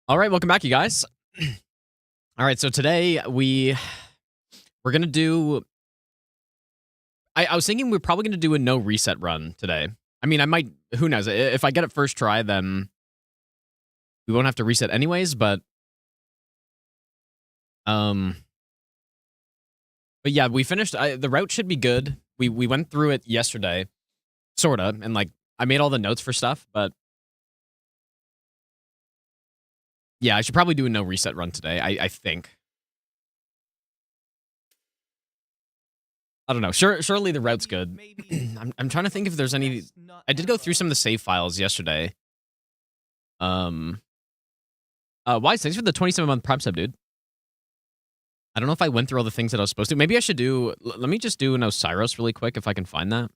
All right, welcome back, you guys. All right, so today we're gonna do. I was thinking we're probably gonna do a no reset run today. I mean, I might. Who knows? If I get it first try, then we won't have to reset anyways. But yeah, we finished. The route should be good. We went through it yesterday, sorta, and like I made all the notes for stuff, but. Yeah, I should probably do a no reset run today, I think. I don't know. Surely the route's good. I'm trying to think if there's any... I did go through some of the save files yesterday. Wise, thanks for the 27-month Prime sub, dude. I don't know if I went through all the things that I was supposed to. Maybe I should do... Let me just do an Oceiros really quick if I can find that.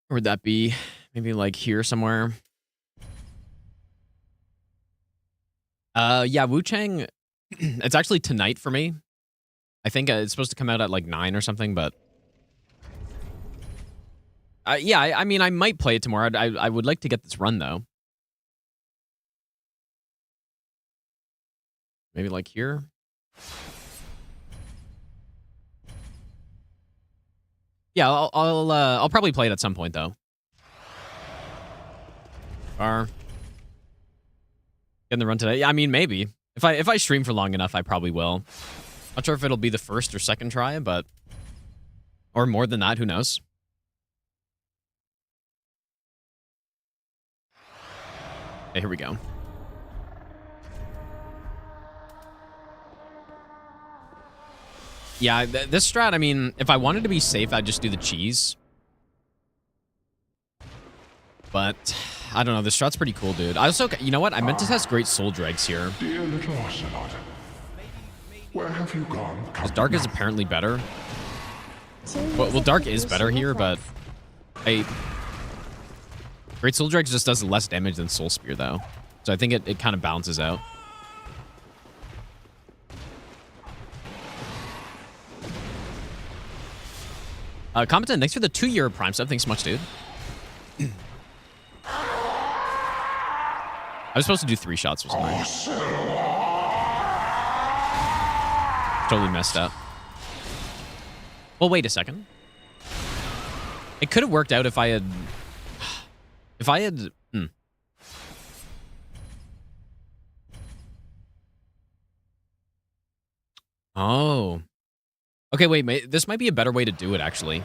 Or would that be maybe like here somewhere? Yeah, Wu Chang, it's actually tonight for me. I think it's supposed to come out at like 9 or something, but... yeah, I mean, I might play it tomorrow. I would like to get this run, though. Maybe like here? Yeah, I'll probably play it at some point, though. Getting the run today? Yeah, I mean, maybe. If I stream for long enough, I probably will. Not sure if it'll be the first or second try, but... Or more than that, who knows? Okay, here we go. Yeah, this strat, I mean, if I wanted to be safe, I'd just do the cheese. But... I don't know, this strat's pretty cool, dude. I also, you know what? I meant to test Great Soul Dregs here. Dear little Ocelot, where have you gone? Because Dark is apparently better. Well, Dark is better here, but... Great Soul Dregs just does less damage than Soul Spear, though. So I think it kind of balances out. Competent, thanks for the 2-year Prime sub. Thanks so much, dude. I was supposed to do 3 shots or something. Totally messed up. Well, wait a second. It could have worked out if I had... Oh. Okay, wait. This might be a better way to do it, actually.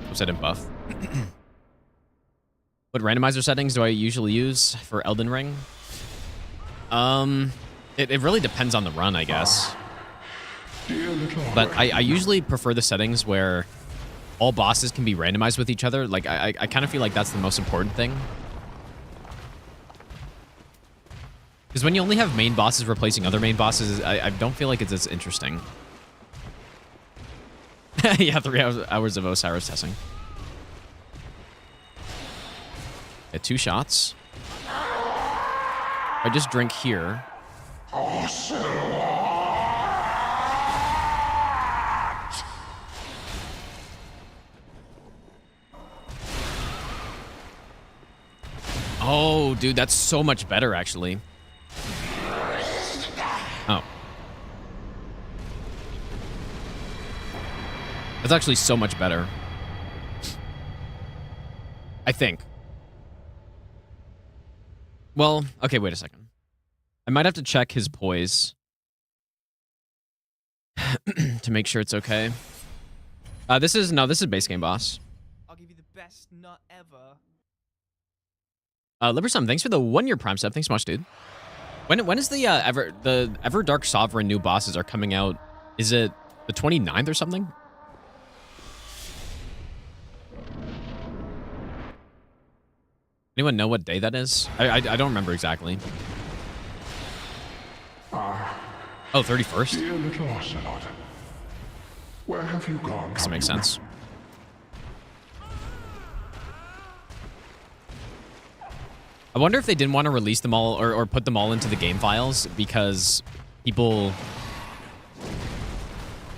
Oops, I didn't buff. What randomizer settings do I usually use for Elden Ring? It really depends on the run, I guess. But I usually prefer the settings where all bosses can be randomized with each other. Like, I kind of feel like that's the most important thing. Because when you only have main bosses replacing other main bosses, I don't feel like it's as interesting. Yeah, 3 hours of Oceiros testing. Yeah, 2 shots. I just drink here. Oh, dude, that's so much better, actually. Oh. That's actually so much better. I think. Well, okay, wait a second. I might have to check his poise to make sure it's okay. This is base game boss. I'll give you the best nut ever. Libersum, thanks for the 1-year Prime sub. Thanks so much, dude. When is the Ever Dark Sovereign new bosses are coming out? Is it the 29th or something? Anyone know what day that is? I don't remember exactly. Oh, 31st? Dear little Ocelot, where have you gone? Doesn't make sense. I wonder if they didn't want to release them all or put them all into the game files because people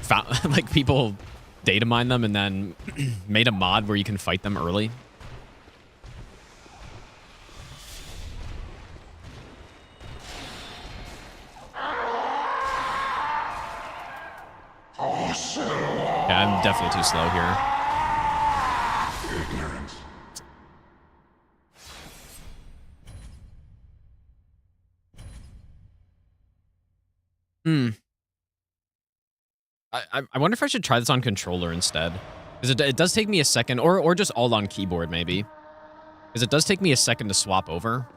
found, like, people data mine them and then made a mod where you can fight them early. Yeah, I'm definitely too slow here. Ignorance. I wonder if I should try this on controller instead. Because it does take me a second, or just all on keyboard, maybe. Because it does take me a second to swap over.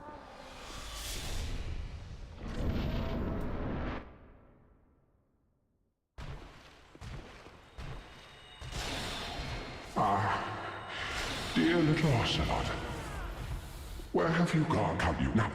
Dear little Ocelot, where have you gone? Come you now.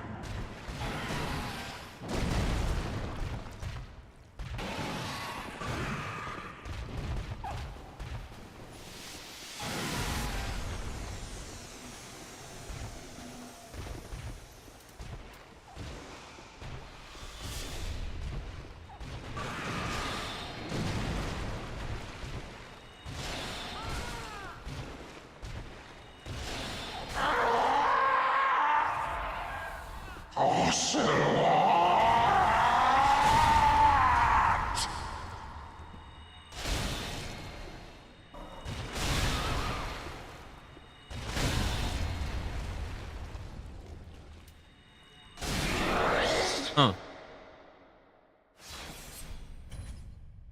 Huh.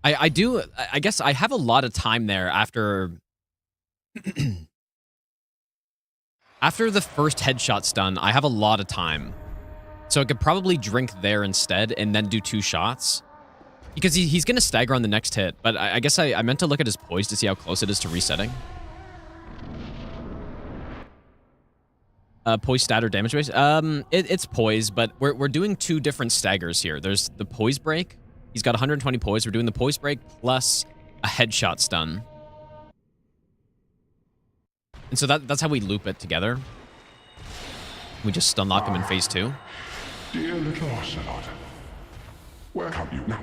I guess I have a lot of time there after... after the first headshot stun, I have a lot of time. So I could probably drink there instead and then do 2 shots. Because he's going to stagger on the next hit. But I guess I meant to look at his poise to see how close it is to resetting. Poise stat or damage base? It's poise, but we're doing 2 different staggers here. There's the poise break. He's got 120 poise. We're doing the poise break plus a headshot stun. And so that's how we loop it together. We just stun lock him in phase 2. Dear little Ocelot, where have you now?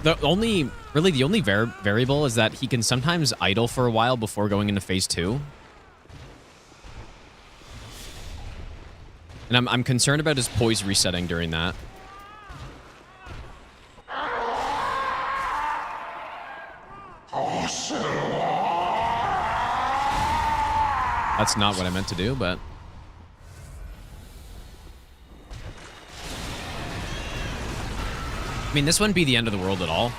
The only variable is that he can sometimes idle for a while before going into phase 2. And I'm concerned about his poise resetting during that. That's not what I meant to do, but... I mean, this wouldn't be the end of the world at all.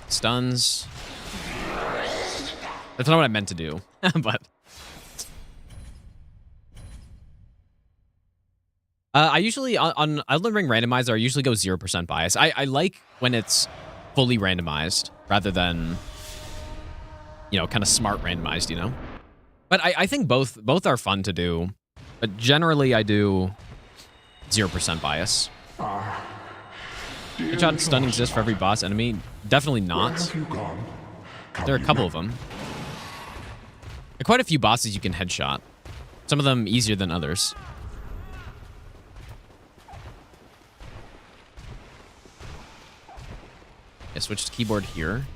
Stuns. That's not what I meant to do, but... I usually, on Elden Ring Randomizer, I usually go 0% bias. I like when it's fully randomized, rather than, you know, kind of smart randomized, you know? But I think both are fun to do, but generally I do 0% bias. Headshot stun exists for every boss enemy? Definitely not. There are a couple of them. There are quite a few bosses you can headshot. Some of them easier than others. I switched to keyboard here.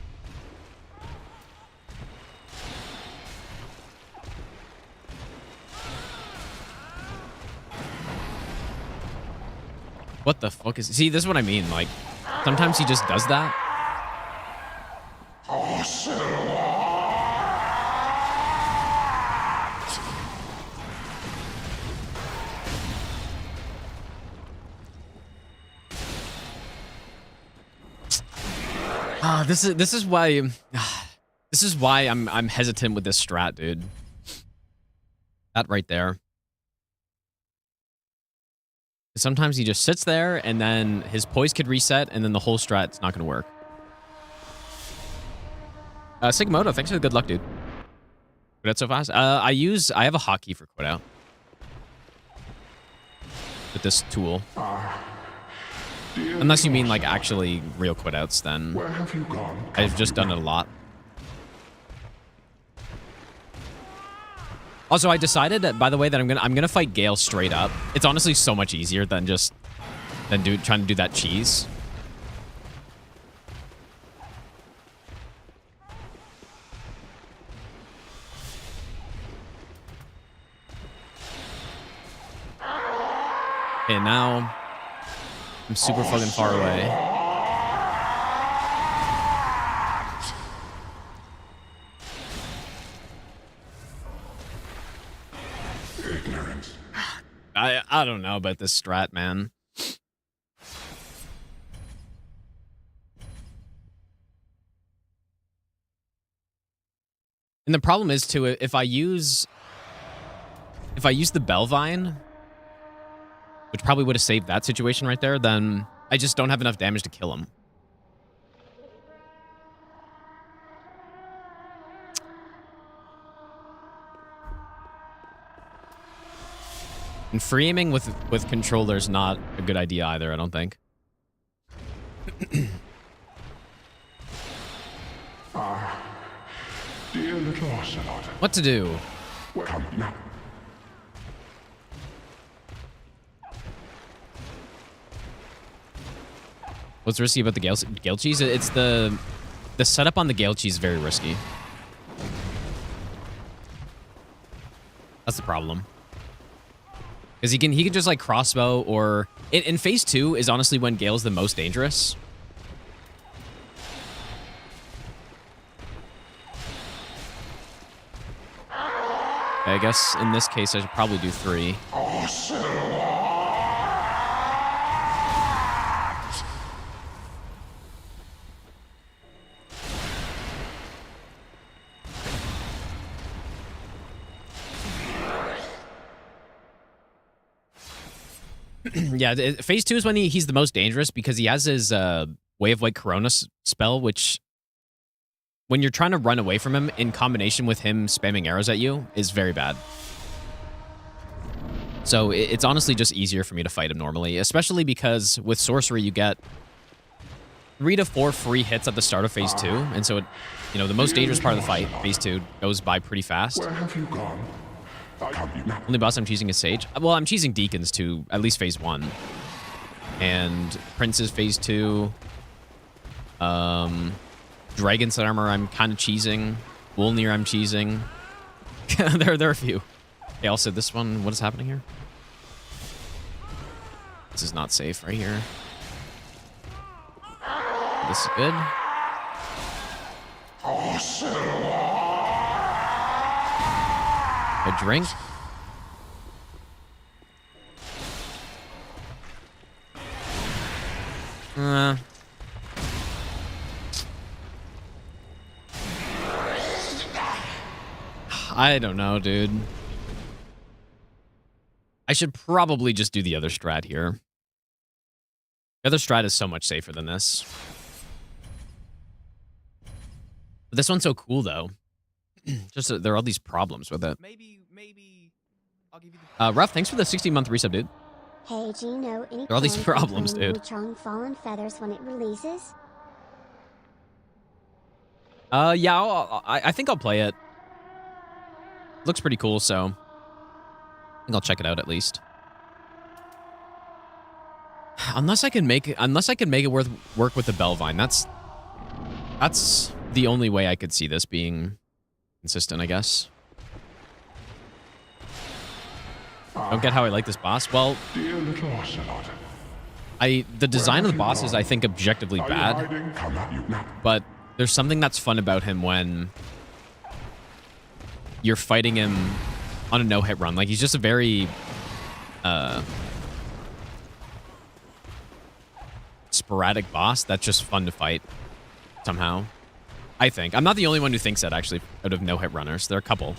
What the fuck is... See, this is what I mean. Like, sometimes he just does that. This is why I'm hesitant with this strat, dude. That right there. Sometimes he just sits there, and then his poise could reset, and then the whole strat's not going to work. Sigmodo, thanks for the good luck, dude. Quit out so fast. I have a hotkey for quit out. With this tool. Unless you mean, like, actually real quit outs, then Where have you gone? I've just done it a lot. Also, I decided that, by the way, that I'm gonna fight Gael straight up. It's honestly so much easier than trying to do that cheese. Okay, now I'm super fucking far away. Ignorance. I don't know about this strat, man. And the problem is too, if I use the Bellvine, which probably would have saved that situation right there, then I just don't have enough damage to kill him. And free aiming with controller's not a good idea either, I don't think. Dear little Ocelot. What to do? Come now. What's risky about the Gael cheese? It's the setup on the Gael cheese is very risky. That's the problem. Because he can just like crossbow, or in phase 2 is honestly when Gael's the most dangerous. Okay, I guess in this case I should probably do 3. Yeah, phase 2 is when he's the most dangerous because he has his Way of White Corona spell, which when you're trying to run away from him in combination with him spamming arrows at you is very bad. So it's honestly just easier for me to fight him normally, especially because with Sorcery you get 3 to 4 free hits at the start of phase 2, and so the most dangerous part of the fight, phase 2, goes by pretty fast. Where have you gone? Only boss I'm choosing is Sage. Well, I'm choosing Deacons to at least phase 1. And Prince is phase 2. Dragon Set Armor I'm kind of cheesing. Wolnir I'm cheesing. there are a few. Okay, also this one, what is happening here? This is not safe right here. This is good. A drink. I don't know, dude. I should probably just do the other strat here. The other strat is so much safer than this. But this one's so cool, though. Just there are all these problems with it. Maybe I'll give you the Ruff, thanks for the 16-month resub, dude. Hey, do you know any There are all these plans problems, on dude. Wuchang Fallen Feathers when it releases? Yeah, I think I'll play it. Looks pretty cool, so I think I'll check it out at least. Unless I can make it work with the Bellvine. That's the only way I could see this being consistent, I guess. Don't get how I like this boss. Well, Dear little Ocelot. the design of the boss is, I think, objectively Are you bad, hiding? Come out, you now. but there's something that's fun about him when you're fighting him on a no-hit run. Like, he's just a very sporadic boss that's just fun to fight somehow. I think. I'm not the only one who thinks that, actually, out of no-hit runners. There are a couple.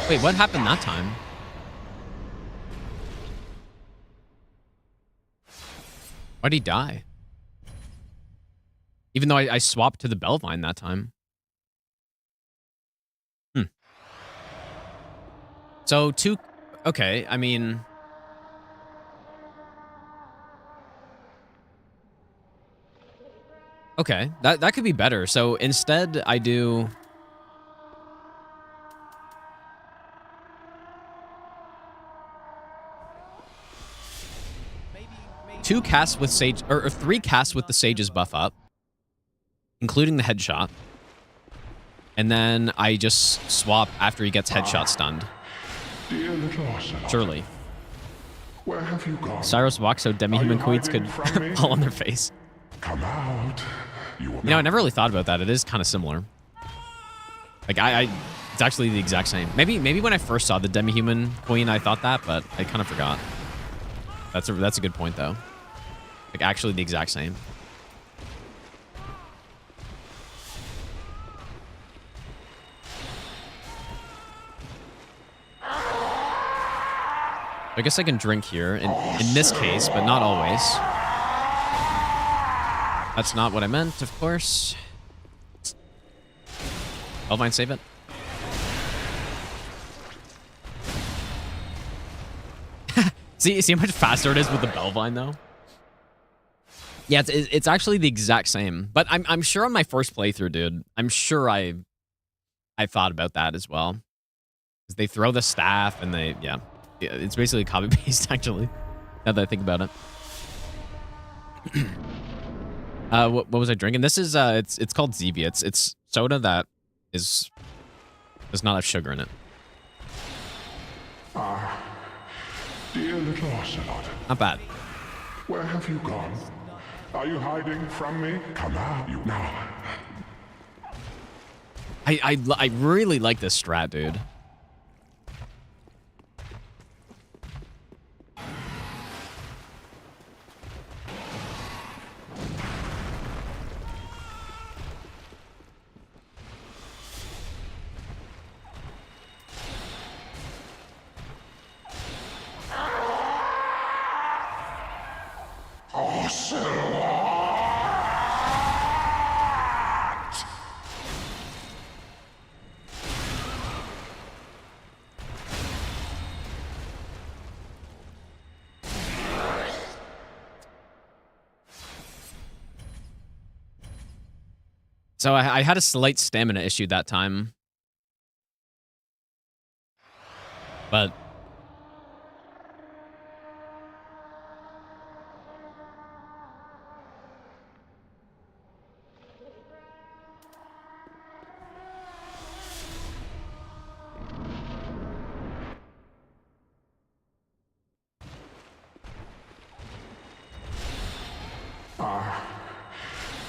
Wait, what happened that time? Why'd he die? Even though I swapped to the Bellvine that time. So, okay, I mean... Okay, that could be better. So, instead, I do... 2 casts with Sage, or 3 casts with the Sage's buff up, including the headshot. And then I just swap after he gets headshot stunned. Dear little Ocelot, Surely. where have you gone? Oceiros walks so demi-human queens could fall on their face. Come out. You know, I never really thought about that. It is kind of similar. Like, it's actually the exact same. Maybe when I first saw the demi-human queen, I thought that, but I kind of forgot. That's a good point, though. Like, actually the exact same. I guess I can drink here in this case, but not always. That's not what I meant, of course. Elvine, save it. see how much faster it is with the Belvine, though? Yeah, it's actually the exact same. But I'm sure on my first playthrough, dude, I'm sure I thought about that as well. Because they throw the staff and yeah, it's basically copy-paste, actually, now that I think about it. What was I drinking? This is, it's called Zevia. It's soda that does not have sugar in it. Dear little Ocelot. Not bad. Where have you gone? Are you hiding from me? Come out, you now. I really like this strat, dude. So I had a slight stamina issue that time. But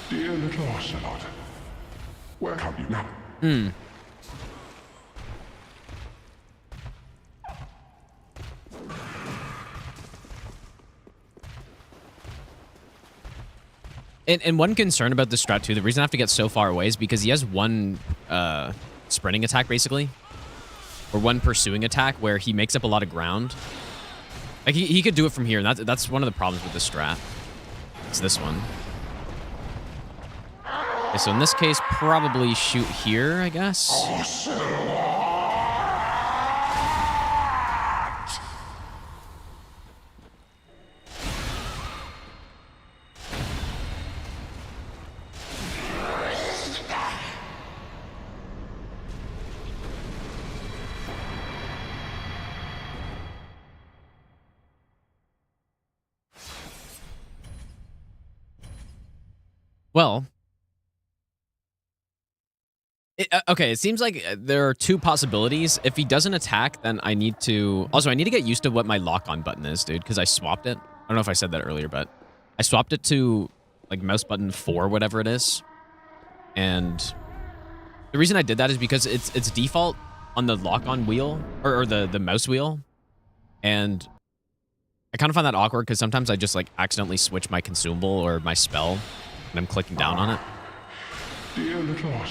Dear little Ocelot. Where have you now? And one concern about this strat too, the reason I have to get so far away is because he has one sprinting attack basically, or one pursuing attack where he makes up a lot of ground. Like he could do it from here, and that's one of the problems with this strat. It's this one. Okay, so in this case, probably shoot here, I guess. Well, okay, it seems like there are 2 possibilities. If he doesn't attack, then I need to... Also, I need to get used to what my lock-on button is, dude, because I swapped it. I don't know if I said that earlier, but I swapped it to, like, mouse button 4, whatever it is. And the reason I did that is because it's default on the lock-on wheel, or the mouse wheel. And I kind of find that awkward, because sometimes I just, like, accidentally switch my consumable or my spell, and I'm clicking down on it.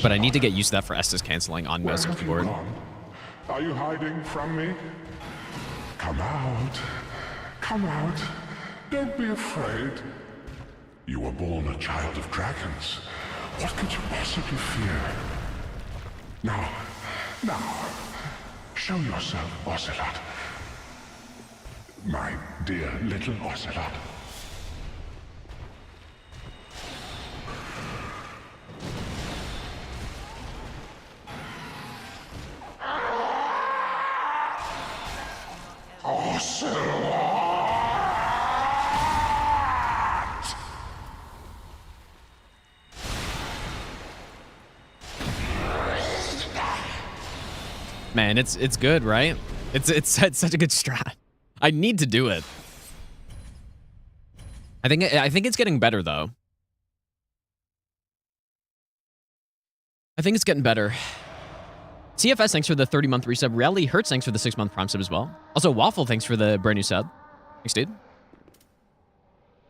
But I need to get used to that for Estus canceling on mouse and keyboard. Are you hiding from me? Come out. Come out. Don't be afraid. You were born a child of dragons. What could you possibly fear? Now, show yourself, Ocelot. My dear little Ocelot. Man, it's good, right? It's such a good strat. I need to do it. I think it's getting better though. I think it's getting better. CFS, thanks for the 30-month resub. Reality Hurts, thanks for the 6-month Prime sub as well. Also, Waffle, thanks for the brand new sub. Thanks, dude.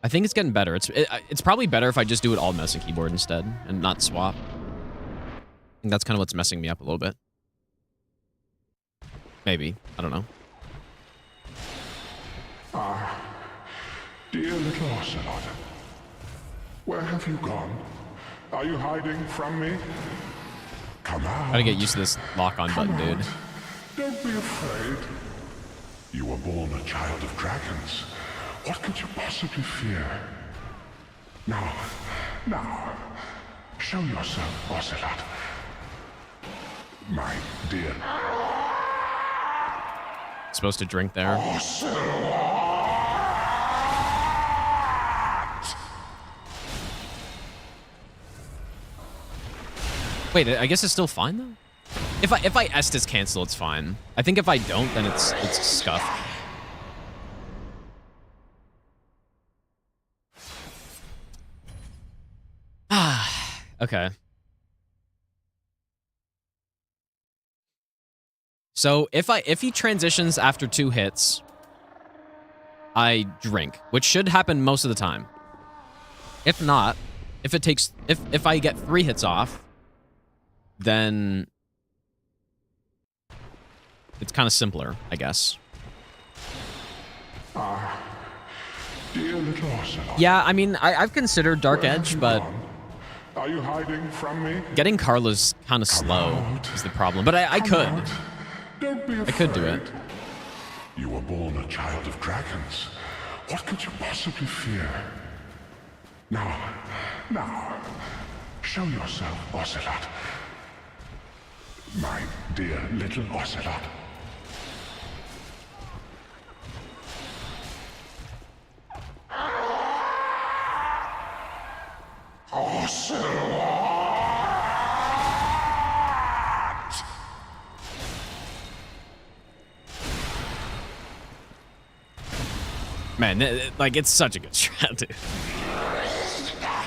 I think it's getting better. It's probably better if I just do it all mouse and keyboard instead and not swap. I think that's kind of what's messing me up a little bit. Maybe. I don't know. Dear little Ocelot, where have you gone? Are you hiding from me? Come out. Gotta get used to this lock-on button, dude. Don't be afraid. You were born a child of dragons. What could you possibly fear? Now, show yourself, Ocelot. My dear. Supposed to drink there. Ocelot! Wait, I guess it's still fine though. If I Estus cancel, it's fine. I think if I don't, then it's scuffed. Ah, okay. So if he transitions after 2 hits, I drink, which should happen most of the time. If not, if I get 3 hits off, then it's kind of simpler, I guess. Dear little Ocelot. Yeah, I mean, I've considered Dark Edge, but are you hiding from me? getting Carla's kind of slow is the problem. But I could. Don't be afraid. I could do it. You were born a child of dragons. What could you possibly fear? Now, show yourself, Ocelot. My dear little Ocelot. Ocelot! Man, like, it's such a good strat, dude.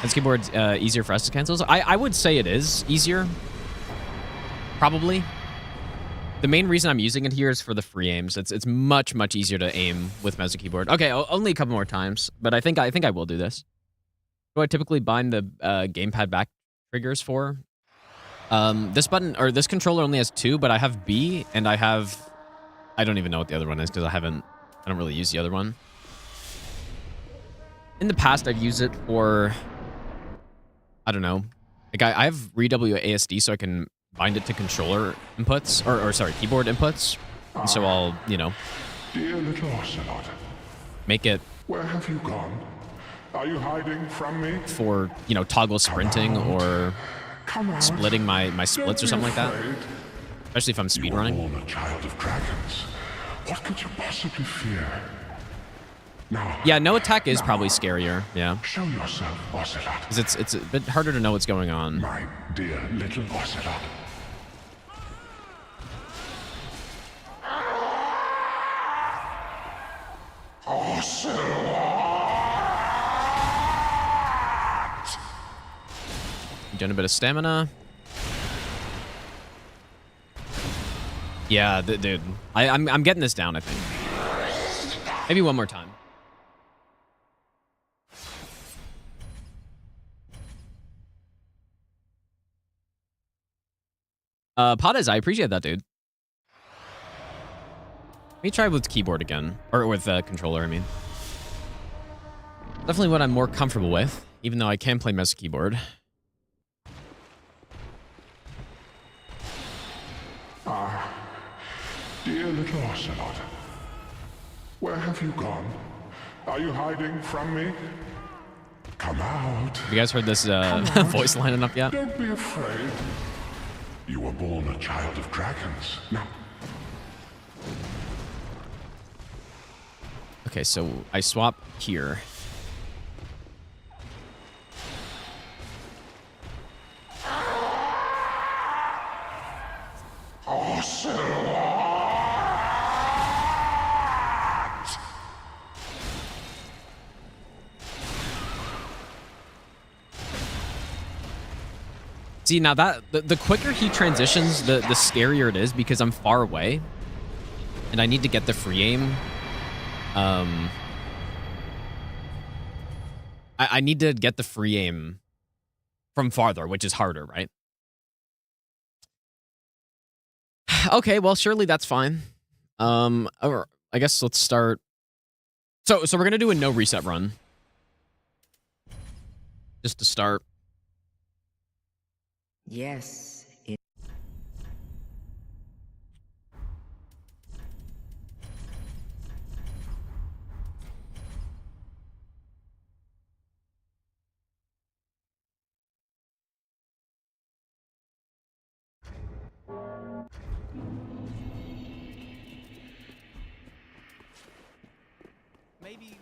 This keyboard's easier for us to cancel. So I would say it is easier. Probably. The main reason I'm using it here is for the free aims. It's much easier to aim with mouse and keyboard. Okay, only a couple more times, but I think I will do this. What do I typically bind the gamepad back triggers for? This button or this controller only has 2, but I have B and I don't even know what the other one is because I don't really use the other one. In the past, I've used it for, I don't know. Like I have ReWASD so I can bind it to controller inputs, or sorry, keyboard inputs. And so I'll, Dear little Ocelot, make it where have you gone? Are you hiding from me? for, toggle sprinting or Come out. splitting my splits or something like that. Afraid. Especially if I'm You were speedrunning. born a child of dragons. What could you possibly fear? Now, Yeah, no attack is probably scarier. Yeah, show yourself, Ocelot. because it's a bit harder to know what's going on. My dear little Ocelot. Ocelot! Doing a bit of stamina. Yeah, dude. I'm getting this down, I think. Maybe one more time. Pottes, I appreciate that, dude. Let me try with keyboard again. Or with controller, I mean. Definitely what I'm more comfortable with, even though I can play mouse and keyboard. Dear little Ocelot, where have you gone? Are you hiding from me? Come out. Have you guys heard this voice line enough yet? Don't be afraid. You were born a child of dragons. Now, Okay, so I swap here. Ocelot! See, now that the quicker he transitions, the scarier it is because I'm far away. And I need to get the free aim. I need to get the free aim from farther, which is harder, right? Okay, well, surely that's fine. Or I guess let's start. So we're gonna do a no reset run. Just to start. Yes. Maybe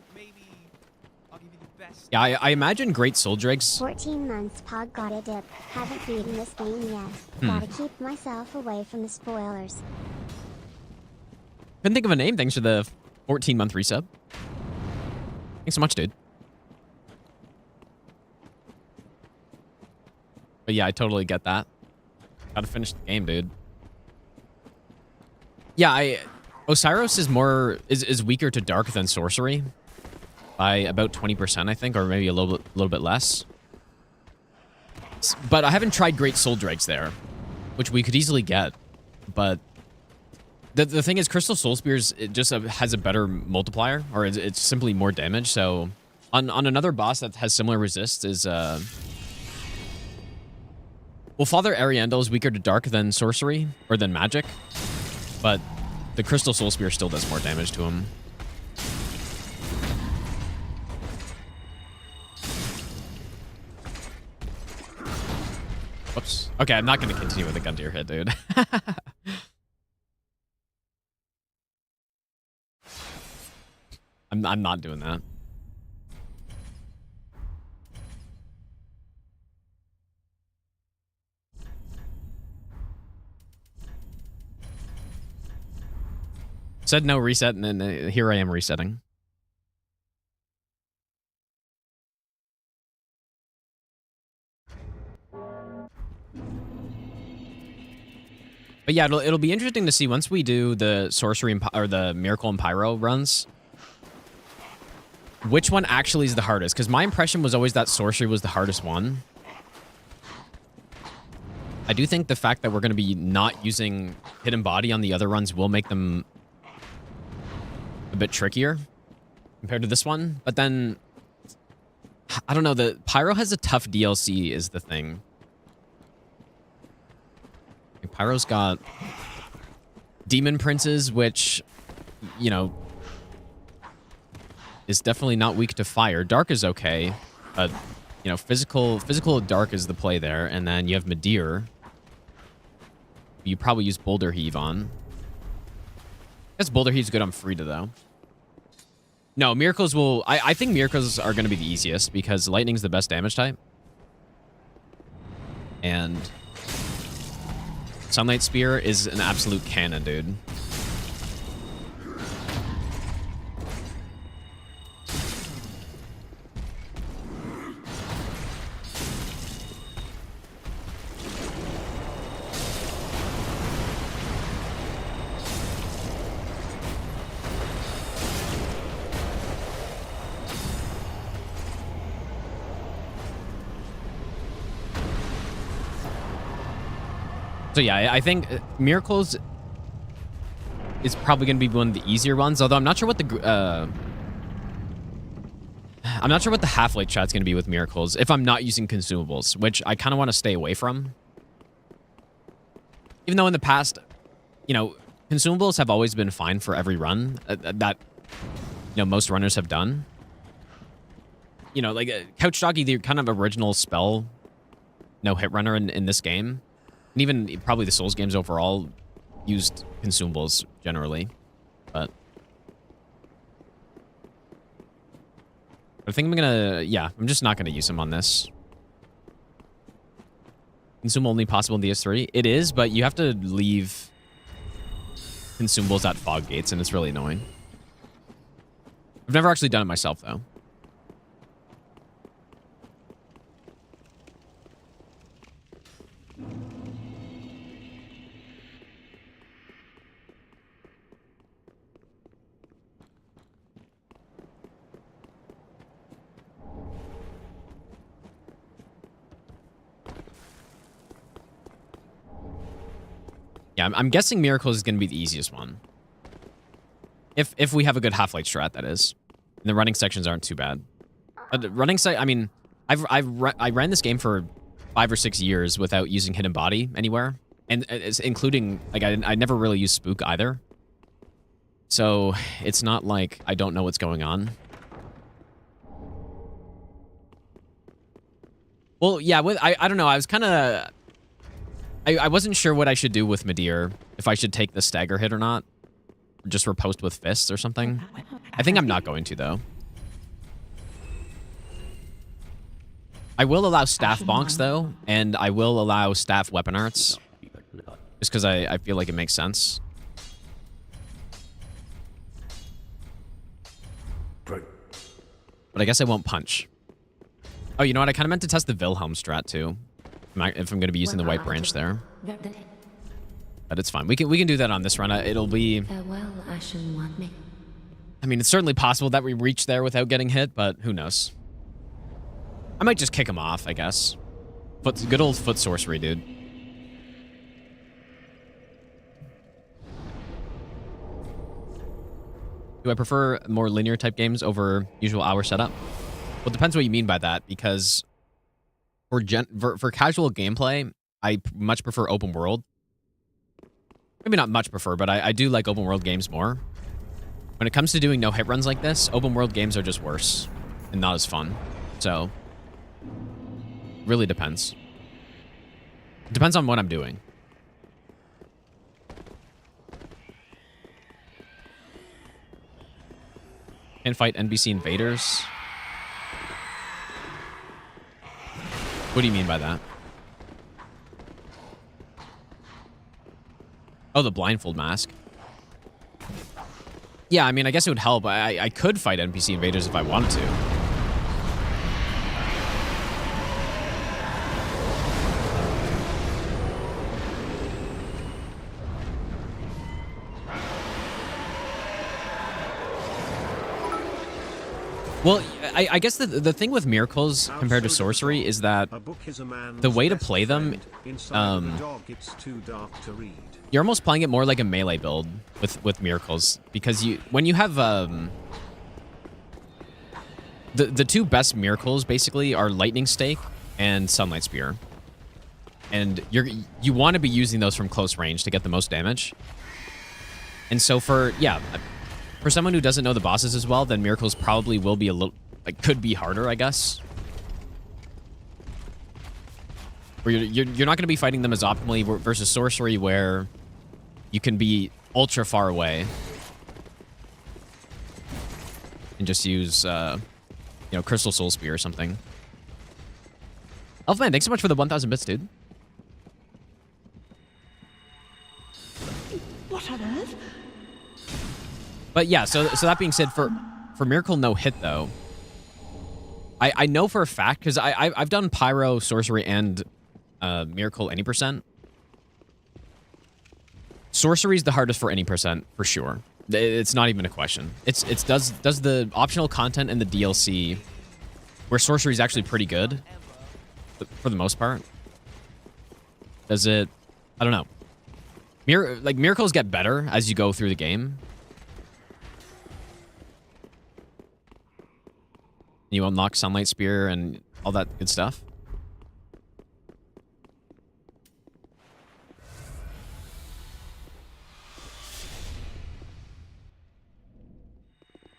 I'll give you the best. Yeah, I imagine great soul dregs. 14 months, Pog got a dip. Haven't beaten this game yet. Gotta keep myself away from the spoilers. Couldn't think of a name. Thanks for the 14-month resub. Thanks so much, dude. But yeah, I totally get that. Gotta finish the game, dude. Yeah, Oceiros is weaker to dark than sorcery by about 20%, I think, or maybe a little bit less. But I haven't tried great soul dregs there, which we could easily get. But the thing is, Crystal Soul Spears, it just has a better multiplier, or it's simply more damage. So on another boss that has similar resist is well, Father Ariandel is weaker to dark than sorcery or than magic, but the Crystal Soul Spear still does more damage to him. Whoops. Okay, I'm not going to continue with a gun to your head, dude. I'm not doing that. Said no reset, and then here I am resetting. But yeah, it'll be interesting to see once we do the sorcery or the miracle and pyro runs, which one actually is the hardest. Because my impression was always that sorcery was the hardest one. I do think the fact that we're going to be not using hidden body on the other runs will make them a bit trickier compared to this one. But then, I don't know, the pyro has a tough DLC is the thing. Like, pyro's got demon princes, which, you know, is definitely not weak to fire. Dark is okay, but, you know, physical dark is the play there. And then you have Medir. You probably use Boulder Heave on. I guess Boulder Heave's good on Friede, though. No, Miracles will... I think Miracles are going to be the easiest because Lightning's the best damage type. And Sunlight Spear is an absolute cannon, dude. So yeah, I think Miracles is probably going to be one of the easier ones. Although I'm not sure what the half-life chat's going to be with Miracles if I'm not using consumables, which I kind of want to stay away from. Even though in the past, you know, consumables have always been fine for every run that, you know, most runners have done. You know, like Couch Jockey, the kind of original spell no-hit runner in this game. And even probably the Souls games overall used consumables generally. But I think I'm gonna... Yeah, I'm just not gonna use them on this. Consumable only possible in DS3? It is, but you have to leave consumables at fog gates, and it's really annoying. I've never actually done it myself, though. Yeah, I'm guessing Miracles is going to be the easiest one. If we have a good Half-Light strat, that is. And the running sections aren't too bad. Running site, I mean, I ran this game for 5 or 6 years without using Hidden Body anywhere. And it's including, like, I never really used Spook either. So it's not like I don't know what's going on. Well, yeah, I don't know. I was kind of... I wasn't sure what I should do with Midir. If I should take the stagger hit or not. Or just riposte with fists or something. I think I'm not going to, though. I will allow staff bonks, though. And I will allow staff weapon arts. Just because I feel like it makes sense. But I guess I won't punch. Oh, you know what? I kind of meant to test the Wilhelm strat, too. If I'm going to be using the white branch there. But it's fine. We can do that on this run. It'll be... I mean, it's certainly possible that we reach there without getting hit, but who knows? I might just kick him off, I guess. Good old foot sorcery, dude. Do I prefer more linear type games over usual hour setup? Well, it depends what you mean by that, because for casual gameplay, I much prefer open world. Maybe not much prefer, but I do like open world games more. When it comes to doing no hit runs like this, open world games are just worse and not as fun. So, really depends. It depends on what I'm doing. Can't fight NBC invaders. What do you mean by that? Oh, the blindfold mask. Yeah, I mean, I guess it would help. I could fight NPC invaders if I wanted to. Well, I guess the thing with miracles compared to sorcery is that the way to play them, you're almost playing it more like a melee build with miracles, because when you have the two best miracles basically are lightning stake and sunlight spear, and you want to be using those from close range to get the most damage. And so for someone who doesn't know the bosses as well, then miracles probably will be a little, could be harder, I guess. Where you're not going to be fighting them as optimally versus sorcery, where you can be ultra far away and just use, Crystal Soul Spear or something. Elfman, thanks so much for the 1,000 bits, dude. What on earth? But yeah, so that being said, for Miracle no hit though, I know for a fact, because I've done Pyro, Sorcery, and Miracle any percent. Sorcery is the hardest for any percent for sure. It's not even a question. It's does the optional content in the DLC, where Sorcery is actually pretty good for the most part. Does it? I don't know. Miracles get better as you go through the game. You unlock Sunlight Spear and all that good stuff.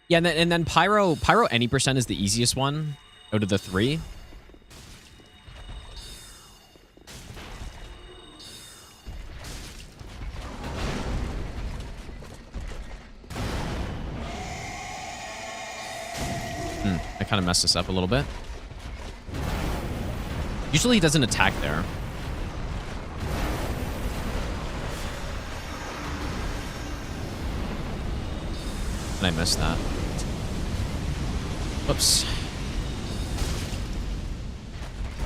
Yeah, and then Pyro any percent is the easiest one out of the three. I kind of messed this up a little bit. Usually he doesn't attack there. And I missed that. Whoops.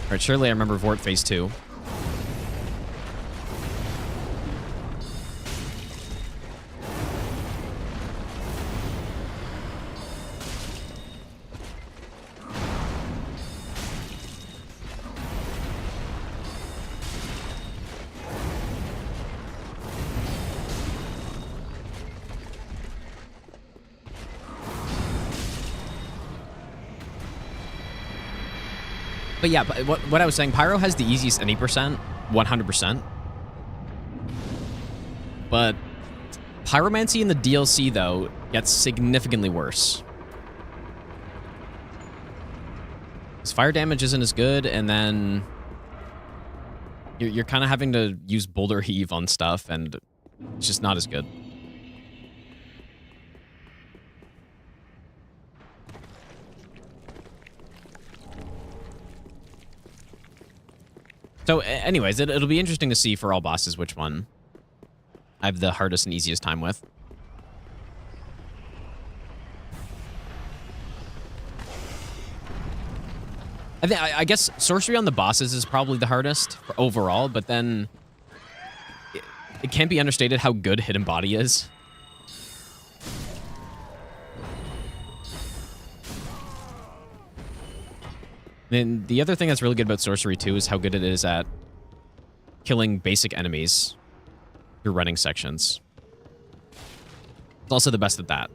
Alright, surely I remember Vort Phase 2. But yeah, what I was saying, Pyro has the easiest any percent, 100%. But Pyromancy in the DLC, though, gets significantly worse. His fire damage isn't as good, and then you're kind of having to use Boulder Heave on stuff, and it's just not as good. So anyways, it'll be interesting to see for all bosses which one I have the hardest and easiest time with. I guess Sorcery on the bosses is probably the hardest overall, but then it can't be understated how good Hidden Body is. And the other thing that's really good about Sorcery, too, is how good it is at killing basic enemies through running sections. It's also the best at that.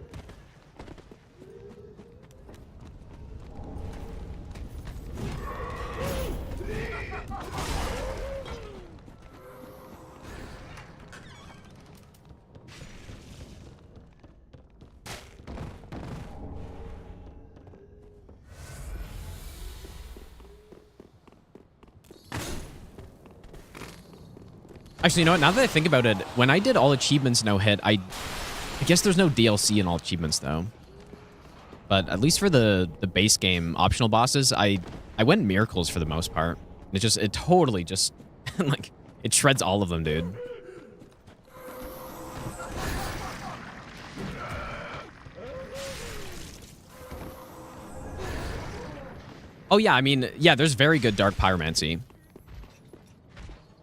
Actually, you know what? Now that I think about it, when I did all achievements no hit, I guess there's no DLC in all achievements though. But at least for the base game optional bosses, I went miracles for the most part. It totally just like it shreds all of them, dude. Oh yeah, I mean, yeah, there's very good Dark Pyromancy.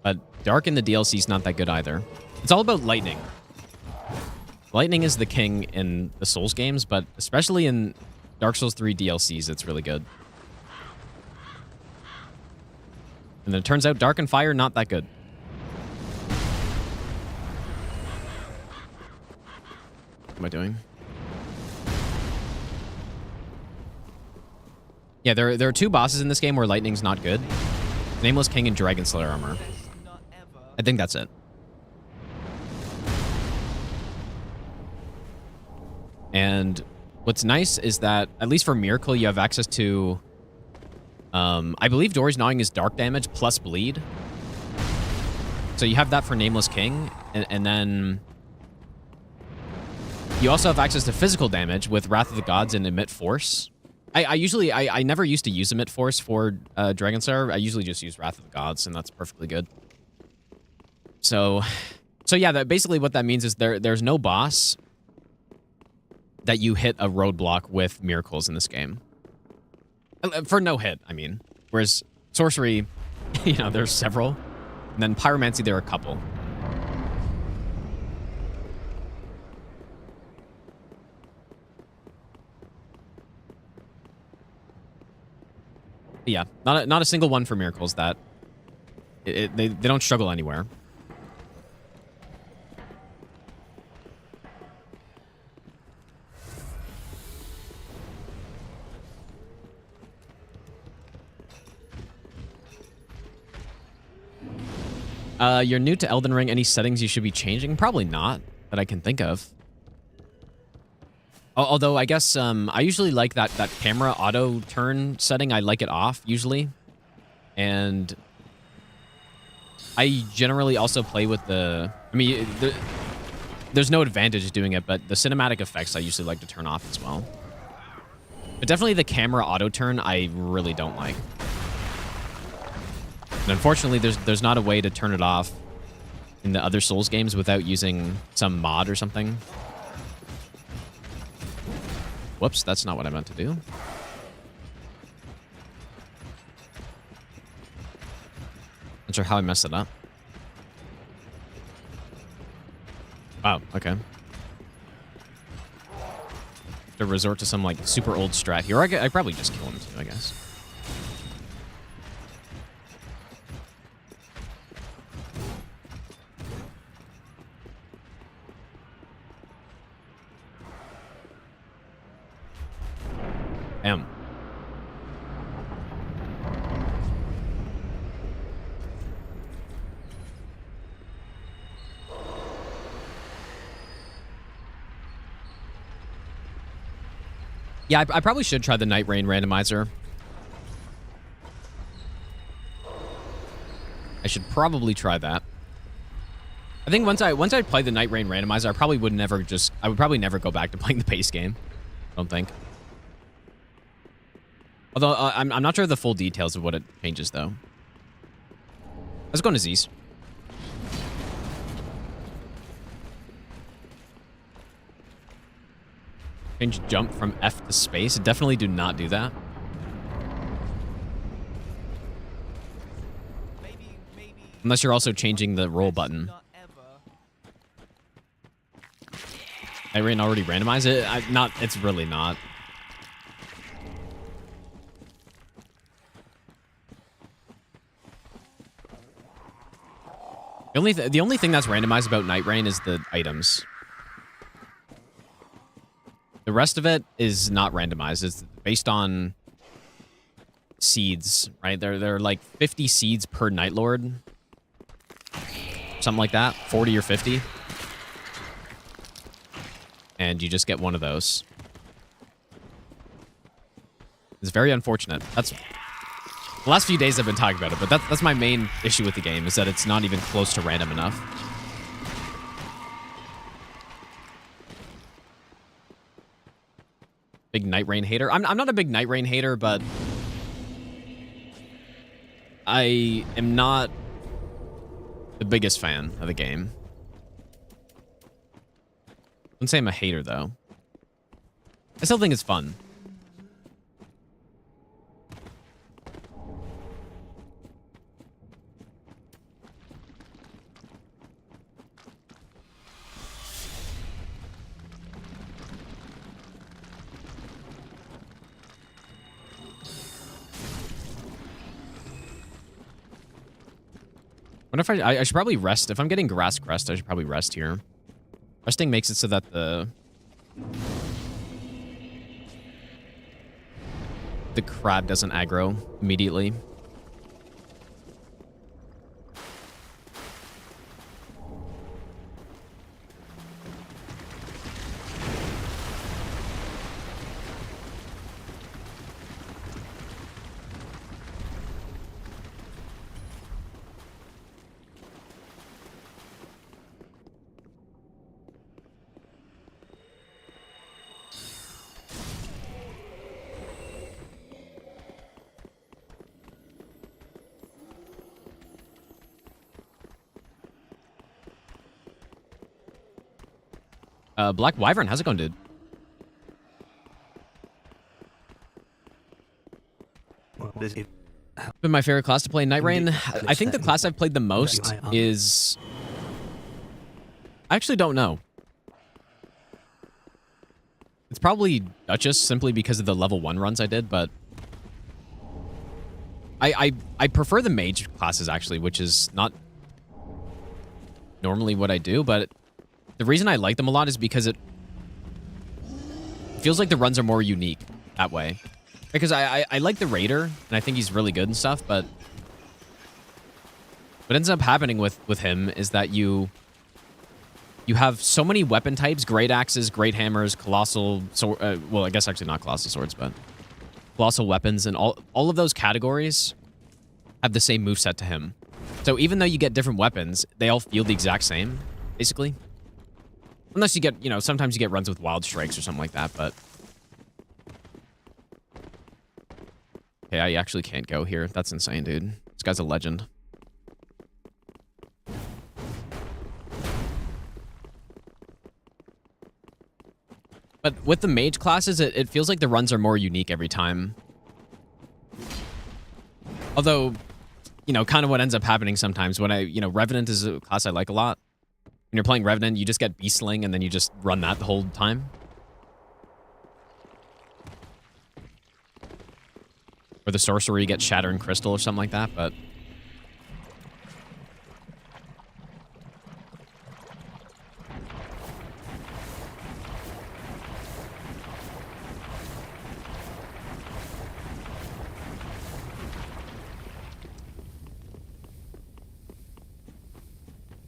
But Dark in the DLC is not that good either. It's all about lightning. Lightning is the king in the Souls games, but especially in Dark Souls 3 DLCs, it's really good. And then it turns out Dark and Fire, not that good. What am I doing? Yeah, there are two bosses in this game where lightning's not good. Nameless King and Dragon Slayer armor. I think that's it. And what's nice is that, at least for Miracle, you have access to... I believe Dory's Gnawing is dark damage plus bleed. So you have that for Nameless King, and then... You also have access to physical damage with Wrath of the Gods and Emit Force. I never used to use Emit Force for Dragon Slayer. I usually just use Wrath of the Gods, and that's perfectly good. So yeah, basically what that means is there's no boss that you hit a roadblock with miracles in this game. For no hit, I mean. Whereas Sorcery, you know, there's several. And then Pyromancy, there are a couple. Yeah, not a single one for miracles that they don't struggle anywhere. You're new to Elden Ring. Any settings you should be changing? Probably not, that I can think of. Although, I guess I usually like that camera auto turn setting. I like it off, usually. And I generally also play with the... I mean, there's no advantage doing it, but the cinematic effects I usually like to turn off as well. But definitely the camera auto turn I really don't like. And unfortunately, there's not a way to turn it off in the other Souls games without using some mod or something. Whoops, that's not what I meant to do. Not sure how I messed it up. Wow, okay. To resort to some, like, super old strat here. I probably just kill him too, I guess. Yeah, I probably should try the Night Rain randomizer. I should probably try that. I think once I play the Night Rain randomizer, I would probably never go back to playing the base game. I don't think. Although I'm not sure of the full details of what it changes though. Let's go to Z's. Change jump from F to space. Definitely do not do that. Unless you're also changing the roll button. Night Rain already randomized it? It's really not. The only thing that's randomized about Night Rain is the items. The rest of it is not randomized. It's based on seeds, right? There are like 50 seeds per Night Lord. Something like that. 40 or 50. And you just get one of those. It's very unfortunate. That's the last few days I've been talking about it, but that's my main issue with the game, is that it's not even close to random enough. Big Night Rain hater. I'm not a big Night Rain hater, but I am not the biggest fan of the game. I wouldn't say I'm a hater, though. I still think it's fun. What if I should probably rest. If I'm getting Grass Crest, I should probably rest here. Resting makes it so that the crab doesn't aggro immediately. Black Wyvern, how's it going, dude? Been my favorite class to play in Night Rain. I think the class I've played the most is... I actually don't know. It's probably Duchess, simply because of the level 1 runs I did, but... I prefer the mage classes, actually, which is not normally what I do, but... The reason I like them a lot is because it feels like the runs are more unique that way. Because I like the Raider, and I think he's really good and stuff, but what ends up happening with him is that you have so many weapon types: great axes, great hammers, colossal sword, well, I guess actually not colossal swords, but colossal weapons, and all of those categories have the same moveset to him. So even though you get different weapons, they all feel the exact same, basically. Unless you get, sometimes you get runs with Wild Strikes or something like that, but... Okay, I actually can't go here. That's insane, dude. This guy's a legend. But with the mage classes, it feels like the runs are more unique every time. Although, kind of what ends up happening sometimes when Revenant is a class I like a lot. When you're playing Revenant, you just get Beastling, and then you just run that the whole time. Or the Sorcery gets Shatter and Crystal or something like that, but...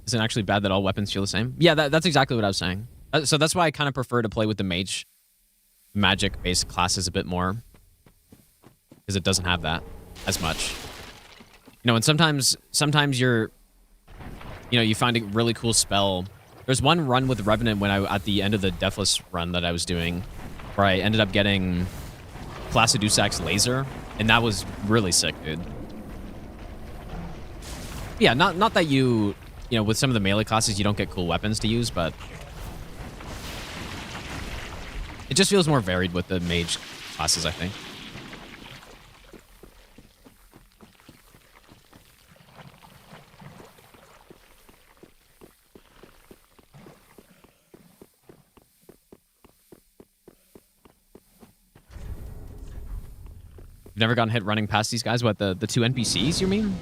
Is it actually bad that all weapons feel the same? Yeah, that's exactly what I was saying. So that's why I kind of prefer to play with the mage magic-based classes a bit more. Because it doesn't have that as much. You know, and sometimes you're... You know, you find a really cool spell. There's one run with Revenant when at the end of the Deathless run that I was doing, where I ended up getting Placidusac's Laser, and that was really sick, dude. Yeah, not that you know, with some of the melee classes, you don't get cool weapons to use, but it just feels more varied with the mage classes, I think. You've never gotten hit running past these guys? What, the two NPCs, you mean?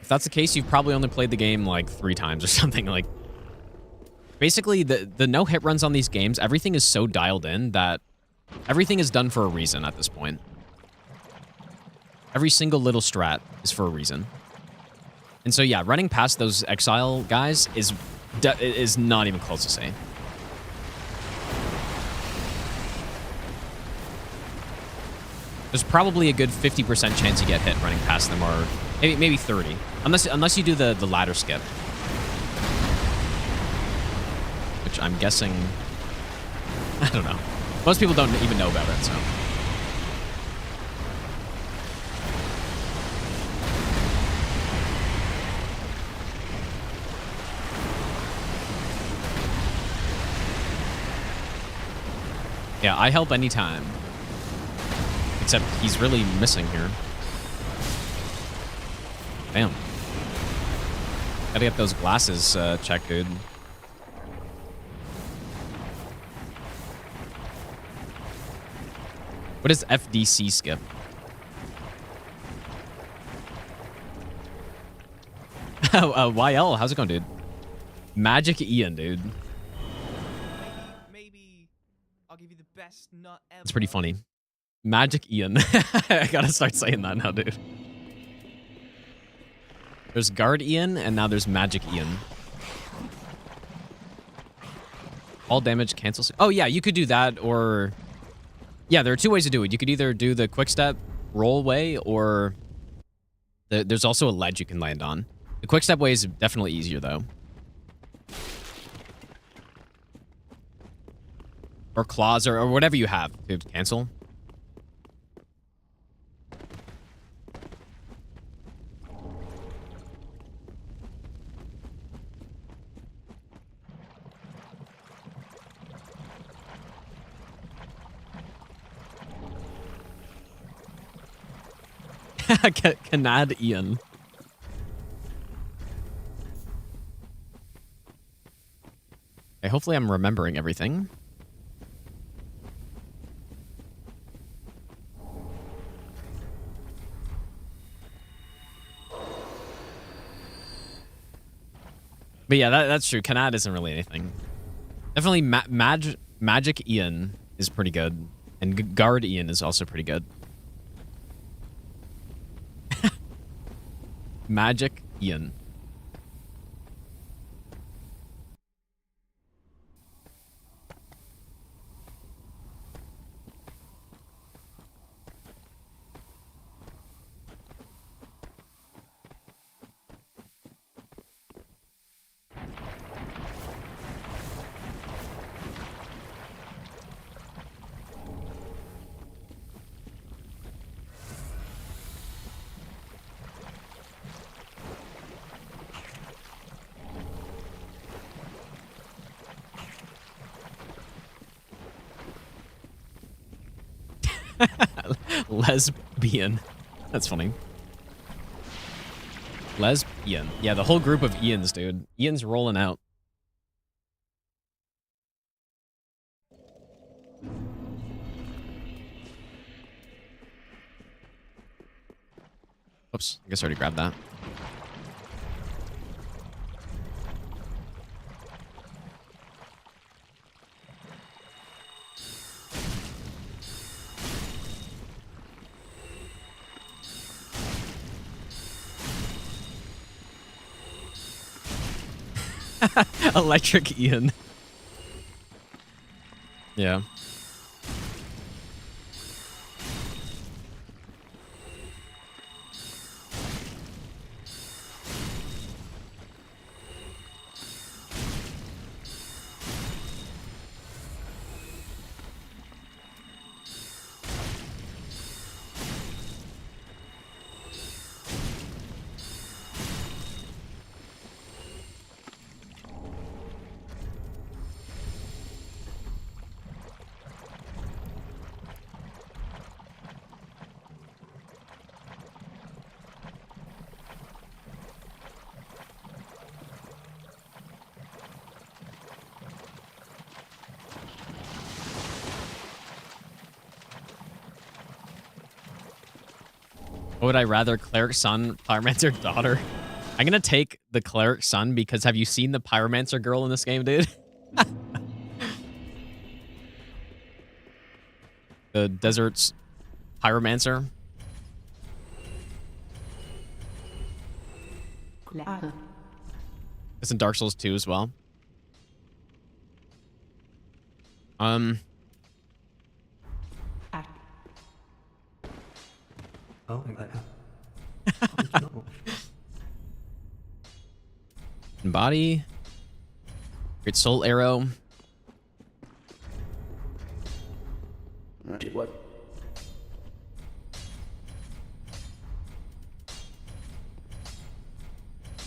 If that's the case, you've probably only played the game like 3 times or something. Like, basically, the no hit runs on these games, everything is so dialed in that everything is done for a reason at this point. Every single little strat is for a reason. And so, yeah, running past those exile guys is not even close to sane. There's probably a good 50% chance you get hit running past them, or maybe 30, unless you do the ladder skip, which I'm guessing, I don't know. Most people don't even know about it, so. Yeah, I help anytime. Except he's really missing here. Damn. Gotta get those glasses checked, dude. What is FDC skip? YL, how's it going, dude? Magic Ian, dude. Maybe I'll give you the best nut ever. That's pretty funny. Magic Ian. I gotta start saying that now, dude. There's Guard Ian, and now there's Magic Ian. All damage cancels. Oh, yeah, you could do that, or... Yeah, there are 2 ways to do it. You could either do the quick step roll way, or... There's also a ledge you can land on. The quick step way is definitely easier, though. Or claws, or whatever you have to cancel. Canad Ian. Okay, hopefully I'm remembering everything. But yeah, that's true. Canad isn't really anything. Definitely Magic Ian is pretty good. And Guard Ian is also pretty good. Magic Ian. Lesbian. That's funny. Lesbian. Yeah, the whole group of Ians, dude. Ian's rolling out. Oops, I guess I already grabbed that. Electric Ian. Yeah. What would I rather, cleric son, pyromancer daughter? I'm gonna take the cleric son because have you seen the pyromancer girl in this game, dude? The desert's pyromancer. It's in Dark Souls 2 as well. Oh, Body. Great soul arrow. Did what?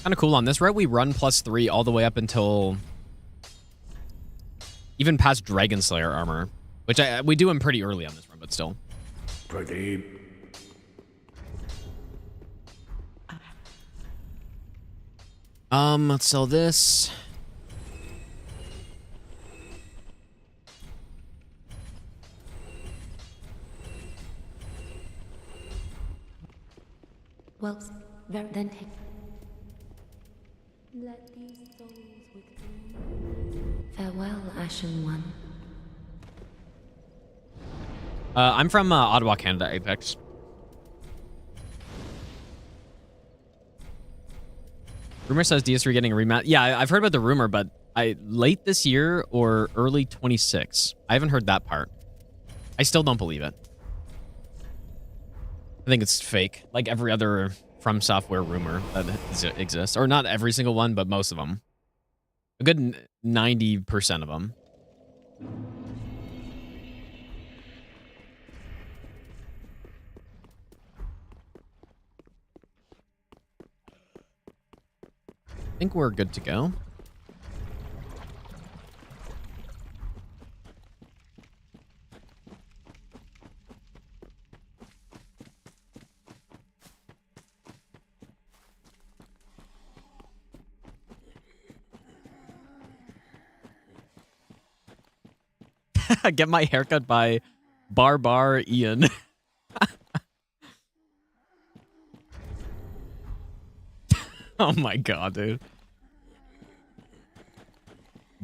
Kind of cool on this route. We run +3 all the way up until even past Dragon Slayer armor, which we do him pretty early on this run, but still. Pretty. Let's sell this. Well, then take. Let these souls withdraw. Farewell, Ashen One. I'm from Ottawa, Canada, Apex. Rumor says DS3 getting a rematch. Yeah, I've heard about the rumor, but late this year or early 26. I haven't heard that part. I still don't believe it. I think it's fake, like every other From Software rumor that exists. Or not every single one, but most of them. A good 90% of them. I think we're good to go. Get my haircut by Bar Ian. Oh my god, dude.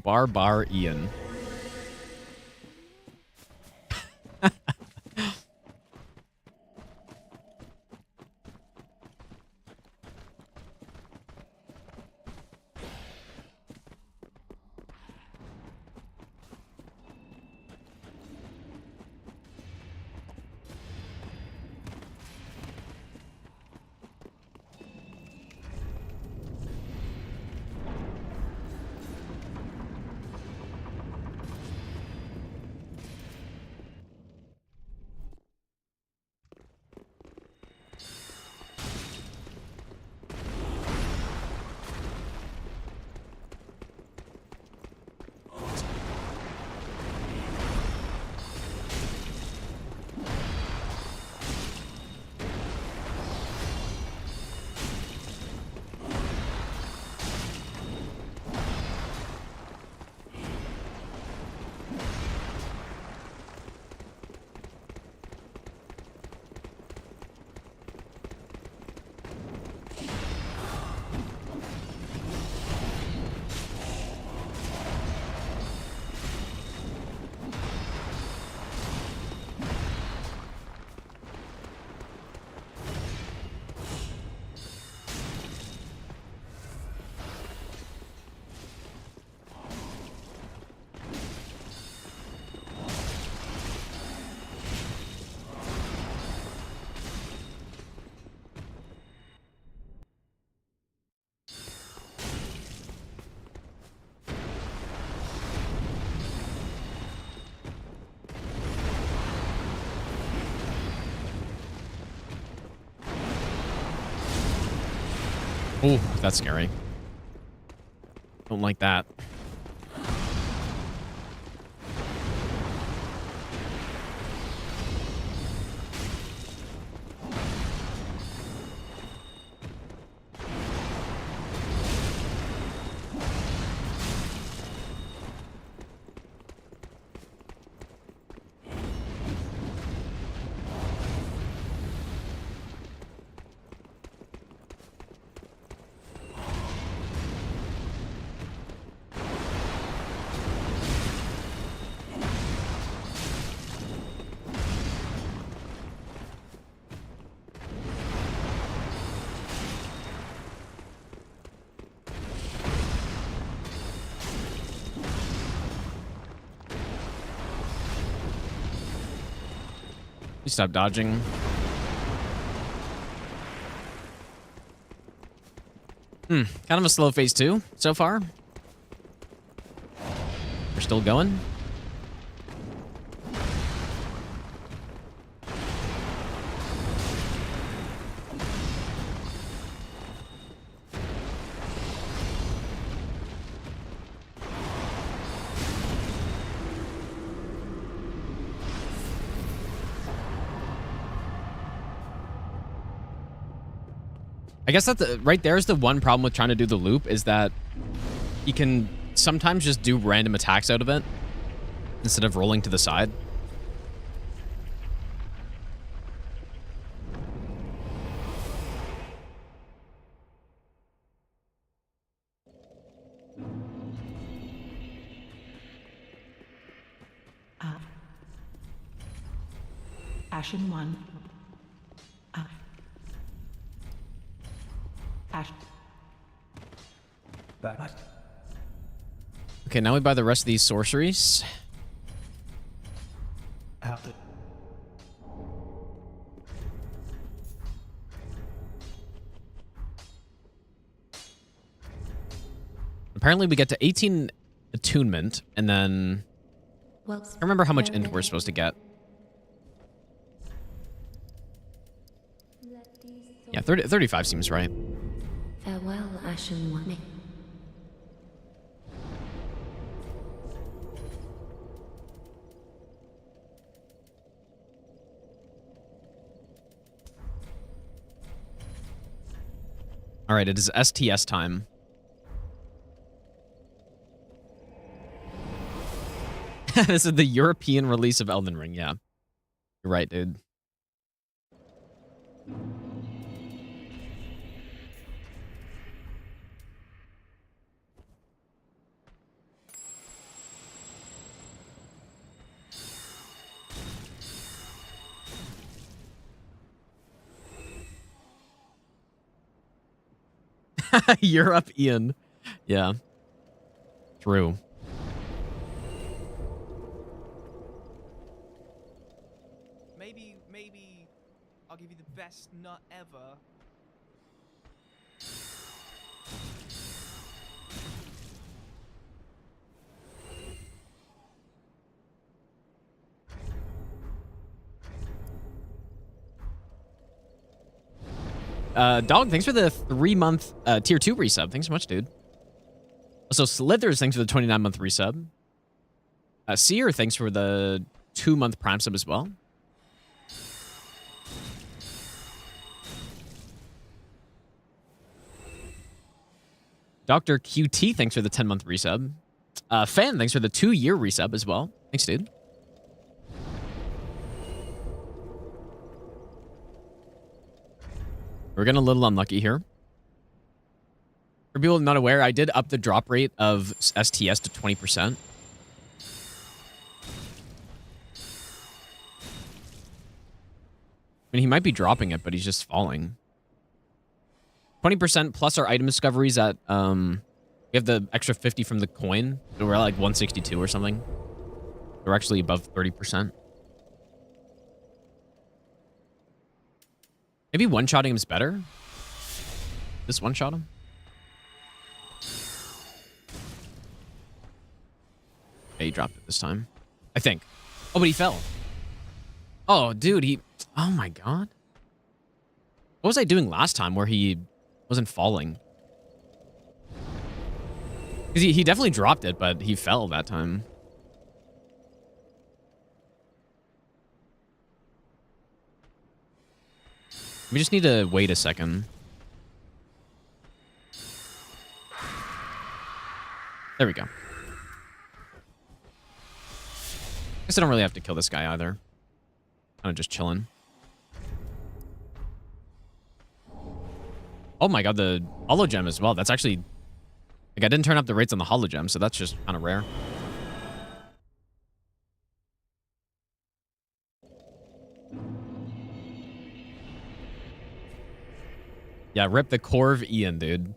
Bar Ian. Oh, that's scary. Don't like that. Stop dodging. Kind of a slow phase 2 so far. We're still going. I guess that right there is the one problem with trying to do the loop, is that you can sometimes just do random attacks out of it instead of rolling to the side. Ashen 1. Back. Okay, now we buy the rest of these sorceries. Out. Apparently we get to 18 attunement, and then Well, I remember how much very int then we're supposed to get. let these Yeah, 35 seems right. farewell, Ashen One. All right, it is STS time. This is the European release of Elden Ring, yeah. You're right, dude. Europe, Ian. Yeah. True. Maybe I'll give you the best nut ever. Dog, thanks for the 3-month tier 2 resub. Thanks so much, dude. Also, Slithers, thanks for the 29-month resub. Seer, thanks for the 2-month Prime sub as well. Dr. QT, thanks for the 10-month resub. Fan, thanks for the 2-year resub as well. Thanks, dude. We're getting a little unlucky here. For people not aware, I did up the drop rate of STS to 20%. I mean, he might be dropping it, but he's just falling. 20% plus our item discoveries at, we have the extra 50 from the coin. So we're at like 162 or something. We're actually above 30%. Maybe one-shotting him is better? This one-shot him? Okay, he dropped it this time. I think. Oh, but he fell. Oh, dude, he... Oh, my God. What was I doing last time where he wasn't falling? Because he definitely dropped it, but he fell that time. We just need to wait a second. There we go. Guess I don't really have to kill this guy either. Kind of just chilling. Oh my god, the holo gem as well. That's actually... Like, I didn't turn up the rates on the holo gem, so that's just kind of rare. Yeah, rip the core of Ian, dude.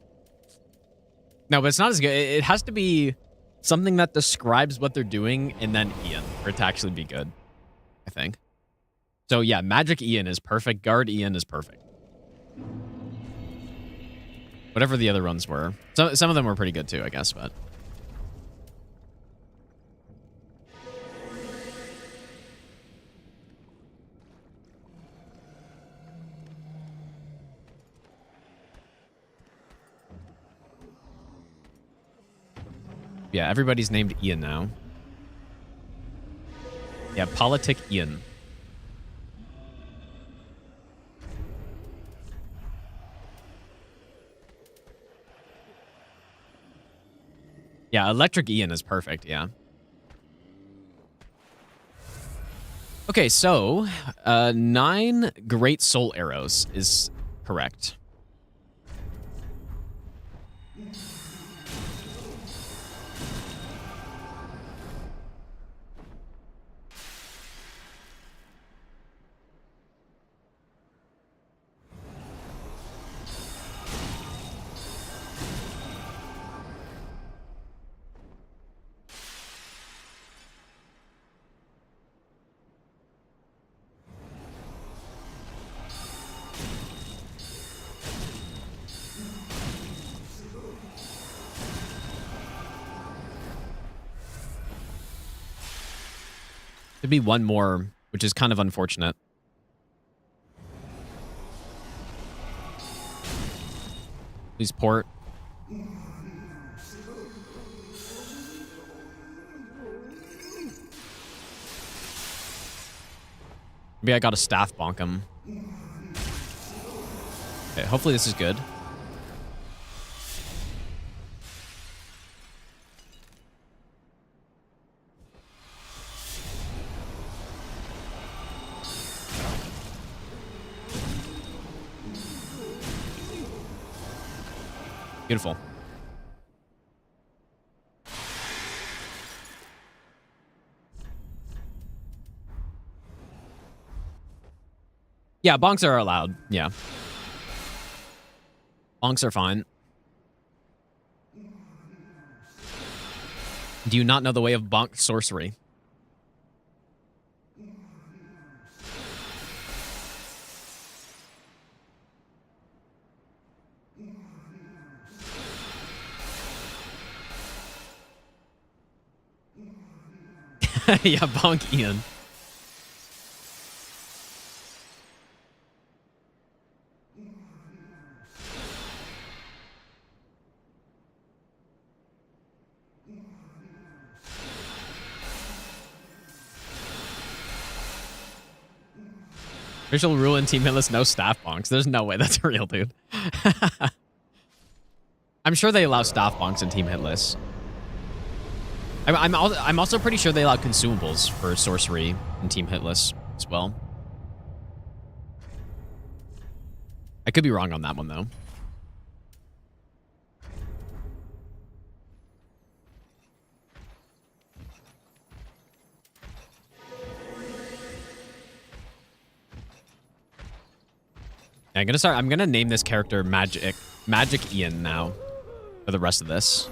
No, but it's not as good. It has to be something that describes what they're doing and then Ian for it to actually be good, I think. So yeah, Magic Ian is perfect. Guard Ian is perfect. Whatever the other ones were. Some of them were pretty good too, I guess, but... Yeah, everybody's named Ian now. Yeah, Politic Ian. Yeah, Electric Ian is perfect, yeah. Okay, so 9 Great Soul Arrows is correct. There'd be one more, which is kind of unfortunate. Please port. Maybe I got a staff bonk him. Okay, hopefully this is good. Beautiful. Yeah, bonks are allowed. Yeah. Bonks are fine. Do you not know the way of bonk sorcery? Yeah, bonk Ian. Official rule in Team Hitless, no staff bonks. There's no way that's real, dude. I'm sure they allow staff bonks in Team Hitless. I'm also pretty sure they allow consumables for sorcery in Team Hitless as well. I could be wrong on that one, though. I'm gonna name this character Magic Ian now for the rest of this.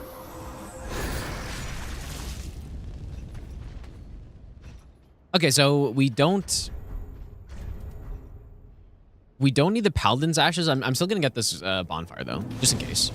Okay, so we don't need the Paladin's Ashes. I'm still gonna get this bonfire though, just in case.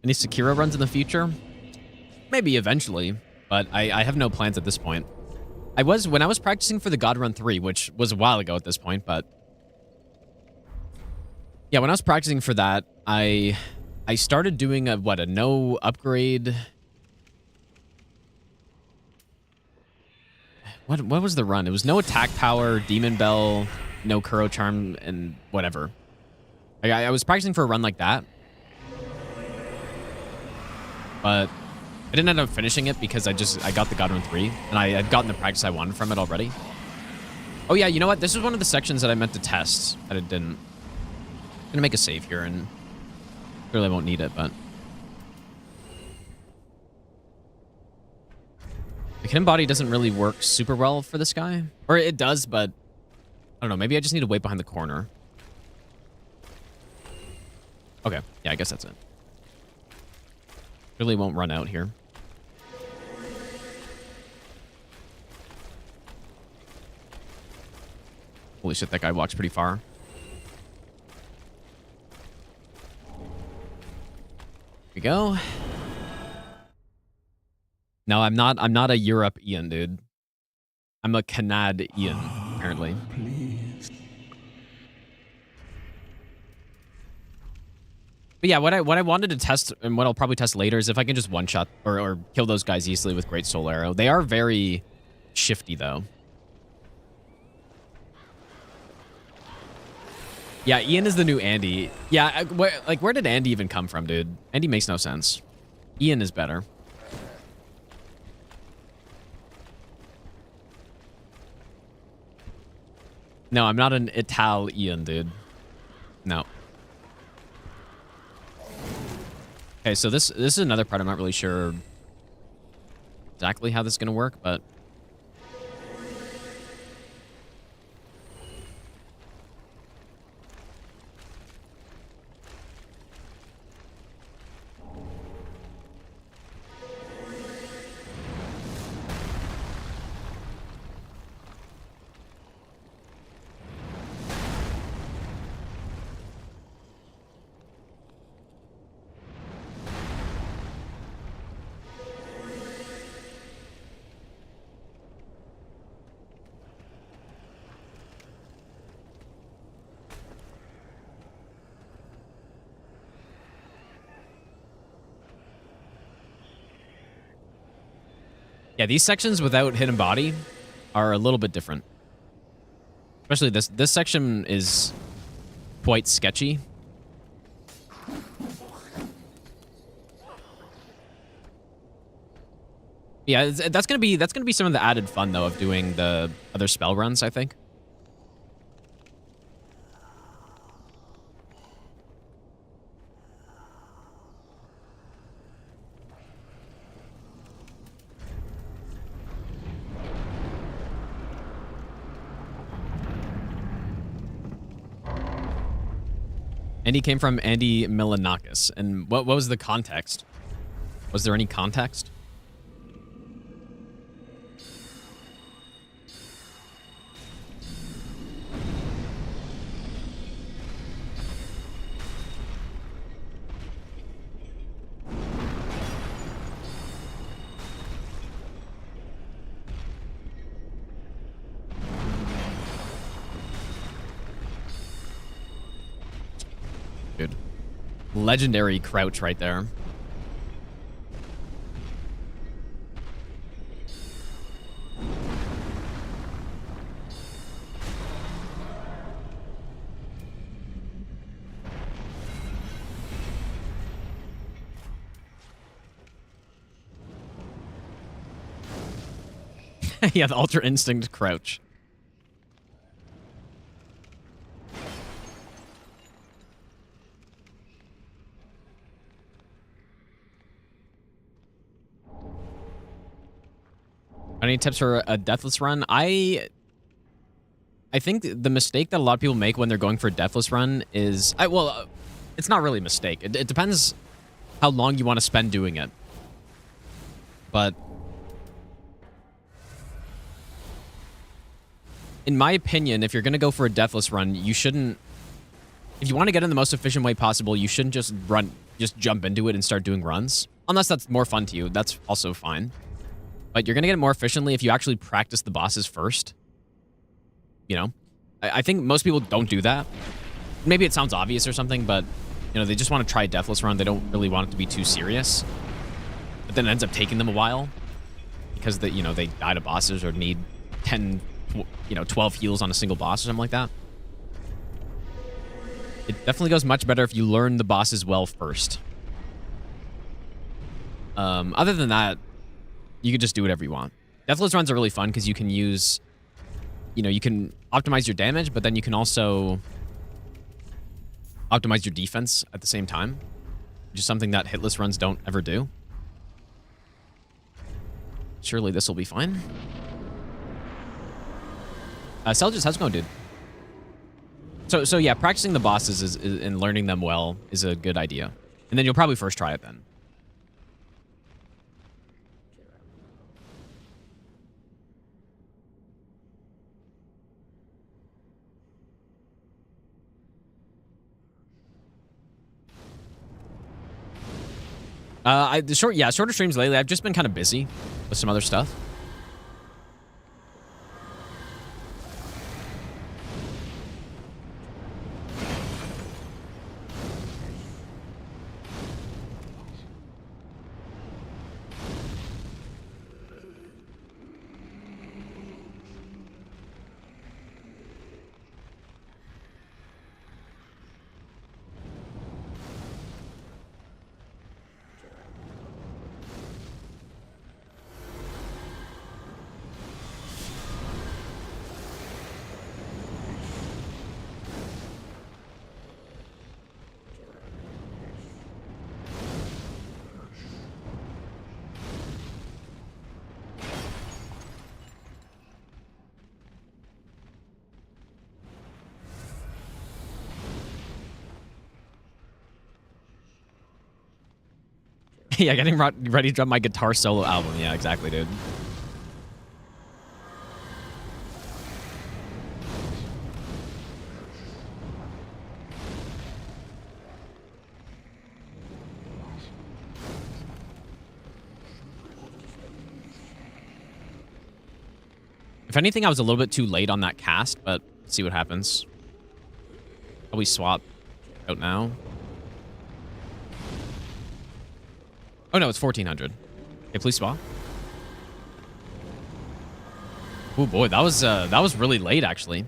Any Sekiro runs in the future? Maybe eventually, but I have no plans at this point. When I was practicing for the God Run 3, which was a while ago at this point, but yeah, when I was practicing for that, I started doing a no upgrade. What was the run? It was no attack power, Demon Bell, no Kuro Charm, and whatever. I was practicing for a run like that, but I didn't end up finishing it because I got the God Run 3, and I had gotten the practice I wanted from it already. Oh yeah, you know what? This is one of the sections that I meant to test that it didn't. I'm gonna make a save here, and clearly I won't need it, but the hidden body doesn't really work super well for this guy, or it does, but I don't know. Maybe I just need to wait behind the corner. Okay, yeah, I guess that's it. Really won't run out here. Holy shit, that guy walks pretty far. Here we go. No, I'm not a European, dude. I'm a Canadian, apparently. Please. But yeah, what I wanted to test, and what I'll probably test later, is if I can just one-shot or kill those guys easily with Great Soul Arrow. They are very shifty, though. Yeah, Ian is the new Andy. Yeah, where did Andy even come from, dude? Andy makes no sense. Ian is better. No, I'm not an Italian, dude. No. Okay, so this is another part I'm not really sure exactly how this is going to work, but yeah, these sections without hidden body are a little bit different. Especially this section is quite sketchy. Yeah, that's gonna be some of the added fun though of doing the other spell runs, I think. Andy came from Andy Milanakis. And what was the context? Was there any context? Dude. Legendary crouch right there. Yeah, the Ultra Instinct crouch. Any tips for a deathless run? I think the mistake that a lot of people make when they're going for a deathless run is... it's not really a mistake. It depends how long you want to spend doing it. But in my opinion, if you're going to go for a deathless run, you shouldn't if you want to get in the most efficient way possible, you shouldn't just jump into it and start doing runs. Unless that's more fun to you, that's also fine. But you're going to get it more efficiently if you actually practice the bosses first. You know? I think most people don't do that. Maybe it sounds obvious or something, but, you know, they just want to try a Deathless run. They don't really want it to be too serious. But then it ends up taking them a while. Because, they die to bosses or need 10, 12 heals on a single boss or something like that. It definitely goes much better if you learn the bosses well first. Other than that, you can just do whatever you want. Deathless runs are really fun because you can use... you can optimize your damage, but then you can also optimize your defense at the same time, which is something that hitless runs don't ever do. Surely this will be fine. Selgis, how's it going, dude? So yeah, practicing the bosses and learning them well is a good idea. And then you'll probably first try it then. Shorter streams lately. I've just been kind of busy with some other stuff. Yeah, getting ready to drop my guitar solo album. Yeah, exactly, dude. If anything, I was a little bit too late on that cast, but let's see what happens. How we swap out now? Oh no, it's 1400. Okay, please swap. Oh boy, that was really late actually.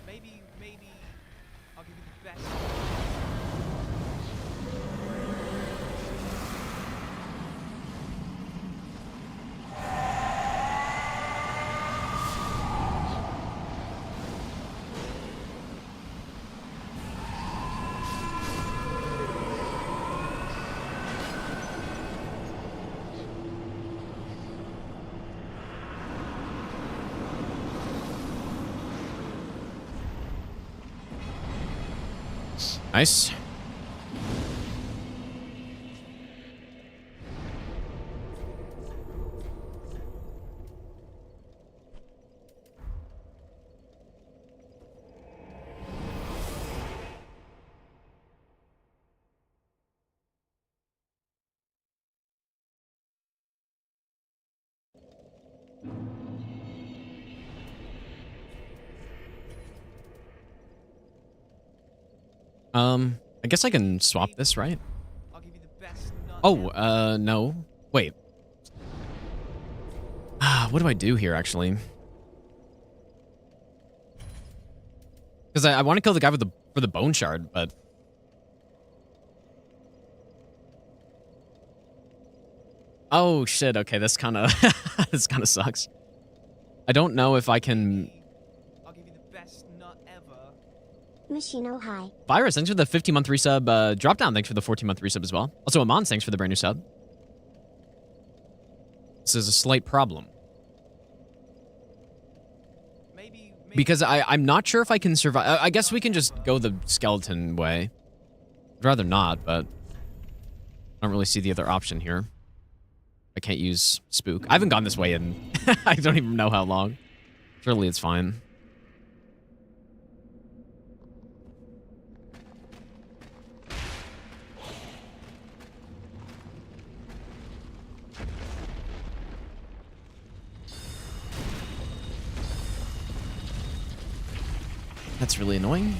Maybe I'll give you the best. Nice. I guess I can swap this, right? I'll give you the best. Oh, no. Wait. What do I do here, actually? Because I want to kill the guy with for the bone shard, but... Oh, shit. Okay, this kind of... this kind of sucks. I don't know if I can... I'll give you the best nut ever. Machino hi. Virus, thanks for the 15-month resub. Dropdown, thanks for the 14-month resub as well. Also, Amon, thanks for the brand new sub. This is a slight problem. Because I'm not sure if I can survive. I guess we can just go the skeleton way. I'd rather not, but I don't really see the other option here. I can't use spook. I haven't gone this way in I don't even know how long. Surely it's fine. That's really annoying.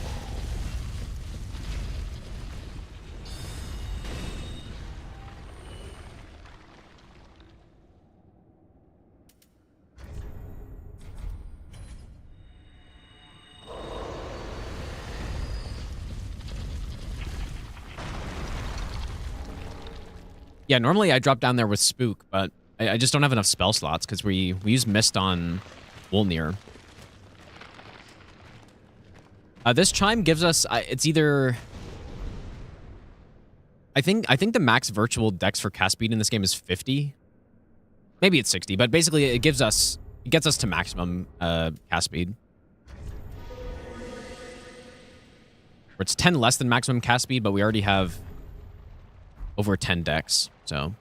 Yeah, normally I drop down there with Spook, but I just don't have enough spell slots because we use Mist on Wolnir. This chime gives us, it's either... I think the max virtual dex for cast speed in this game is 50. Maybe it's 60, but basically it gets us to maximum cast speed. Or it's 10 less than maximum cast speed, but we already have over 10 dex, so...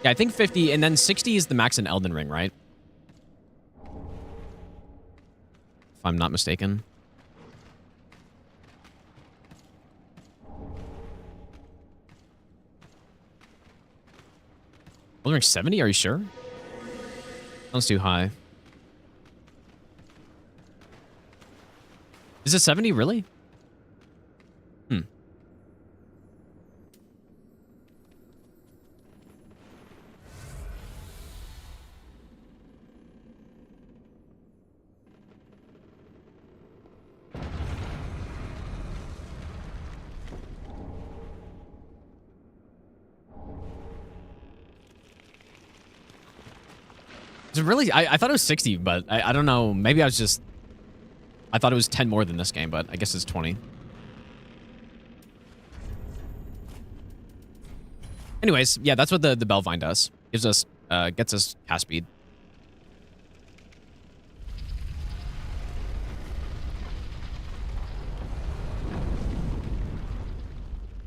Yeah, I think 50, and then 60 is the max in Elden Ring, right? If I'm not mistaken. Elden Ring 70, are you sure? Sounds too high. Is it 70, really? Hmm. Is it really? I thought it was 60, but I don't know. Maybe I was just... I thought it was 10 more than this game, but I guess it's 20. Anyways, yeah, that's what the Bellvine does. Gives us, gets us cast speed.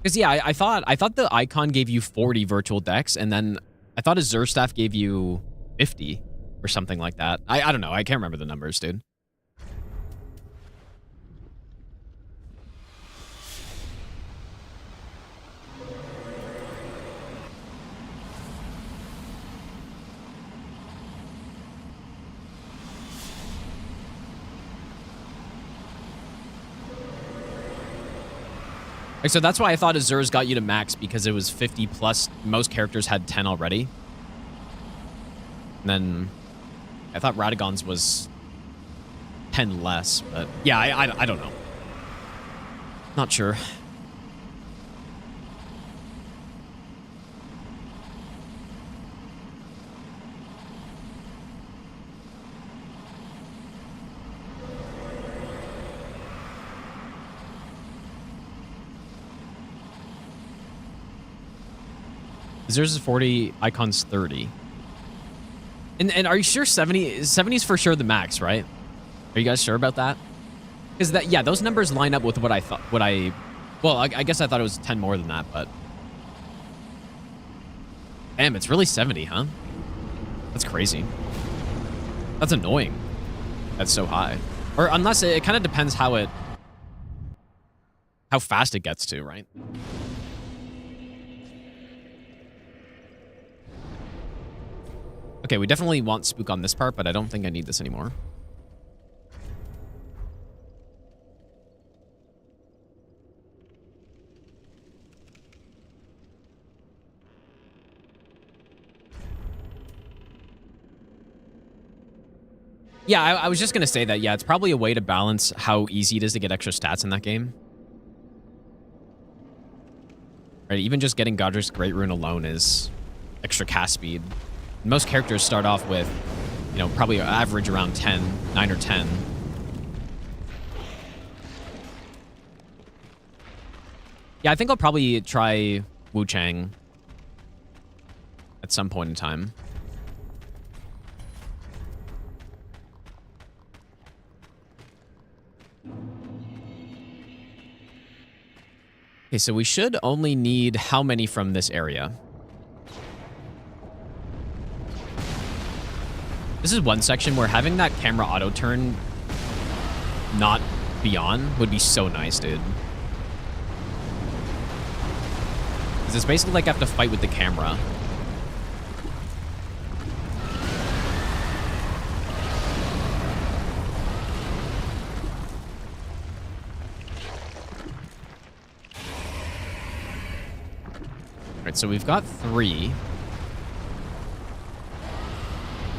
Because yeah, I thought the icon gave you 40 virtual dex, and then I thought a Zur staff gave you 50 or something like that. I don't know. I can't remember the numbers, dude. So that's why I thought Azur's got you to max, because it was 50 plus. Most characters had 10 already. And then I thought Radagon's was 10 less, but yeah, I don't know. Not sure. Azur's is 40, Icon's 30. And are you sure 70 is for sure the max, right? Are you guys sure about that? Because that, yeah, those numbers line up with what I thought, well, I guess I thought it was 10 more than that, but damn, it's really 70, huh? That's crazy. That's annoying. That's so high. Or unless it kind of depends how fast it gets to, right? Okay, we definitely want Spook on this part, but I don't think I need this anymore. Yeah, I was just going to say that, yeah, it's probably a way to balance how easy it is to get extra stats in that game. Right, even just getting Godric's Great Rune alone is extra cast speed. Most characters start off with, you know, probably average around 10, 9 or 10. Yeah, I think I'll probably try Wu Chang. at some point in time. Okay, so we should only need how many from this area? This is one section where having that camera auto turn not be on would be so nice, dude. Because it's basically like I have to fight with the camera. Alright, so we've got 3.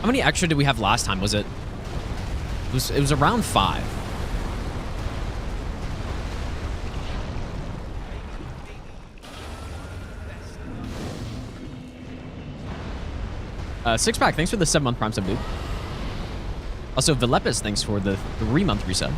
How many extra did we have last time? Was it... It was around 5. Sixpack, thanks for the 7-month Prime sub, dude. Also, Vilepis, thanks for the 3-month resub.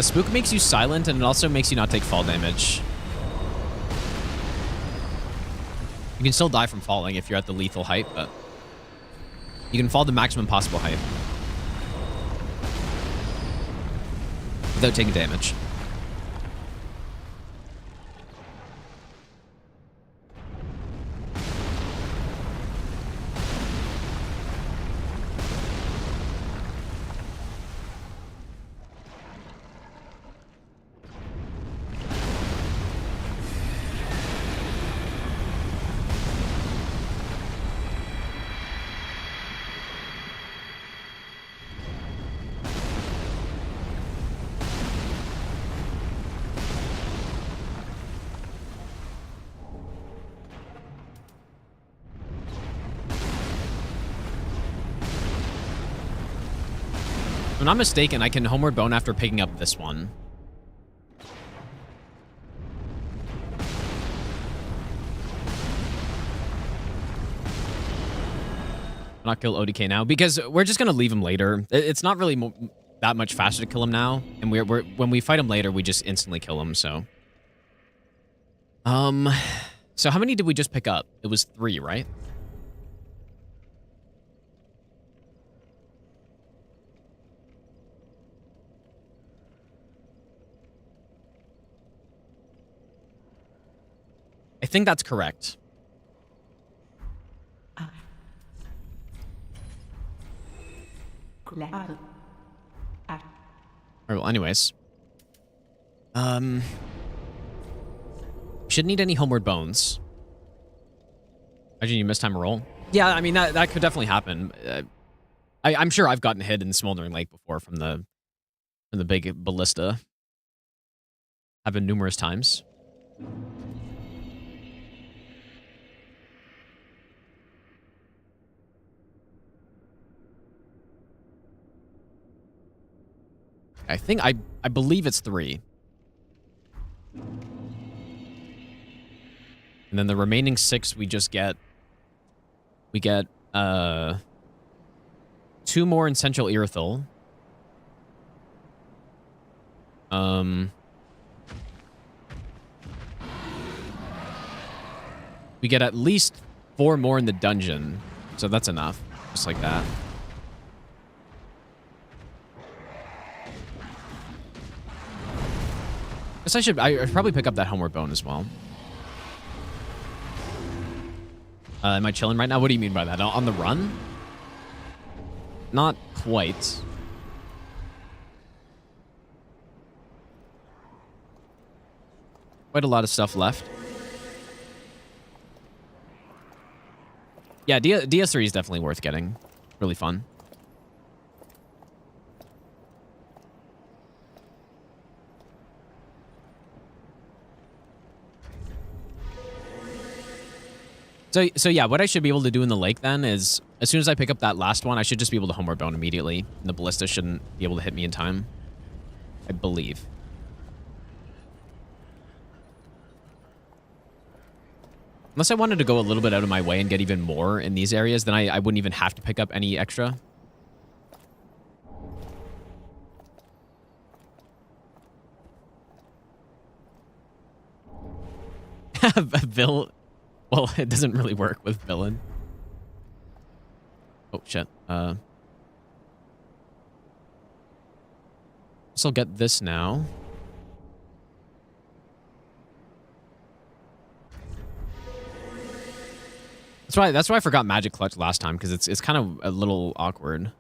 Spook makes you silent, and it also makes you not take fall damage. You can still die from falling if you're at the lethal height, but you can fall the maximum possible height without taking damage. If I'm not mistaken, I can Homeward Bone after picking up this one. Not kill ODK now because we're just gonna leave him later. It's not really that much faster to kill him now, and when we fight him later, we just instantly kill him. So, so how many did we just pick up? It was 3, right? I think that's correct. Alright, well, anyways. Shouldn't need any Homeward Bones. Imagine you missed time a roll. Yeah, I mean, that could definitely happen. I'm sure I've gotten hit in Smoldering Lake before from the big ballista. Happened numerous times. I believe it's 3. And then the remaining 6 we just get... We get, 2 more in Central Irithyll. We get at least 4 more in the dungeon. So that's enough. Just like that. Guess I should probably pick up that Homeward Bone as well. Am I chilling right now? What do you mean by that? On the run? Not quite. Quite a lot of stuff left. Yeah, DS3 is definitely worth getting. Really fun. So yeah, what I should be able to do in the lake then is, as soon as I pick up that last one, I should just be able to Homeward Bone immediately. And the ballista shouldn't be able to hit me in time, I believe. Unless I wanted to go a little bit out of my way and get even more in these areas, then I wouldn't even have to pick up any extra. Well, it doesn't really work with villain. Oh, shit. So I'll get this now. That's why I forgot Magic Clutch last time, because it's kind of a little awkward.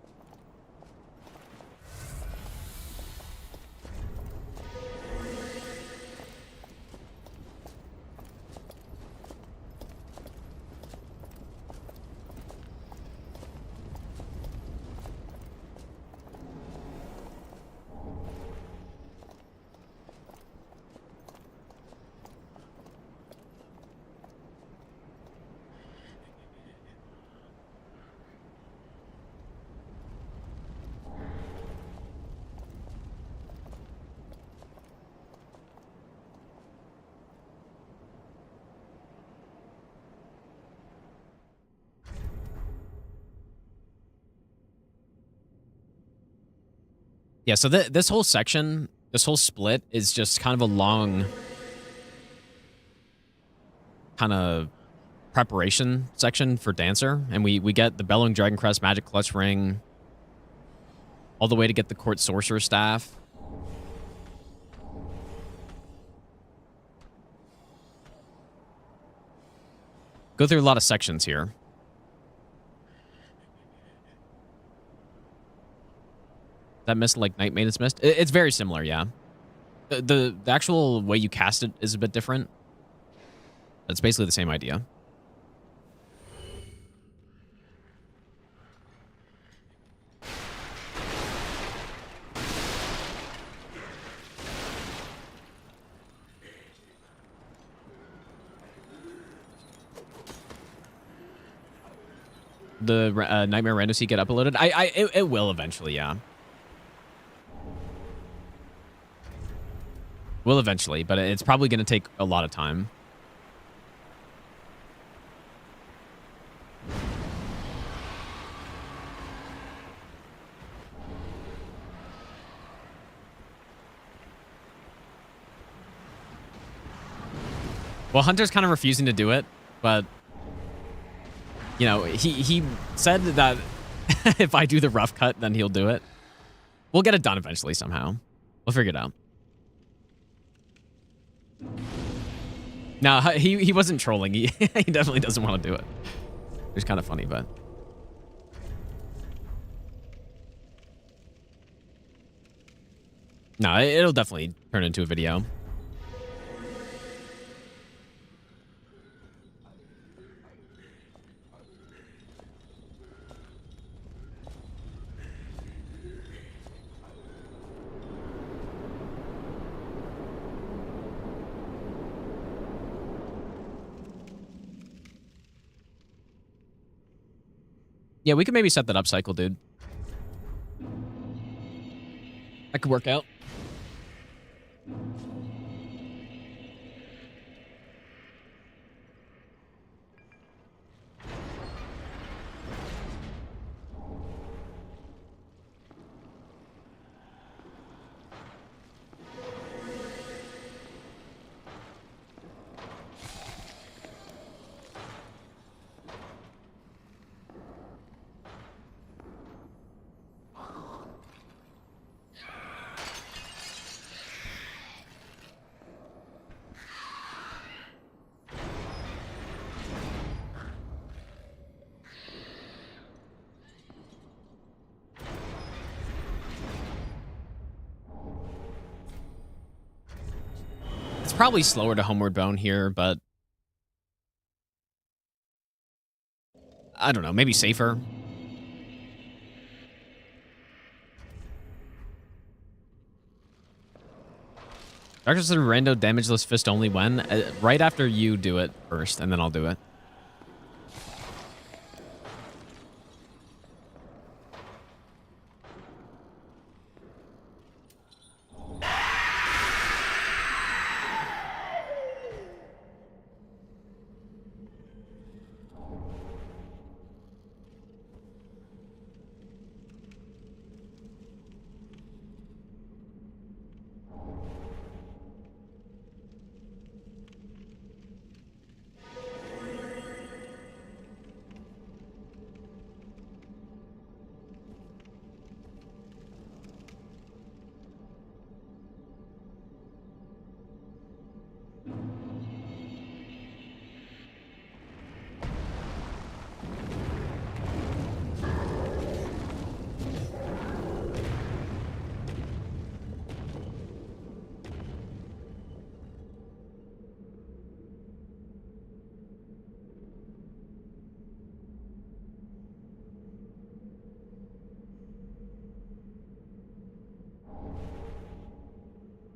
Yeah, so this whole section, this whole split is just kind of a long kind of preparation section for Dancer. And we get the Bellowing Dragon Crest, Magic Clutch Ring, all the way to get the Court Sorcerer Staff. Go through a lot of sections here. That mist like Night Maiden's Mist? It's very similar, yeah. The actual way you cast it is a bit different. It's basically the same idea. The Nightmare Random Seed get uploaded? It will eventually, yeah. Will eventually, but it's probably going to take a lot of time. Well, Hunter's kind of refusing to do it, but you know, he said that if I do the rough cut, then he'll do it. We'll get it done eventually somehow. We'll figure it out. No, he wasn't trolling. He definitely doesn't want to do it. It's kind of funny, but no, it'll definitely turn into a video. Yeah, we could maybe set that up cycle, dude. That could work out. It's probably slower to Homeward Bone here, but I don't know, maybe safer. Darkness and Rando damageless fist only when? Right after you do it first, and then I'll do it.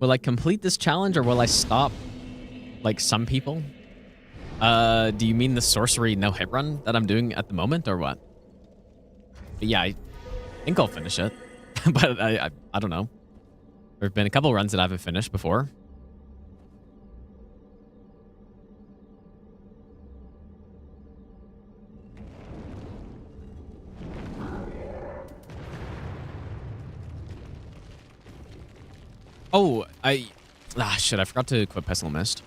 Will I complete this challenge or will I stop like some people? Do you mean the sorcery no hit run that I'm doing at the moment or what? But yeah, I think I'll finish it. But I don't know. There have been a couple runs that I haven't finished before. Oh, shit, I forgot to equip Pestilent Mist.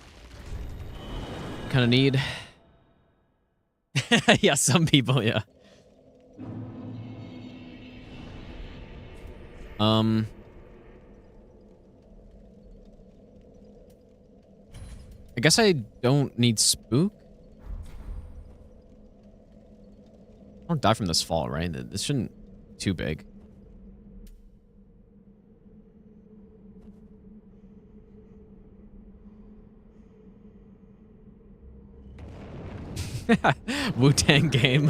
Kind of need... yeah, some people, yeah. I guess I don't need Spook. I don't die from this fall, right? This shouldn't be too big. Wu-Tang game.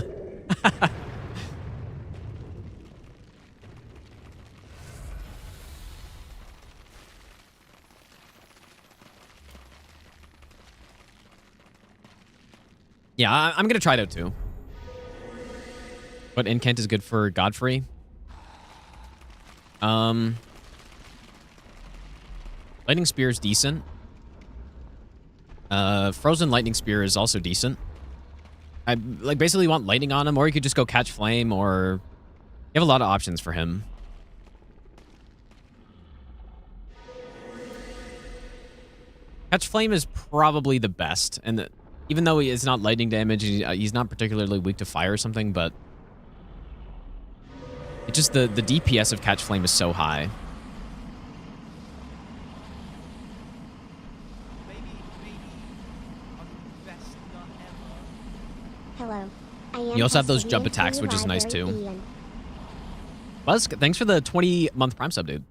Yeah, I'm going to try it out too. But Incant is good for Godfrey. Lightning Spear is decent. Frozen Lightning Spear is also decent. I like basically want lightning on him, or you could just go catch flame, or you have a lot of options for him. Catch flame is probably the best, and even though it's not lightning damage, he's not particularly weak to fire or something, but it just the DPS of catch flame is so high. Hello. You also have those jump attacks, which is nice too. Buzz, thanks for the 20-month Prime sub, dude.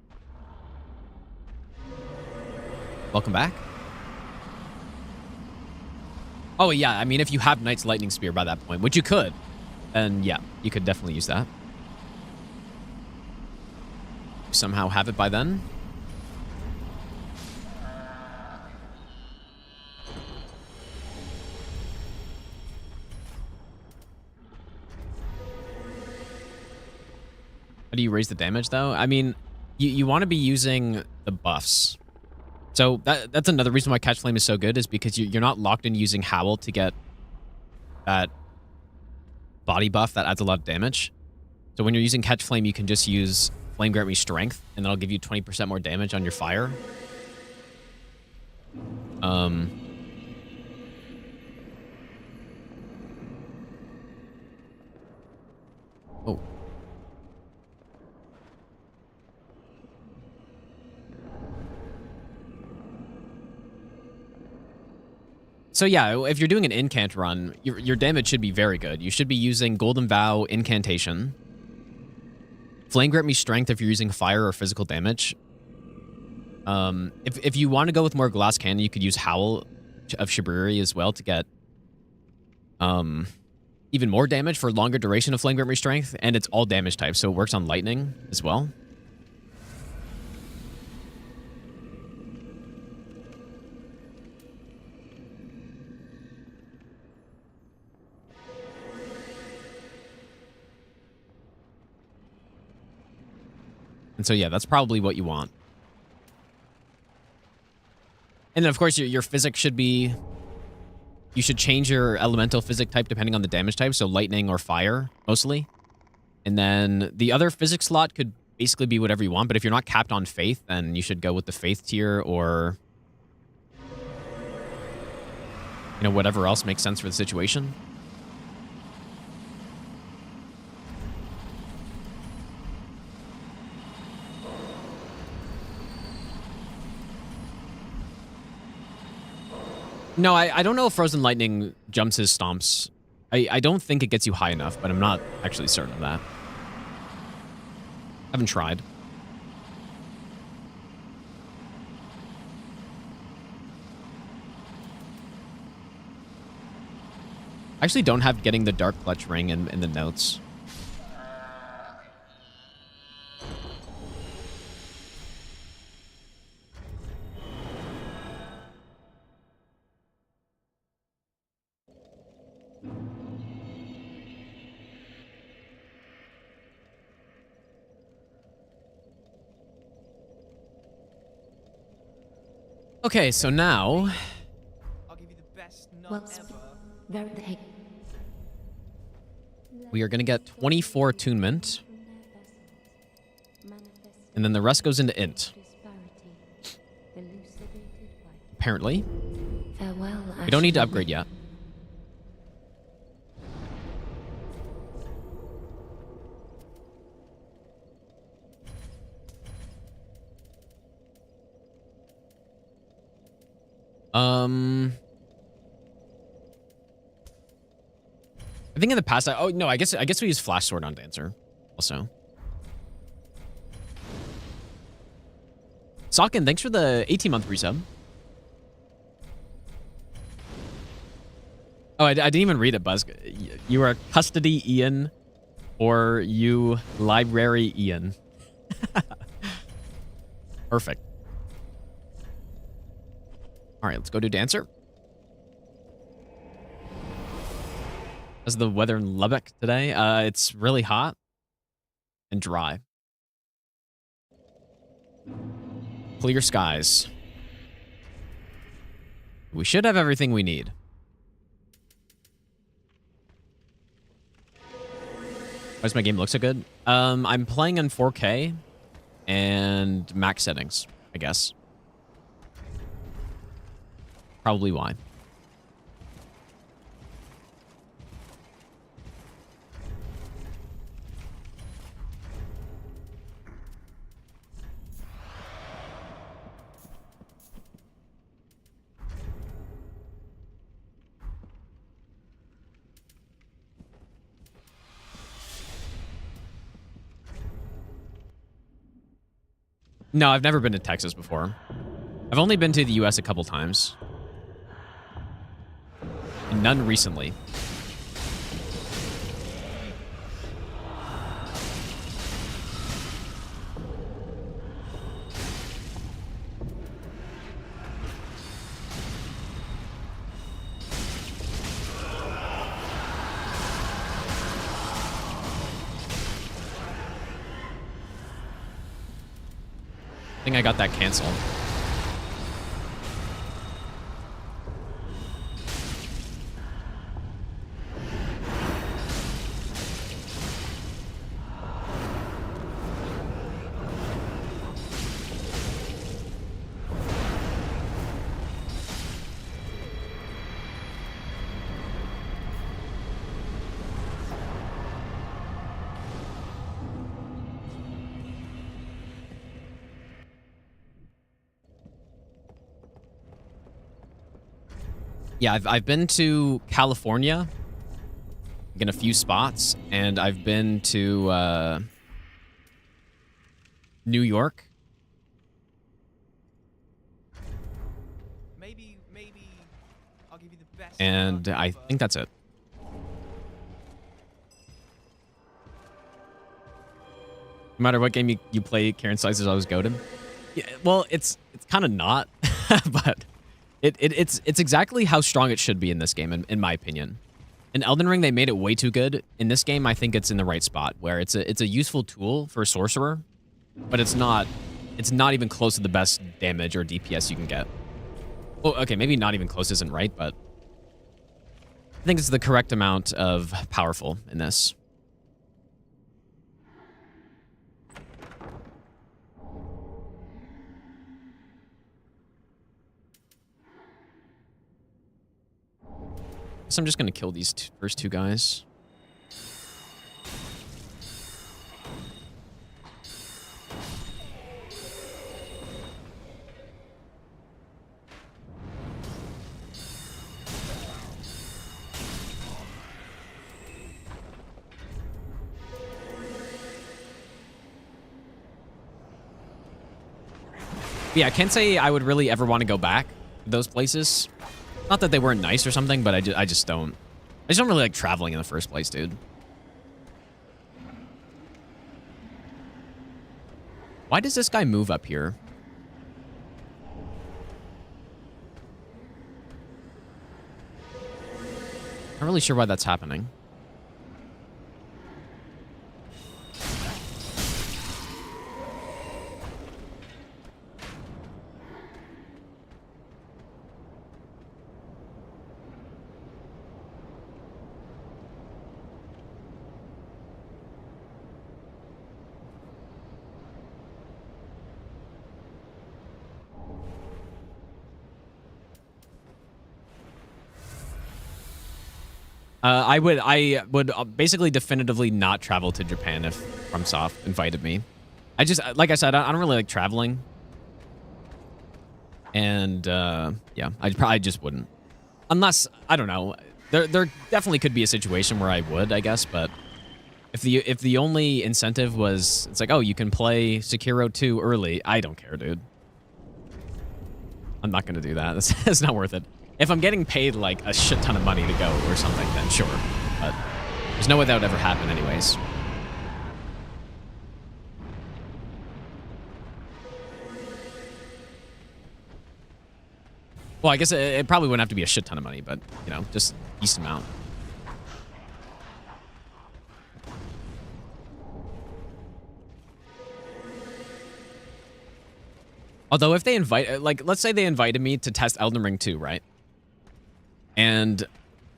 Welcome back. Oh, yeah, I mean, if you have Knight's Lightning Spear by that point, which you could, then yeah, you could definitely use that. Somehow have it by then. How do you raise the damage, though? I mean, you want to be using the buffs. So that's another reason why Catch Flame is so good, is because you're not locked in using Howl to get that body buff that adds a lot of damage. So when you're using Catch Flame, you can just use Flame Grant Me Strength, and that'll give you 20% more damage on your fire. Oh. So yeah, if you're doing an incant run, your damage should be very good. You should be using Golden Vow, Incantation, Flame Grant Me Strength if you're using fire or physical damage. If you want to go with more Glass Cannon, you could use Howl of Shibriri as well to get even more damage for longer duration of Flame Grant Me Strength, and it's all damage types, so it works on lightning as well. And so, yeah, that's probably what you want. And then, of course, your physics should be... You should change your elemental physic type depending on the damage type, so lightning or fire, mostly. And then the other physics slot could basically be whatever you want, but if you're not capped on faith, then you should go with the faith tier or... You know, whatever else makes sense for the situation. No, I don't know if Frozen Lightning jumps his stomps. I don't think it gets you high enough, but I'm not actually certain of that. Haven't tried. I actually don't have getting the Dark Clutch ring in the notes. Okay, so now I'll give you the best nut Well, ever. very the we are going to get 24 attunement, and then the rest goes into int. Apparently. Farewell, We don't need to upgrade yet. I think in the past, oh no, I guess we use Flash Sword on Dancer, also. Socken, thanks for the 18-month resub. Oh, I didn't even read it, Buzz. You are Custody Ian, or you Library Ian. Perfect. All right, let's go do Dancer. How's the weather in Lubbock today? It's really hot and dry. Clear skies. We should have everything we need. Why does my game look so good? I'm playing in 4K and max settings, I guess. Probably why. No, I've never been to Texas before. I've only been to the US a couple times. And none recently. I think I got that canceled. Yeah, I've been to California in a few spots, and I've been to New York. Maybe I'll give you the best. And nut I ever. think that's it. No matter what game you play, Karen Slicer's always goated. Yeah, well, it's kind of not, but it's exactly how strong it should be in this game, in my opinion. In Elden Ring, they made it way too good. In this game, I think it's in the right spot, where it's a useful tool for a sorcerer, but it's not even close to the best damage or DPS you can get. Well, okay, maybe not even close isn't right, but I think it's the correct amount of powerful in this. So I'm just going to kill these first two guys. Yeah, I can't say I would really ever want to go back to those places. Not that they weren't nice or something, but I just don't. I just don't really like traveling in the first place, dude. Why does this guy move up here? Not really sure why that's happening. I would basically definitively not travel to Japan if FromSoft invited me. I just, like I said, I don't really like traveling. And yeah, I just wouldn't. Unless, I don't know. There definitely could be a situation where I would, I guess, but if the only incentive was, it's like, oh, you can play Sekiro 2 early, I don't care, dude. I'm not going to do that. It's not worth it. If I'm getting paid like a shit ton of money to go or something, then sure. But there's no way that would ever happen anyways. Well, I guess it probably wouldn't have to be a shit ton of money, but, you know, just decent amount. Although if they invite, like, let's say they invited me to test Elden Ring 2, right? And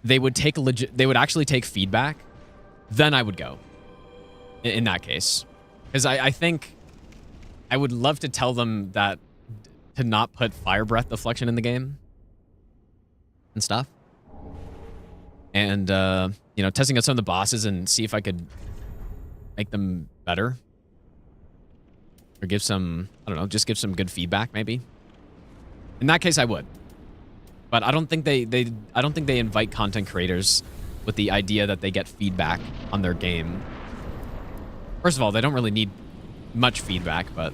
they would take they would actually take feedback, then I would go. In that case. Because I think I would love to tell them that to not put fire breath deflection in the game and stuff. And, you know, testing out some of the bosses and see if I could make them better. Or give some, I don't know, just give some good feedback, maybe. In that case, I would. But I don't think I don't think they invite content creators with the idea that they get feedback on their game. First of all, they don't really need much feedback, but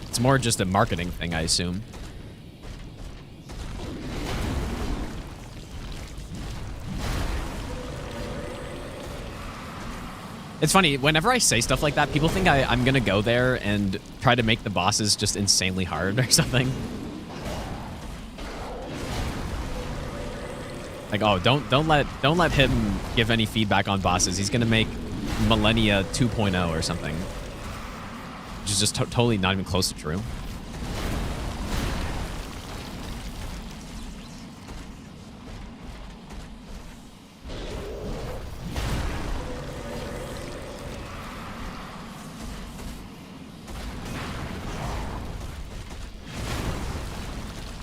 it's more just a marketing thing, I assume. It's funny, whenever I say stuff like that, people think I'm gonna go there and try to make the bosses just insanely hard or something. Like, oh, don't let him give any feedback on bosses. He's gonna make Millennia 2.0 or something. Which is just totally not even close to true.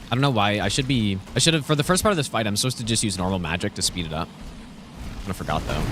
I don't know why. I should have, for the first part of this fight, I'm supposed to just use normal magic to speed it up. I forgot, though.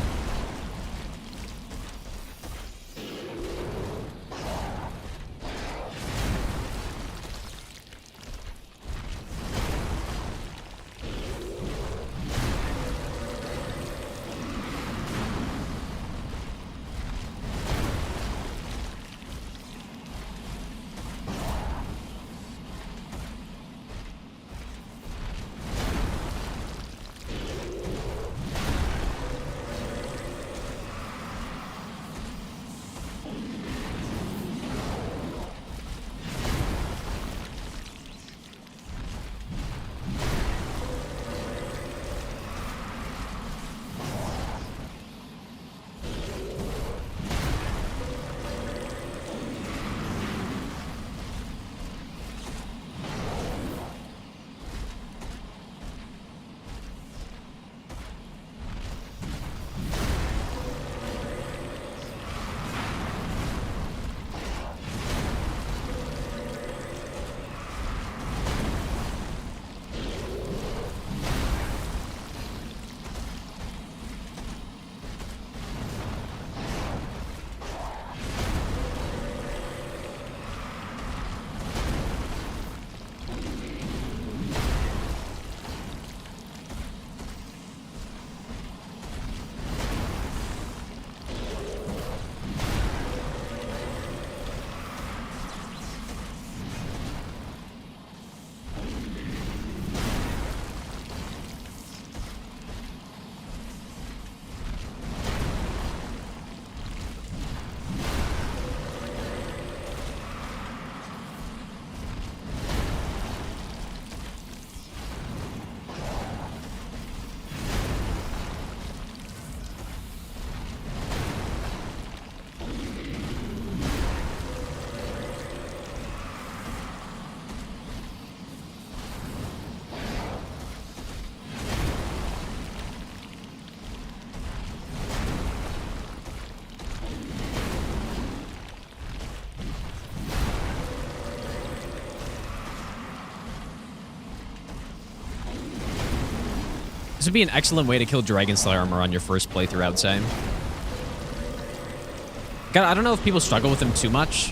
This would be an excellent way to kill Dragon Slayer armor on your first playthrough, I would say. God, I don't know if people struggle with him too much.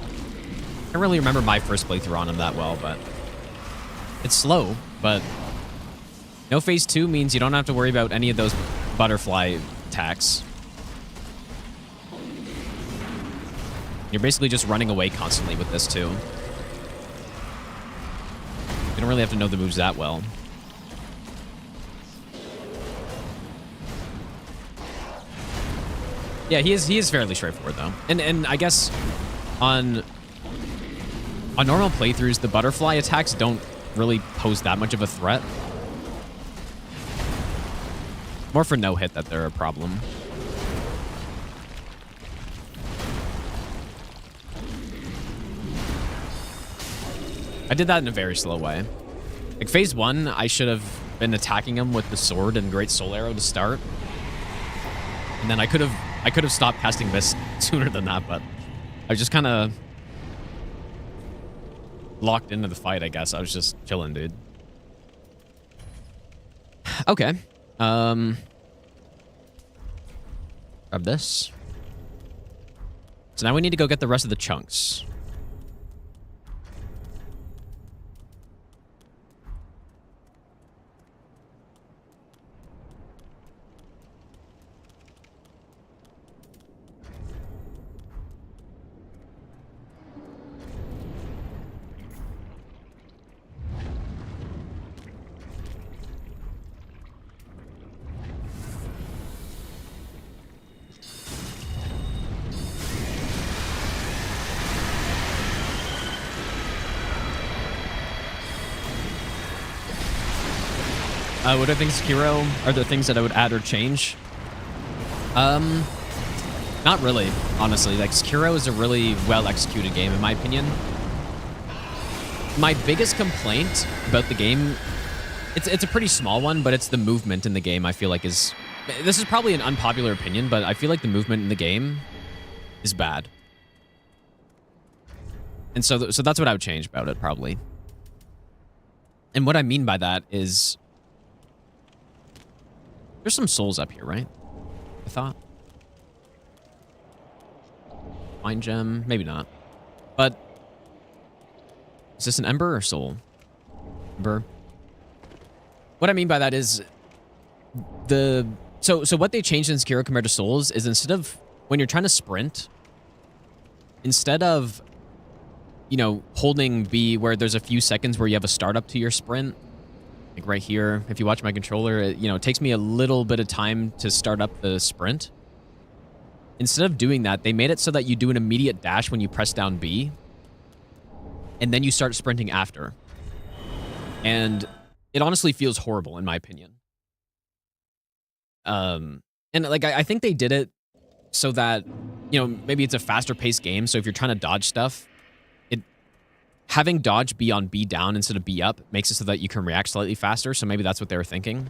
I don't really remember my first playthrough on him that well, but it's slow, but no phase 2 means you don't have to worry about any of those butterfly attacks. You're basically just running away constantly with this too. You don't really have to know the moves that well. Yeah, he is fairly straightforward though. And I guess on normal playthroughs, the butterfly attacks don't really pose that much of a threat. More for no hit that they're a problem. I did that in a very slow way. Like phase 1, I should have been attacking him with the sword and Great Soul Arrow to start. And then I could have stopped casting Mist sooner than that, but I was just kind of locked into the fight, I guess. I was just chilling, dude. Okay. Grab this. So now we need to go get the rest of the chunks. What are things, Kiro? Are there things that I would add or change? Not really, honestly. Like, Sekiro is a really well-executed game, in my opinion. My biggest complaint about the game, it's a pretty small one, but it's the movement in the game, I feel like is... This is probably an unpopular opinion, but I feel like the movement in the game is bad. And so that's what I would change about it, probably. And what I mean by that is... There's some souls up here, right? I thought. Mind gem, maybe not. But is this an ember or soul? Ember. What I mean by that is so what they changed in Sekiro compared to Souls is instead of when you're trying to sprint, instead of holding B where there's a few seconds where you have a startup to your sprint. Like right here, if you watch my controller, it takes me a little bit of time to start up the sprint. Instead of doing that, they made it so that you do an immediate dash when you press down B. And then you start sprinting after. And it honestly feels horrible, in my opinion. And like, I think they did it so that, maybe it's a faster paced game. So if you're trying to dodge stuff, having dodge be on B down instead of B up makes it so that you can react slightly faster. So maybe that's what they were thinking.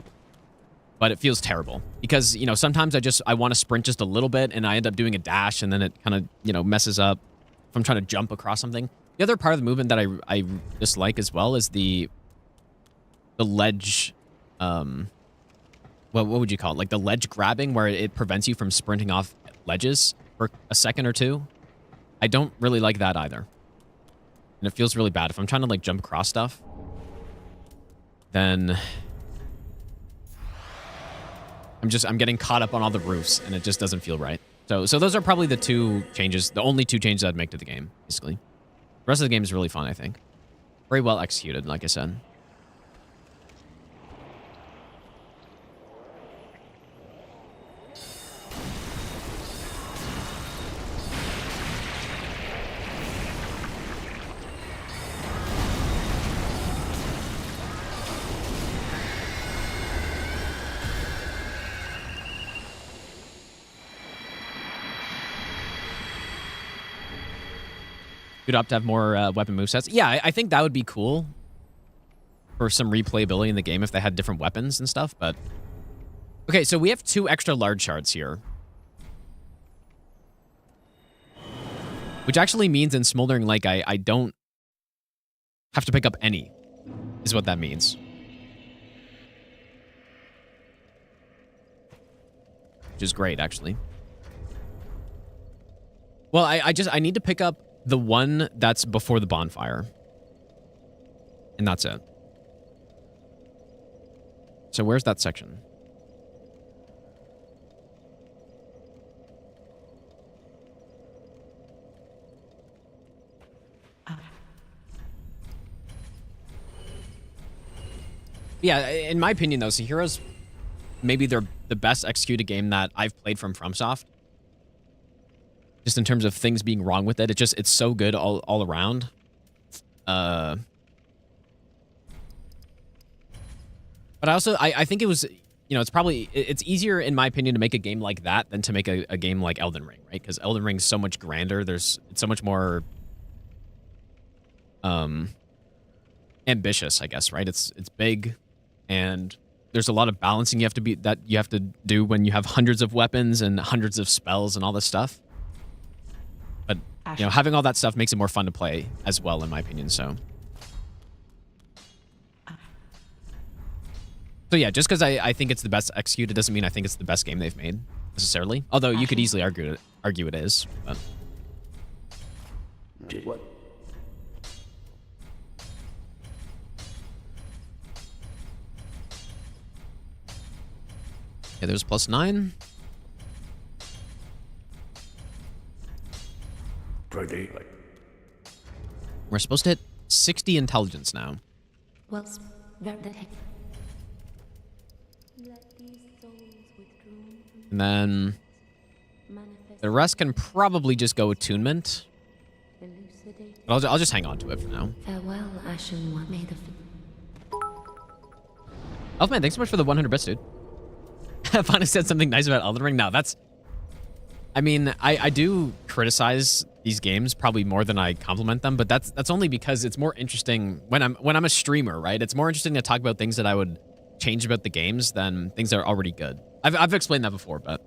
But it feels terrible because, sometimes I want to sprint just a little bit and I end up doing a dash and then it kind of, messes up if I'm trying to jump across something. The other part of the movement that I dislike as well is the ledge, what would you call it? Like the ledge grabbing where it prevents you from sprinting off ledges for a second or two. I don't really like that either. And it feels really bad. If I'm trying to like jump across stuff, then I'm getting caught up on all the roofs and it just doesn't feel right. So those are probably the only two changes I'd make to the game, basically. The rest of the game is really fun, I think. Very well executed, like I said. You'd opt to have more weapon movesets. Yeah, I think that would be cool for some replayability in the game if they had different weapons and stuff, but... Okay, so we have 2 extra large shards here. Which actually means in Smoldering Lake, I don't have to pick up any, is what that means. which is great, actually. Well, I need to pick up the one that's before the bonfire. And that's it. So where's that section? Yeah, in my opinion, though, Heroes, maybe they're the best executed game that I've played from FromSoft. Just in terms of things being wrong with it. It's so good all around. But I think it was, you know, it's easier, in my opinion, to make a game like that than to make a game like Elden Ring, right? Because Elden Ring's so much grander. It's so much more ambitious, I guess, right? It's big, and there's a lot of balancing you have to do when you have hundreds of weapons and hundreds of spells and all this stuff. But you know, having all that stuff makes it more fun to play as well, in my opinion. So yeah, just because I think it's the best executed doesn't mean I think it's the best game they've made necessarily. Although you could easily argue it is. But. What? Okay, there's +9. We're supposed to hit 60 intelligence now. Well, where the heck? And then the rest can probably just go attunement. But I'll just hang on to it for now. Farewell, Ashen One. May the Elfman, thanks so much for the 100 bits, dude. Finally said something nice about Elden Ring. No, that's... I mean, I do criticize these games probably more than I compliment them, but that's only because it's more interesting when I'm a streamer, right? It's more interesting to talk about things that I would change about the games than things that are already good. I've explained that before, but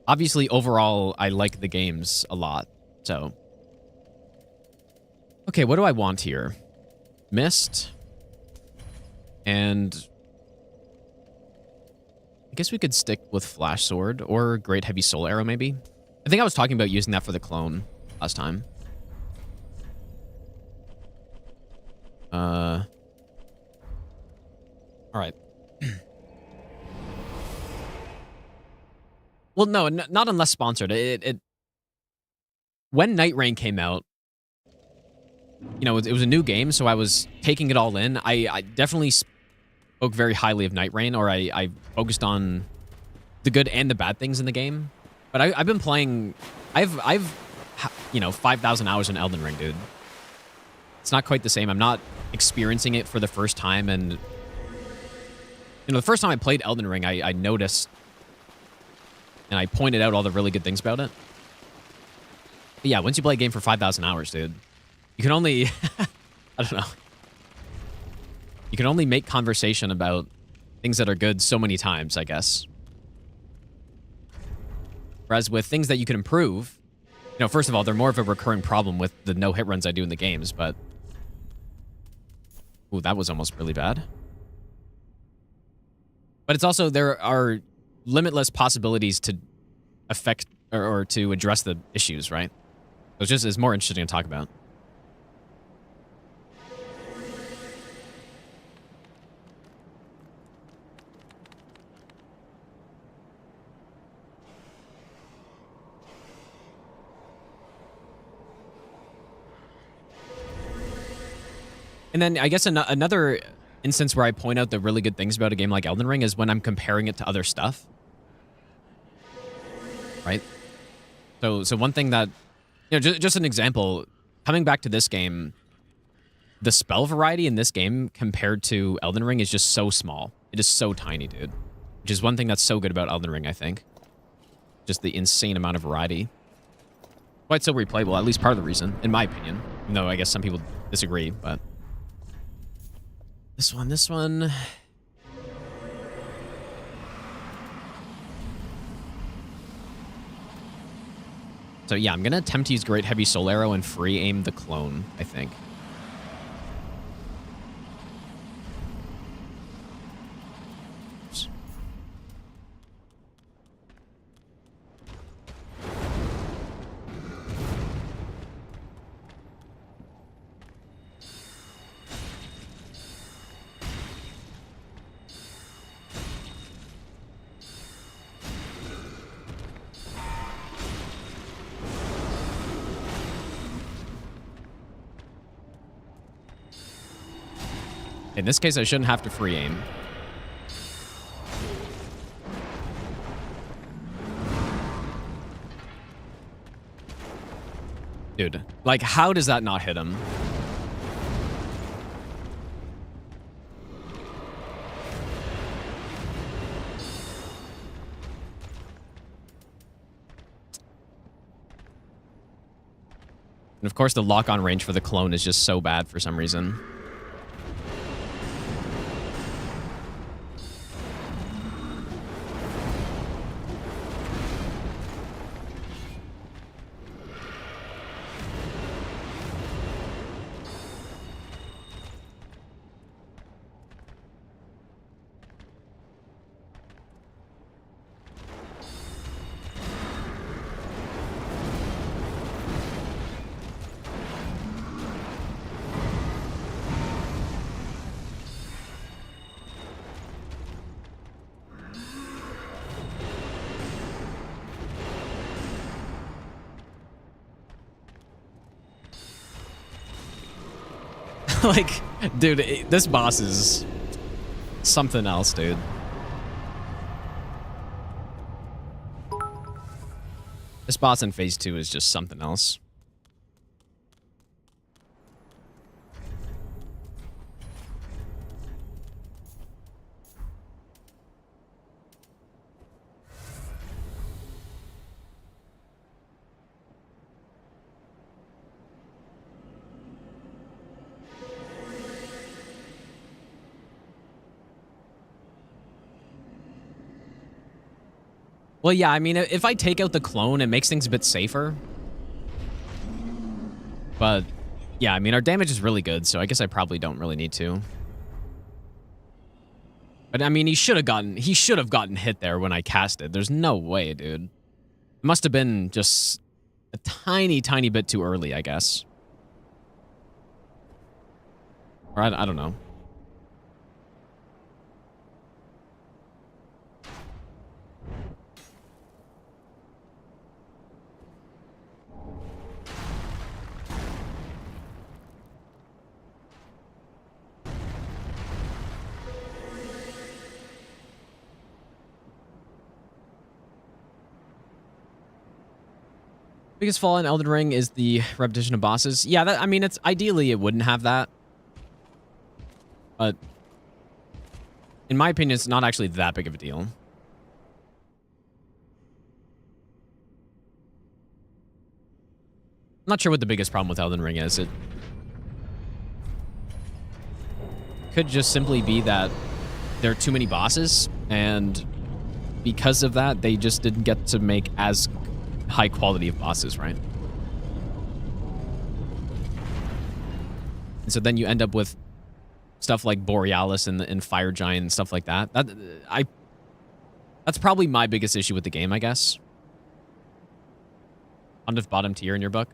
obviously overall I like the games a lot. So okay, what do I want here? Mist, and I guess we could stick with Flash Sword or Great Heavy Soul Arrow, maybe. I think I was talking about using that for the clone last time. All right. Well, no, not unless sponsored. When Night Rain came out, you know, it was a new game, so I was taking it all in. I definitely spoke very highly of Night Rain, or I focused on the good and the bad things in the game. But I've been playing... I've you know, 5,000 hours in Elden Ring, dude. It's not quite the same. I'm not experiencing it for the first time, and... You know, the first time I played Elden Ring, I noticed... And I pointed out all the really good things about it. But yeah, once you play a game for 5,000 hours, dude, you can only... I don't know. You can only make conversation about things that are good so many times, I guess. Whereas with things that you can improve, you know, first of all, they're more of a recurring problem with the no-hit runs I do in the games, but... Ooh, that was almost really bad. But it's also, there are limitless possibilities to affect or to address the issues, right? So it's more interesting to talk about. And then I guess another instance where I point out the really good things about a game like Elden Ring is when I'm comparing it to other stuff. Right? So one thing that, you know, just an example, coming back to this game, the spell variety in this game compared to Elden Ring is just so small. It is so tiny, dude. Which is one thing that's so good about Elden Ing, I think. Just the insane amount of variety. Why it's so replayable, at least part of the reason, in my opinion. Even though I guess some people disagree, but... This one... So yeah, I'm going to attempt to use Great Heavy Soul Arrow and free aim the clone, I think. In this case, I shouldn't have to free aim. Dude, like, how does that not hit him? And of course, the lock-on range for the clone is just so bad for some reason. Like, dude, this boss is something else, dude. This boss in phase 2 is just something else. Well, yeah, I mean, if I take out the clone, it makes things a bit safer. But, yeah, I mean, our damage is really good, so I guess I probably don't really need to. But, I mean, he should have gotten hit there when I cast it. There's no way, dude. It must have been just a tiny, tiny bit too early, I guess. Or I don't know. Biggest flaw in Elden Ring is the repetition of bosses. Yeah, I mean, it's ideally it wouldn't have that. But in my opinion, it's not actually that big of a deal. I'm not sure what the biggest problem with Elden Ring is. It could just simply be that there are too many bosses, and because of that, they just didn't get to make as high quality of bosses, right? And so then you end up with stuff like Borealis and Fire Giant and stuff like that. That's probably my biggest issue with the game, I guess. Pontiff bottom tier in your book?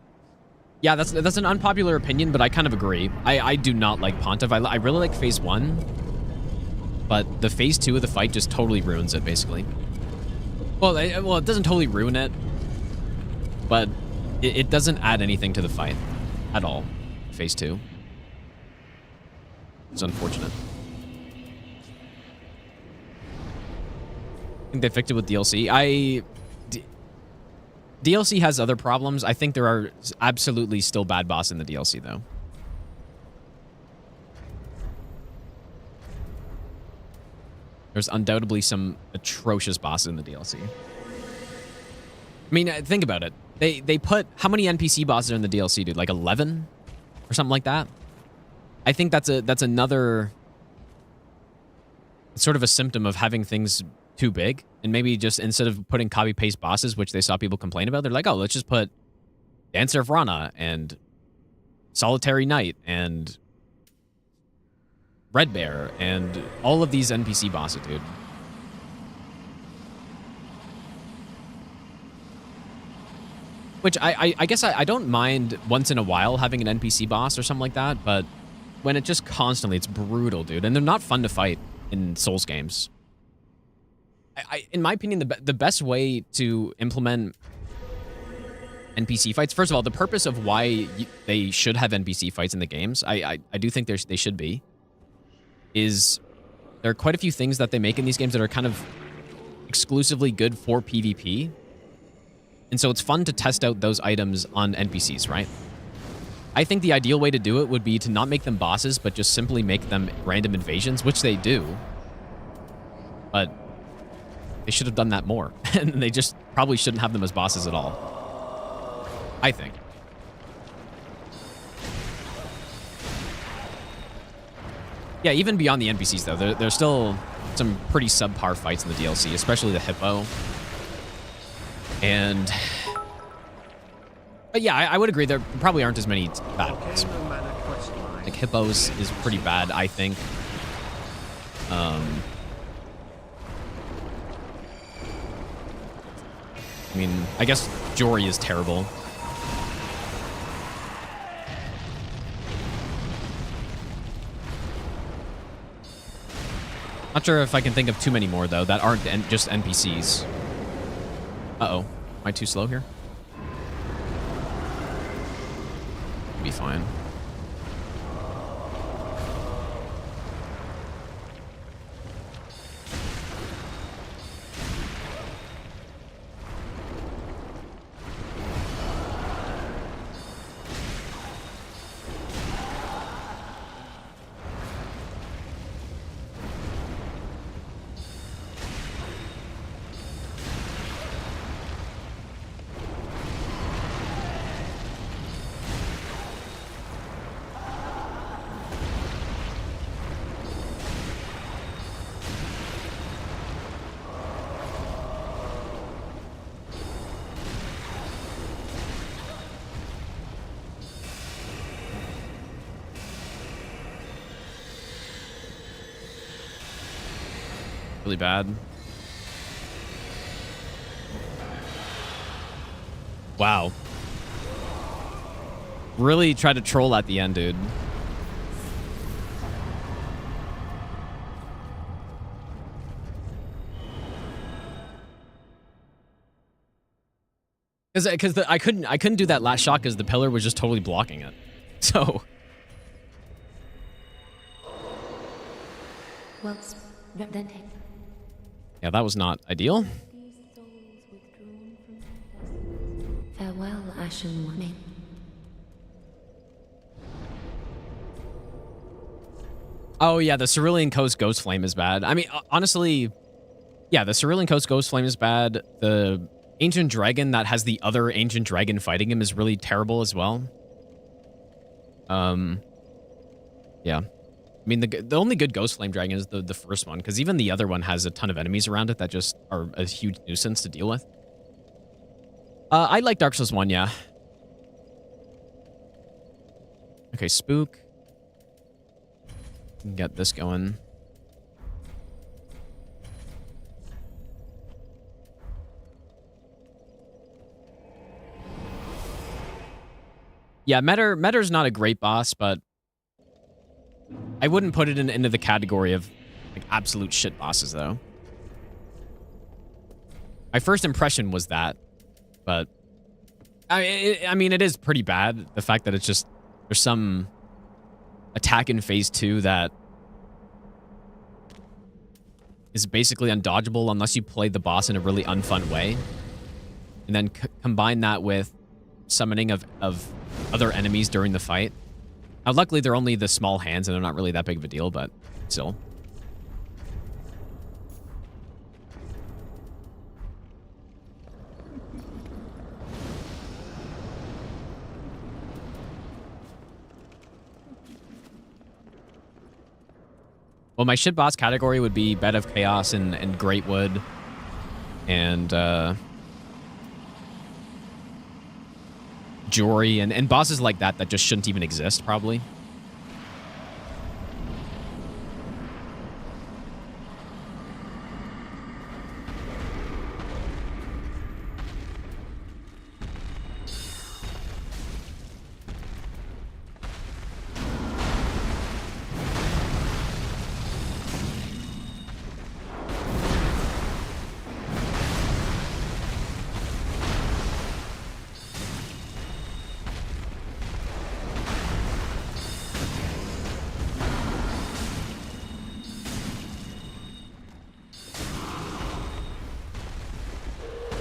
Yeah, that's an unpopular opinion, but I kind of agree. I do not like Pontiff. I really like phase 1, but the phase 2 of the fight just totally ruins it, basically. Well, it doesn't totally ruin it, but it doesn't add anything to the fight at all. Phase 2. It's unfortunate. I think they fixed it with DLC. DLC has other problems. I think there are absolutely still bad boss in the DLC, though. There's undoubtedly some atrocious bosses in the DLC. I mean, think about it. They put... How many NPC bosses are in the DLC, dude? Like 11? Or something like that? I think that's another... It's sort of a symptom of having things too big. And maybe just instead of putting copy-paste bosses, which they saw people complain about, they're like, oh, let's just put Dancer of Rana and Solitary Knight and Red Bear and all of these NPC bosses, dude. Which I guess I don't mind once in a while having an NPC boss or something like that, but when it just constantly, it's brutal, dude. And they're not fun to fight in Souls games. In my opinion, the best way to implement NPC fights, first of all, the purpose of why they should have NPC fights in the games, I do think they should be. is there are quite a few things that they make in these games that are kind of exclusively good for PvP. And so it's fun to test out those items on NPCs, right? I think the ideal way to do it would be to not make them bosses, but just simply make them random invasions, which they do. But they should have done that more. And they just probably shouldn't have them as bosses at all, I think. Yeah, even beyond the NPCs, though, there's still some pretty subpar fights in the DLC, especially the Hippo. And... But yeah, I would agree there probably aren't as many bad ones. Like, Hippos is pretty bad, I think. I mean, I guess Jory is terrible. Not sure if I can think of too many more, though, that aren't just NPCs. Uh-oh. Am I too slow here? Be fine. Really bad. Wow. Really tried to troll at the end, dude. Because I couldn't do that last shot because the pillar was just totally blocking it. So. Well, then take. Yeah, that was not ideal. Farewell, Ashen One. Oh, yeah, the Cerulean Coast Ghost Flame is bad. I mean, honestly, yeah, the Cerulean Coast Ghost Flame is bad. The Ancient Dragon that has the other Ancient Dragon fighting him is really terrible as well. Yeah. I mean, the only good Ghost Flame Dragon is the first one, because even the other one has a ton of enemies around it that just are a huge nuisance to deal with. I like Dark Souls 1, yeah. Okay, Spook. Get this going. Yeah, Metter's not a great boss, but I wouldn't put it into the category of like absolute shit bosses, though. My first impression was that, but I mean, it is pretty bad. The fact that it's just there's some attack in phase 2 that is basically undodgeable unless you play the boss in a really unfun way, and then combine that with summoning of other enemies during the fight. Now, luckily, they're only the small hands, and they're not really that big of a deal, but still. Well, my shit boss category would be Bed of Chaos and Greatwood, and Jory, and bosses like that just shouldn't even exist, probably.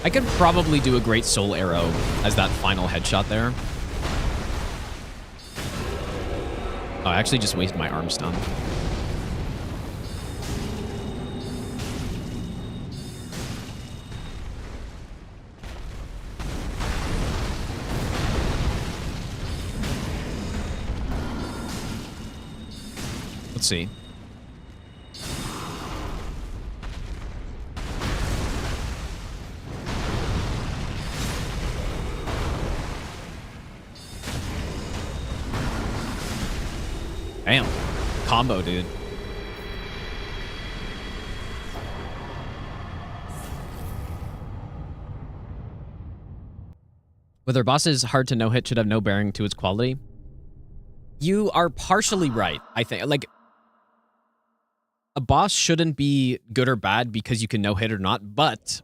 I could probably do a great soul arrow as that final headshot there. Oh, I actually just wasted my arm stun. Let's see. Damn. Combo, dude. Whether a boss is hard to no-hit should have no bearing to its quality. You are partially right, I think. Like, a boss shouldn't be good or bad because you can no-hit or not, but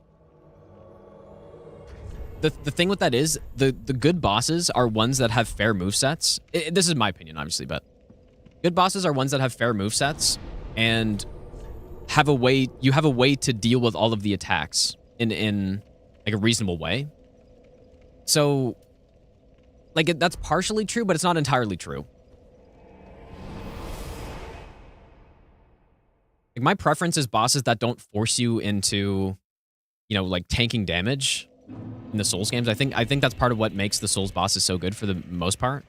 the thing with that is, the good bosses are ones that have fair movesets. This is my opinion, obviously, but good bosses are ones that have fair movesets and have a way, you have a way to deal with all of the attacks in like a reasonable way. So, like, that's partially true, but it's not entirely true. Like, my preference is bosses that don't force you into, you know, like, tanking damage in the Souls games. I think that's part of what makes the Souls bosses so good for the most part.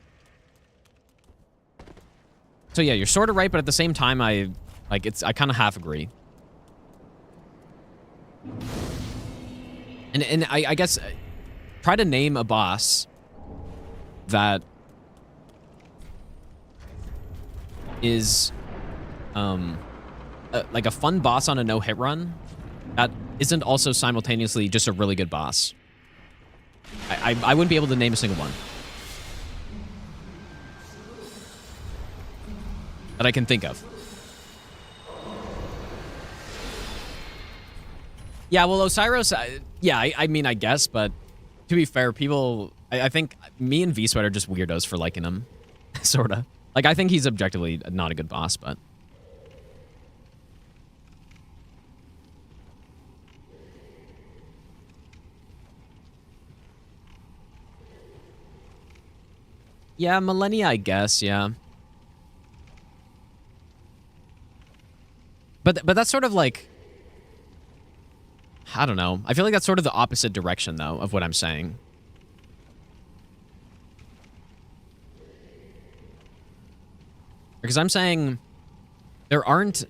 So yeah, you're sort of right, but at the same time, I kind of half agree. And I guess try to name a boss that is like a fun boss on a no-hit run that isn't also simultaneously just a really good boss. I wouldn't be able to name a single one that I can think of. Yeah, well, Oceiros, yeah, I mean, I guess, but to be fair, people, I think me and V-Sweat are just weirdos for liking him, sort of. Like, I think he's objectively not a good boss, but... Yeah, Millennia, I guess, yeah. But that's sort of like... I don't know. I feel like that's sort of the opposite direction, though, of what I'm saying. Because I'm saying there aren't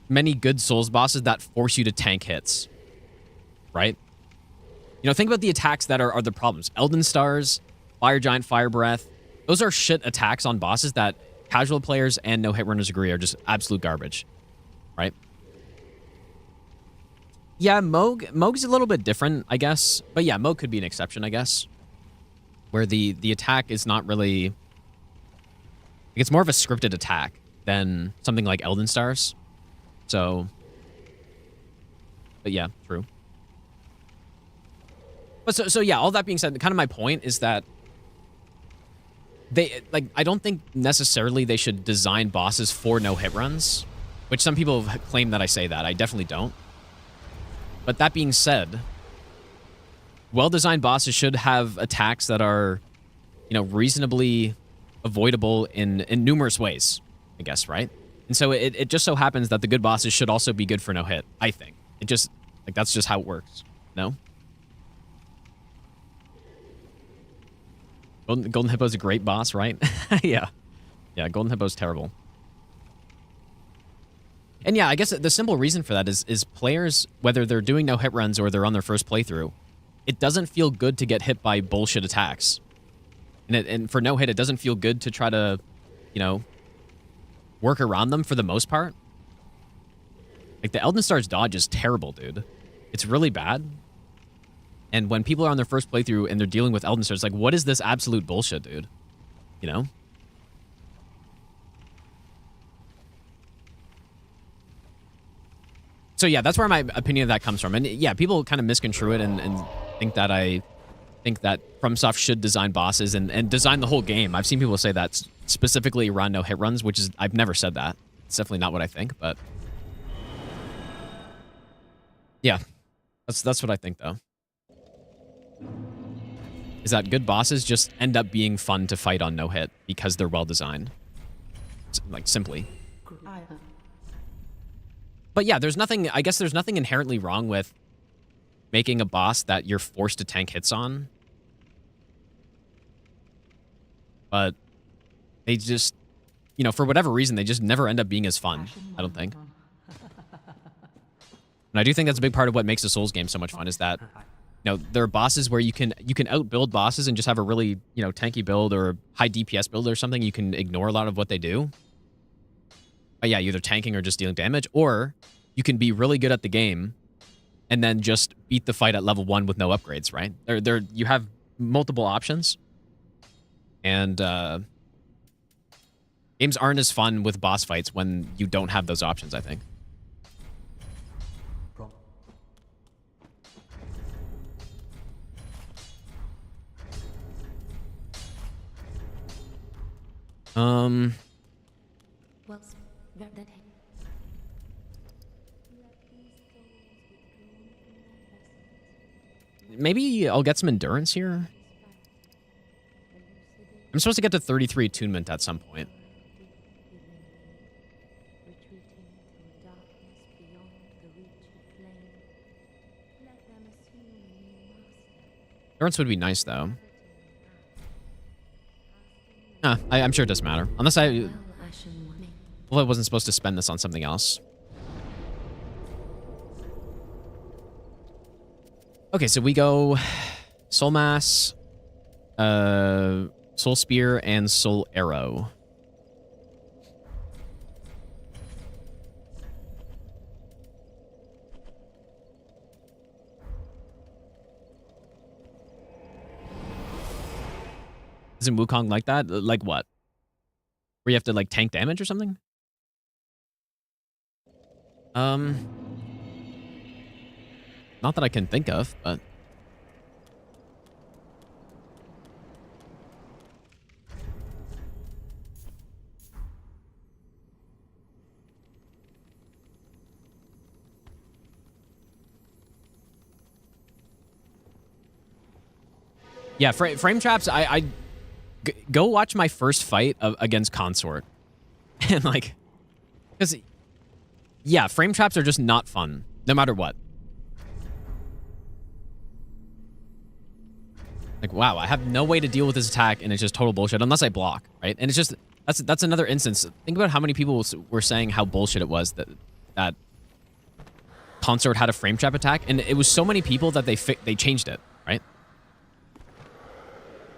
many good Souls bosses that force you to tank hits, right? You know, think about the attacks that are the problems. Elden Stars, Fire Giant, Fire Breath. Those are shit attacks on bosses that casual players and no-hit runners agree are just absolute garbage, right? Yeah, Moog's a little bit different, I guess. But yeah, Moog could be an exception, I guess. Where the attack is not really... It's more of a scripted attack than something like Elden Stars. So... But yeah, true. But so yeah, all that being said, kind of my point is that they, like, I don't think necessarily they should design bosses for no-hit runs, which some people have claimed that I say that. I definitely don't. But that being said, well-designed bosses should have attacks that are, you know, reasonably avoidable in numerous ways, I guess, right? And so it just so happens that the good bosses should also be good for no-hit, I think. It just, like, that's just how it works, no? Golden Hippo's a great boss, right? Yeah. Yeah, Golden Hippo's terrible. And yeah, I guess the simple reason for that is players, whether they're doing no-hit runs or they're on their first playthrough, it doesn't feel good to get hit by bullshit attacks. And for no-hit, it doesn't feel good to try to, you know, work around them for the most part. Like, the Elden Stars dodge is terrible, dude. It's really bad. And when people are on their first playthrough and they're dealing with Elden Stars, like, what is this absolute bullshit, dude? You know? So yeah, that's where my opinion of that comes from. And yeah, people kind of misconstrue it and think that FromSoft should design bosses and design the whole game. I've seen people say that specifically around no-hit runs, which is, I've never said that. It's definitely not what I think, but... Yeah. That's what I think though. Is that good bosses just end up being fun to fight on no hit because they're well designed. Like simply. But yeah, there's nothing, I guess there's nothing inherently wrong with making a boss that you're forced to tank hits on. But they just, you know, for whatever reason, they just never end up being as fun, I don't think. And I do think that's a big part of what makes a Souls game so much fun is that, you know, there are bosses where you can outbuild bosses and just have a really, you know, tanky build or high DPS build or something. You can ignore a lot of what they do. But yeah, either tanking or just dealing damage, or you can be really good at the game and then just beat the fight at level 1 with no upgrades, right? You have multiple options. And games aren't as fun with boss fights when you don't have those options, I think. Well, then Maybe I'll get some endurance here. I'm supposed to get to 33 attunement at some point. Endurance would be nice, though. I'm sure it doesn't matter. Unless I wasn't supposed to spend this on something else. Okay, so we go Soul Mass, Soul Spear, and Soul Arrow. Isn't Wukong like that? Like what? Where you have to like tank damage or something? Not that I can think of, but yeah, frame traps. Go watch my first fight against Consort, and like, because yeah, frame traps are just not fun, no matter what. Like, wow, I have no way to deal with this attack, and it's just total bullshit unless I block, right? And it's just that's another instance. Think about how many people were saying how bullshit it was that Consort had a frame trap attack, and it was so many people that they changed it, right?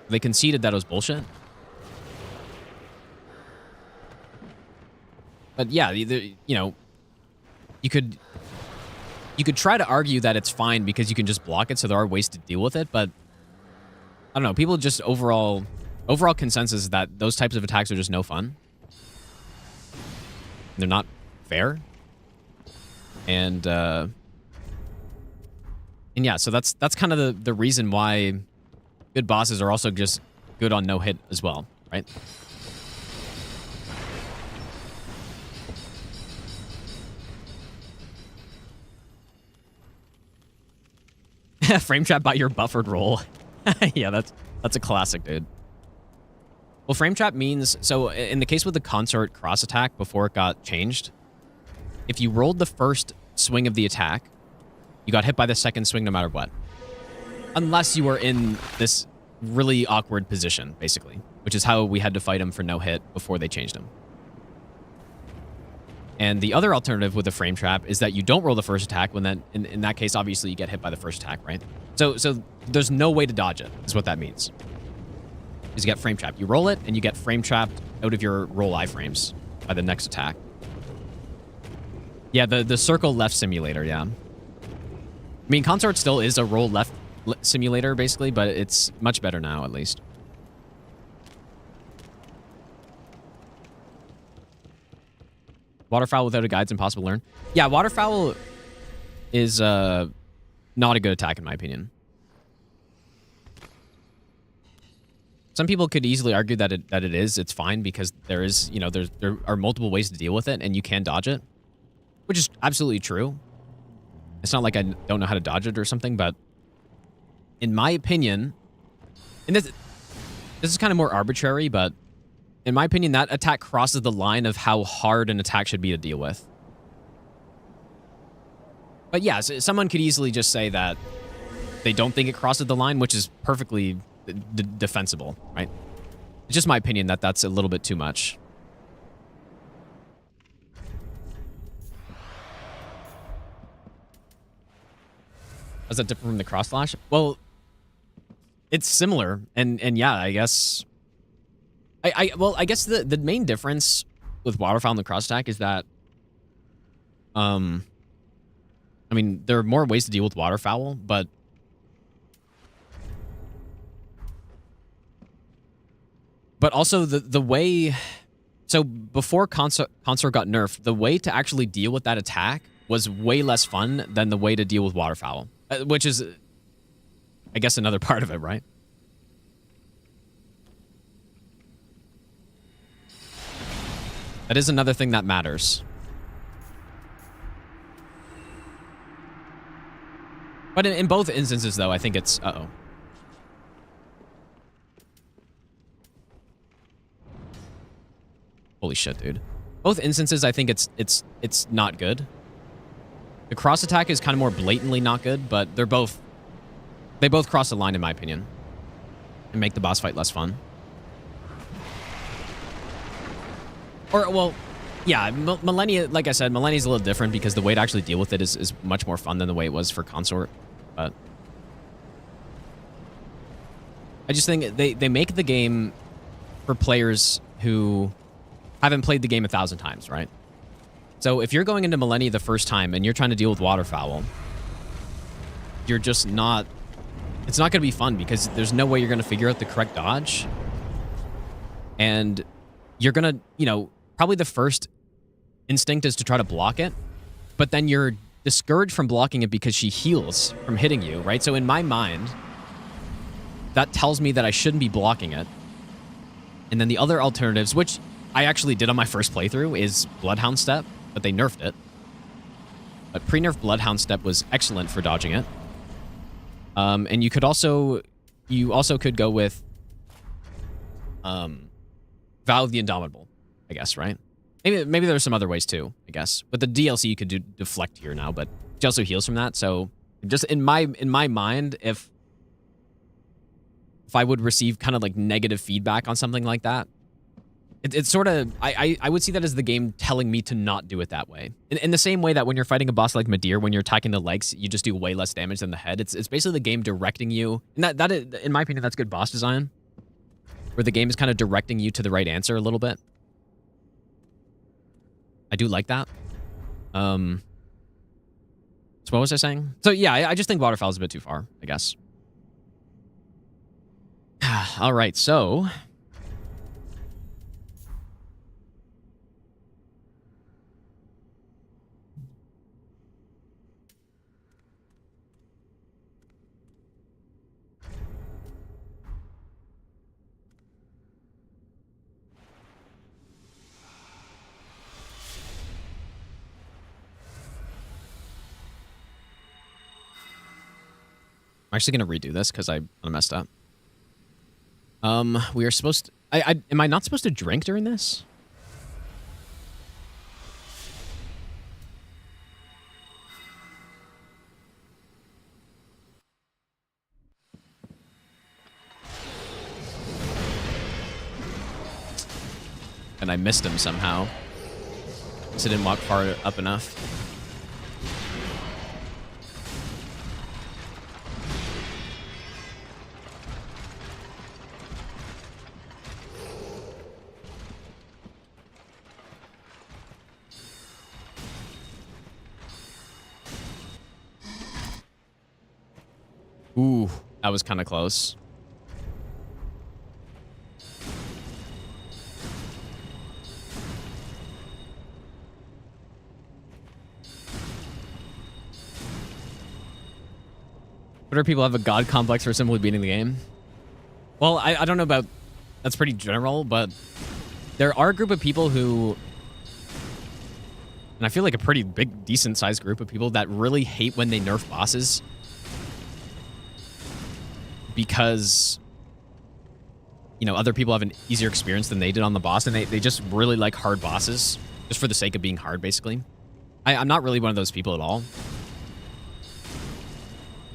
They conceded that it was bullshit. But yeah, you know, you could try to argue that it's fine because you can just block it, so there are ways to deal with it, but I don't know, people just overall consensus is that those types of attacks are just no fun. They're not fair. And yeah, so that's kind of the reason why good bosses are also just good on no hit as well, right? Frame trap by your buffered roll. Yeah, that's a classic, dude. Well, frame trap means, so in the case with the Consort cross attack before it got changed, if you rolled the first swing of the attack, you got hit by the second swing no matter what. Unless you were in this really awkward position, basically, which is how we had to fight him for no hit before they changed him. And the other alternative with the frame trap is that you don't roll the first attack, when then in that case, obviously you get hit by the first attack, right? So there's no way to dodge it, is what that means. Is you get frame trapped. You roll it, and you get frame trapped out of your roll iframes by the next attack. Yeah, the circle left simulator, yeah. I mean, Consort still is a roll left simulator, basically, but it's much better now, at least. Waterfowl without a guide's impossible to learn. Yeah, Waterfowl is not a good attack, in my opinion. Some people could easily argue that it is. It's fine because there is, you know, there are multiple ways to deal with it, and you can dodge it, which is absolutely true. It's not like I don't know how to dodge it or something, but in my opinion, and this is kind of more arbitrary, but in my opinion, that attack crosses the line of how hard an attack should be to deal with. But yeah, someone could easily just say that they don't think it crosses the line, which is perfectly defensible, right? It's just my opinion that that's a little bit too much. How's that different from the cross slash? Well, it's similar, and yeah, I guess. I guess the main difference with waterfowl and the cross attack is that, I mean, there are more ways to deal with waterfowl, but also the way. So before Consort got nerfed, the way to actually deal with that attack was way less fun than the way to deal with waterfowl, which is, I guess, another part of it, right? That is another thing that matters. But in both instances, though, I think it's... Uh-oh. Holy shit, dude. Both instances, I think it's not good. The cross attack is kind of more blatantly not good, but they both cross the line, in my opinion, and make the boss fight less fun. Or, well, yeah, Millennia, like I said, Millennia's a little different because the way to actually deal with it is much more fun than the way it was for Consort. But I just think they make the game for players who haven't played the game 1,000 times, right? So if you're going into Millennia the first time and you're trying to deal with waterfowl, you're just not... It's not going to be fun because there's no way you're going to figure out the correct dodge. And you're going to, you know... Probably the first instinct is to try to block it, but then you're discouraged from blocking it because she heals from hitting you, right? So in my mind, that tells me that I shouldn't be blocking it. And then the other alternatives, which I actually did on my first playthrough, is Bloodhound Step, but they nerfed it. But pre-nerf Bloodhound Step was excellent for dodging it. And you also could go with Vow of the Indomitable, I guess, right? Maybe there's some other ways too, I guess. But the DLC you could do deflect here now, but she also heals from that. So just in my mind, if I would receive kind of like negative feedback on something like that, it's sort of I would see that as the game telling me to not do it that way. In the same way that when you're fighting a boss like Midir, when you're attacking the legs, you just do way less damage than the head. It's basically the game directing you, and that is, in my opinion, that's good boss design, where the game is kind of directing you to the right answer a little bit. I do like that. So what was I saying? So yeah, I just think waterfowl is a bit too far, I guess. All right, so I'm actually going to redo this because I messed up. We are supposed to... am I not supposed to drink during this? And I missed him somehow. So I didn't walk far up enough. Ooh, that was kind of close. What are people have a god complex for simply beating the game? Well, I don't know about... That's pretty general, but there are a group of people who And I feel like a pretty big, decent-sized group of people that really hate when they nerf bosses. Because, you know, other people have an easier experience than they did on the boss, and they just really like hard bosses, just for the sake of being hard, basically. I'm not really one of those people at all.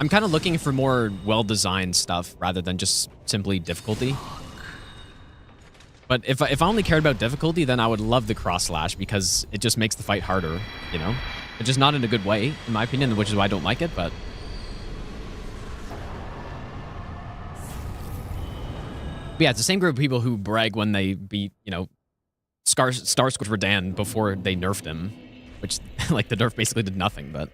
I'm kind of looking for more well-designed stuff rather than just simply difficulty. But if I only cared about difficulty, then I would love the cross slash because it just makes the fight harder, you know? It's just not in a good way, in my opinion, which is why I don't like it, but... But yeah, it's the same group of people who brag when they beat, you know, Star Squish Radan before they nerfed him. Which, like, the nerf basically did nothing, but...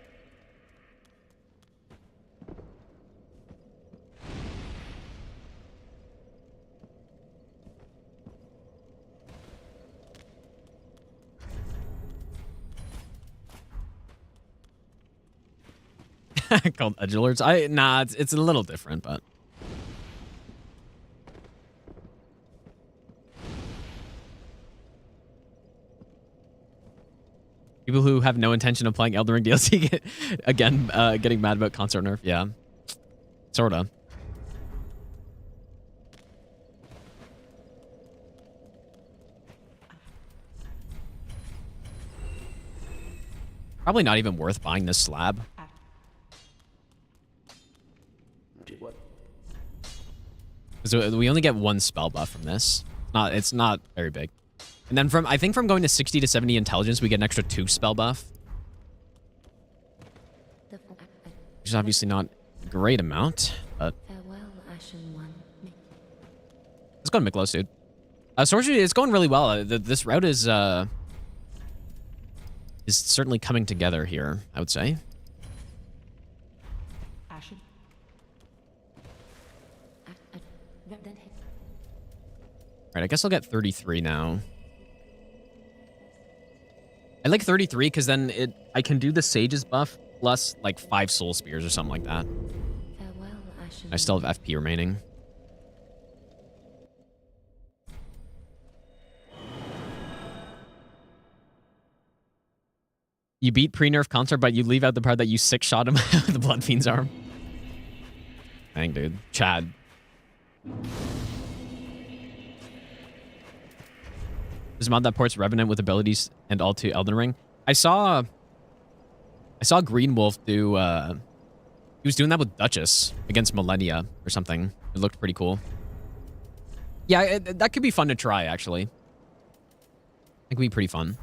Called Edge Alerts? Nah, it's a little different, but... People who have no intention of playing Elden Ring DLC get, again, getting mad about consort nerf. Yeah. Sorta. Probably not even worth buying this slab. Because we only get one spell buff from this. It's not very big. And then I think from going to 60 to 70 intelligence, we get an extra 2 spell buff. Which is obviously not a great amount, but... Farewell, Ashen One. Let's go to Miklos, dude. Sorcery is going really well. This route is certainly coming together here, I would say. Ashen. Alright, I guess I'll get 33 now. I like 33 because then I can do the Sage's buff plus like 5 Soul Spears or something like that. Farewell, Ashen. I still have FP remaining. You beat pre-nerf consort, but you leave out the part that you 6-shot him with the Blood Fiend's arm. Dang, dude. Chad. This mod that ports Revenant with abilities and all to Elden Ring. I saw Green Wolf do, he was doing that with Duchess against Millennia or something. It looked pretty cool. Yeah, that could be fun to try, actually. It could be pretty fun.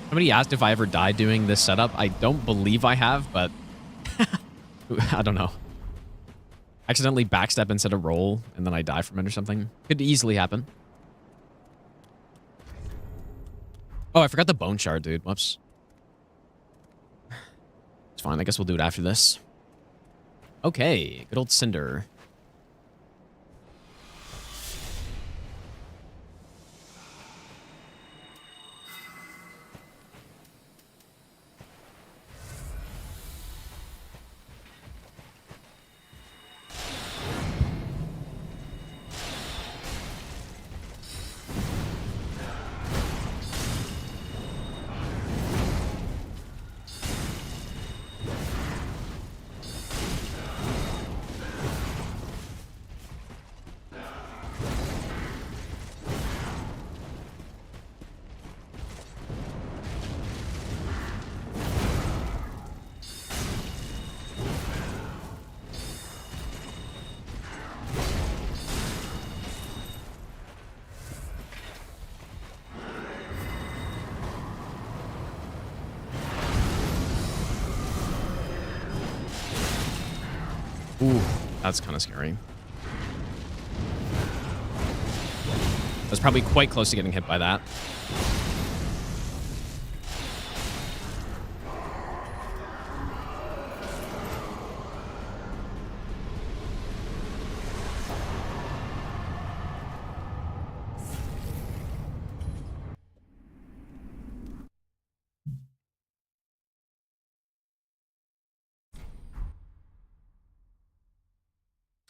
Somebody asked if I ever died doing this setup. I don't believe I have, but I don't know. Accidentally backstep instead of roll, and then I die from it or something. Could easily happen. Oh, I forgot the bone shard, dude. Whoops. It's fine. I guess we'll do it after this. Okay. Good old Cinder. Ooh, that's kind of scary. I was probably quite close to getting hit by that.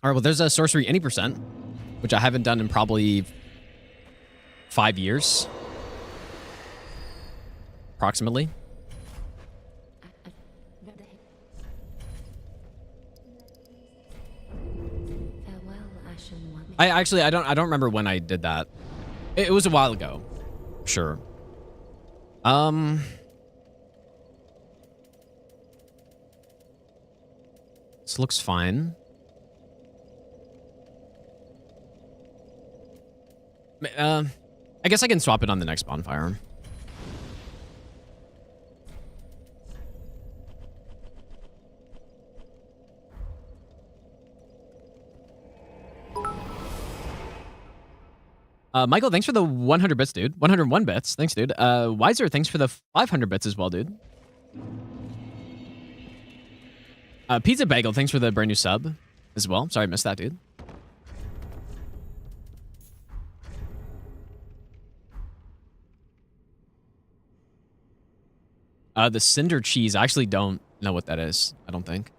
All right, well, there's a sorcery any percent, which I haven't done in probably 5 years, approximately. Farewell, Ashen One. I don't remember when I did that. It was a while ago, sure. This looks fine. I guess I can swap it on the next bonfire. Michael, thanks for the 100 bits, dude. 101 bits. Thanks, dude. Wiser, thanks for the 500 bits as well, dude. Pizza Bagel, thanks for the brand new sub as well. Sorry, I missed that, dude. The Cinder Cheese, I actually don't know what that is. I don't think.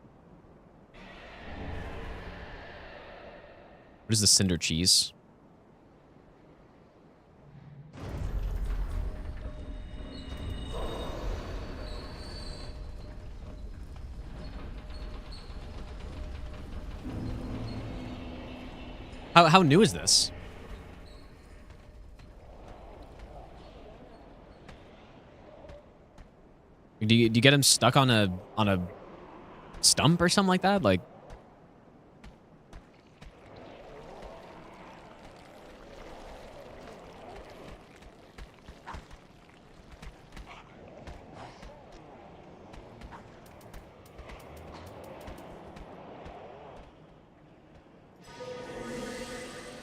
What is the Cinder Cheese? How new is this? Do you get him stuck on a stump or something like that? Like,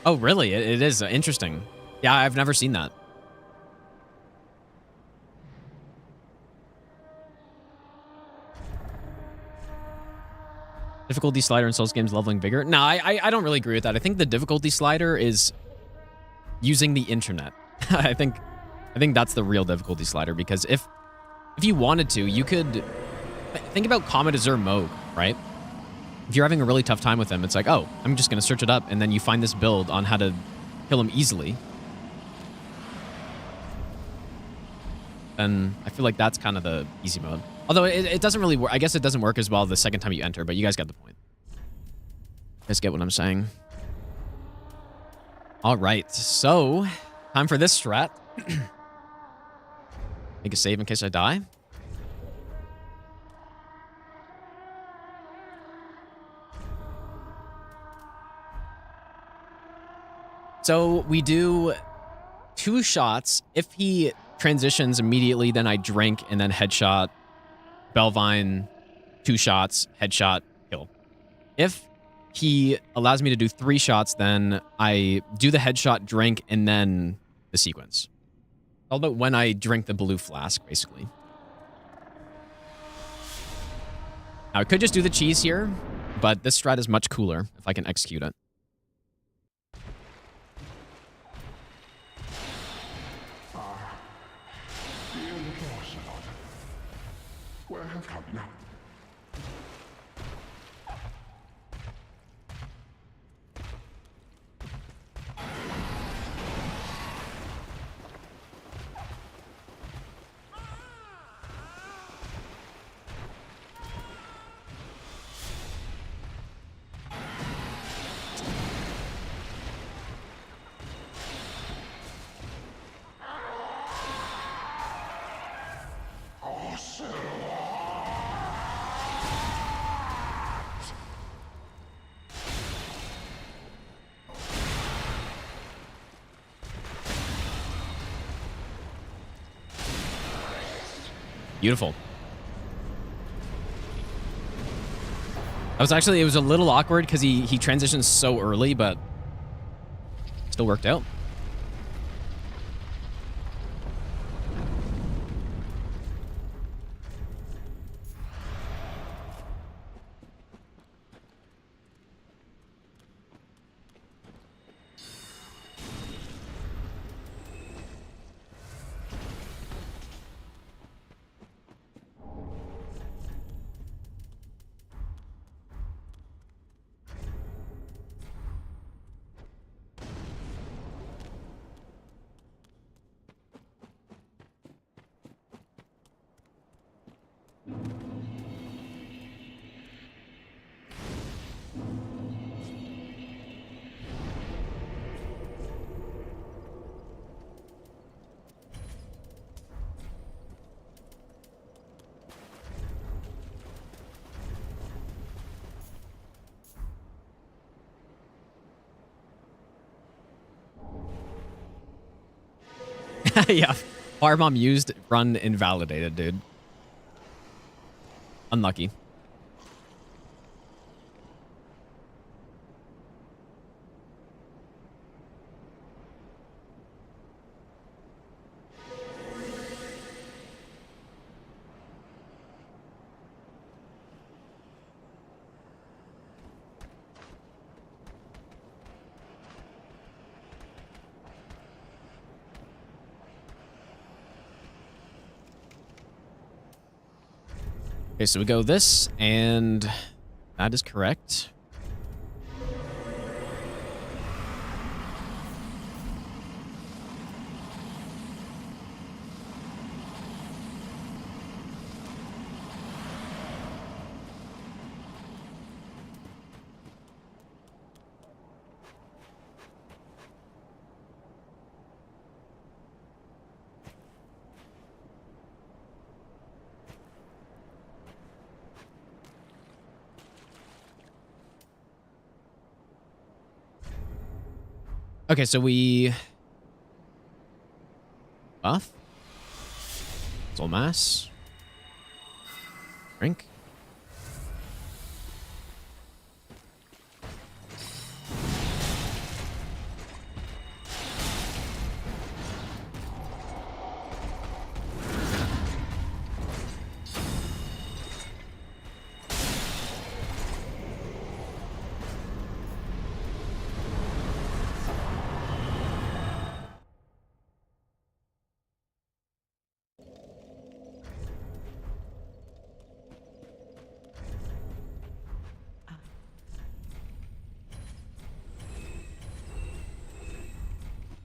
oh, really? It is interesting. Yeah, I've never seen that. Difficulty slider in Souls games leveling vigor. No, I don't really agree with that. I think the difficulty slider is using the internet. I think that's the real difficulty slider, because if you wanted to, you could think about Comet Azure Moog, right? If you're having a really tough time with him, it's like, oh, I'm just going to search it up, and then you find this build on how to kill him easily. And I feel like that's kind of the easy mode. Although it doesn't really work. I guess it doesn't work as well the second time you enter, but you guys get the point. You guys get what I'm saying. All right, so time for this strat. Make a save in case I die. So we do 2 shots. If he transitions immediately, then I drink and then headshot. Belvine, 2 shots, headshot, kill. If he allows me to do 3 shots, then I do the headshot, drink, and then the sequence. All about when I drink the blue flask, basically. Now, I could just do the cheese here, but this strat is much cooler if I can execute it. Where have come now? Beautiful. It was a little awkward because he transitioned so early, but still worked out. Yeah. Firebomb used, run invalidated, dude. Unlucky. Okay, so we go this, and that is correct. Okay, so we buff. Soul mass. Drink.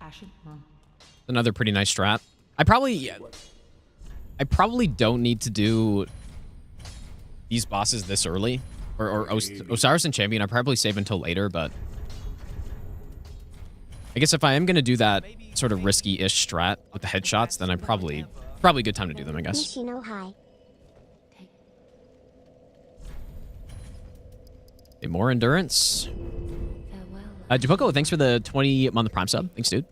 Ashen One. Another pretty nice strat. I probably don't need to do these bosses this early. Or Oceiros and Champion, I probably save until later, but I guess if I am going to do that sort of risky-ish strat with the headshots, then I probably good time to do them, I guess. Nishino High. Okay, more endurance. Farewell. Jupoko, thanks for the 20-month Prime sub. Thanks, dude.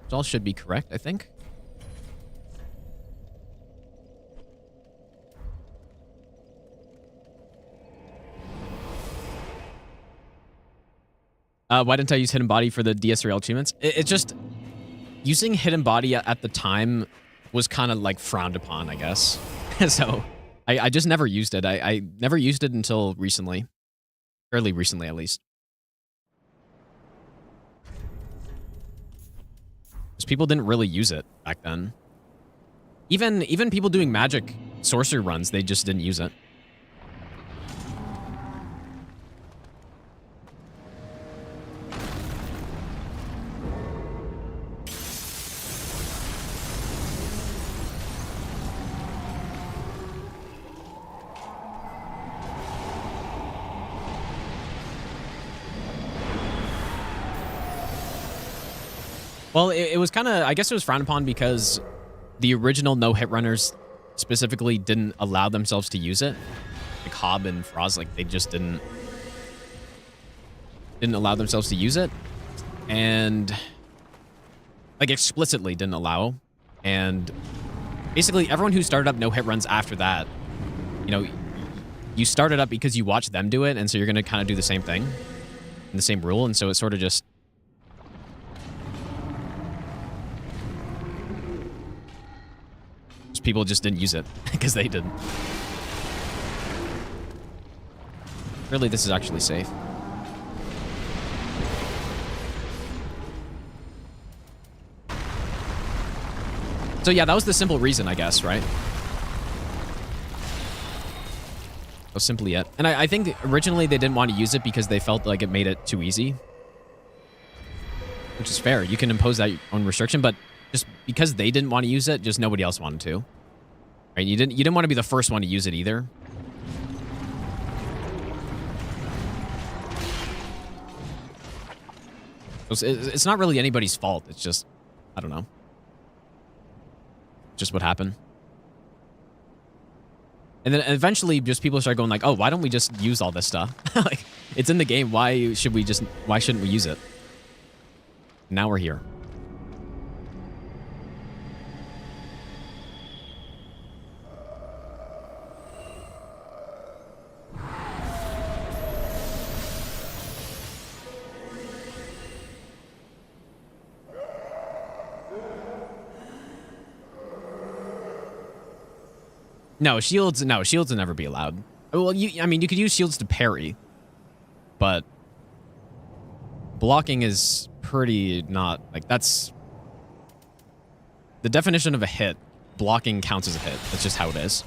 This all should be correct, I think. Why didn't I use Hidden Body for the DS3L achievements? It's just... Using Hidden Body at the time was kind of like frowned upon, I guess. So I just never used it. I never used it until recently. Fairly recently, at least. Because people didn't really use it back then. Even people doing magic sorcery runs, they just didn't use it. Well, it was kind of, I guess it was frowned upon because the original no-hit runners specifically didn't allow themselves to use it. Like Hob and Frost, like they just didn't allow themselves to use it. And like explicitly didn't allow. And basically everyone who started up no-hit runs after that, you know, you started up because you watched them do it, and so you're going to kind of do the same thing. And the same rule, and so it sort of just... People just didn't use it because they didn't. Really, this is actually safe. So yeah, that was the simple reason, I guess, right? That was simply it. And I think originally they didn't want to use it because they felt like it made it too easy. Which is fair. You can impose that own restriction, but just because they didn't want to use it, just nobody else wanted to. Right? You didn't want to be the first one to use it either. It's not really anybody's fault. It's just, I don't know. Just what happened. And then eventually just people start going like, oh, why don't we just use all this stuff? Like, it's in the game. Why shouldn't we use it? Now we're here. No, shields will never be allowed. Well, I mean, you could use shields to parry, but blocking is pretty not, like, that's the definition of a hit. Blocking counts as a hit. That's just how it is.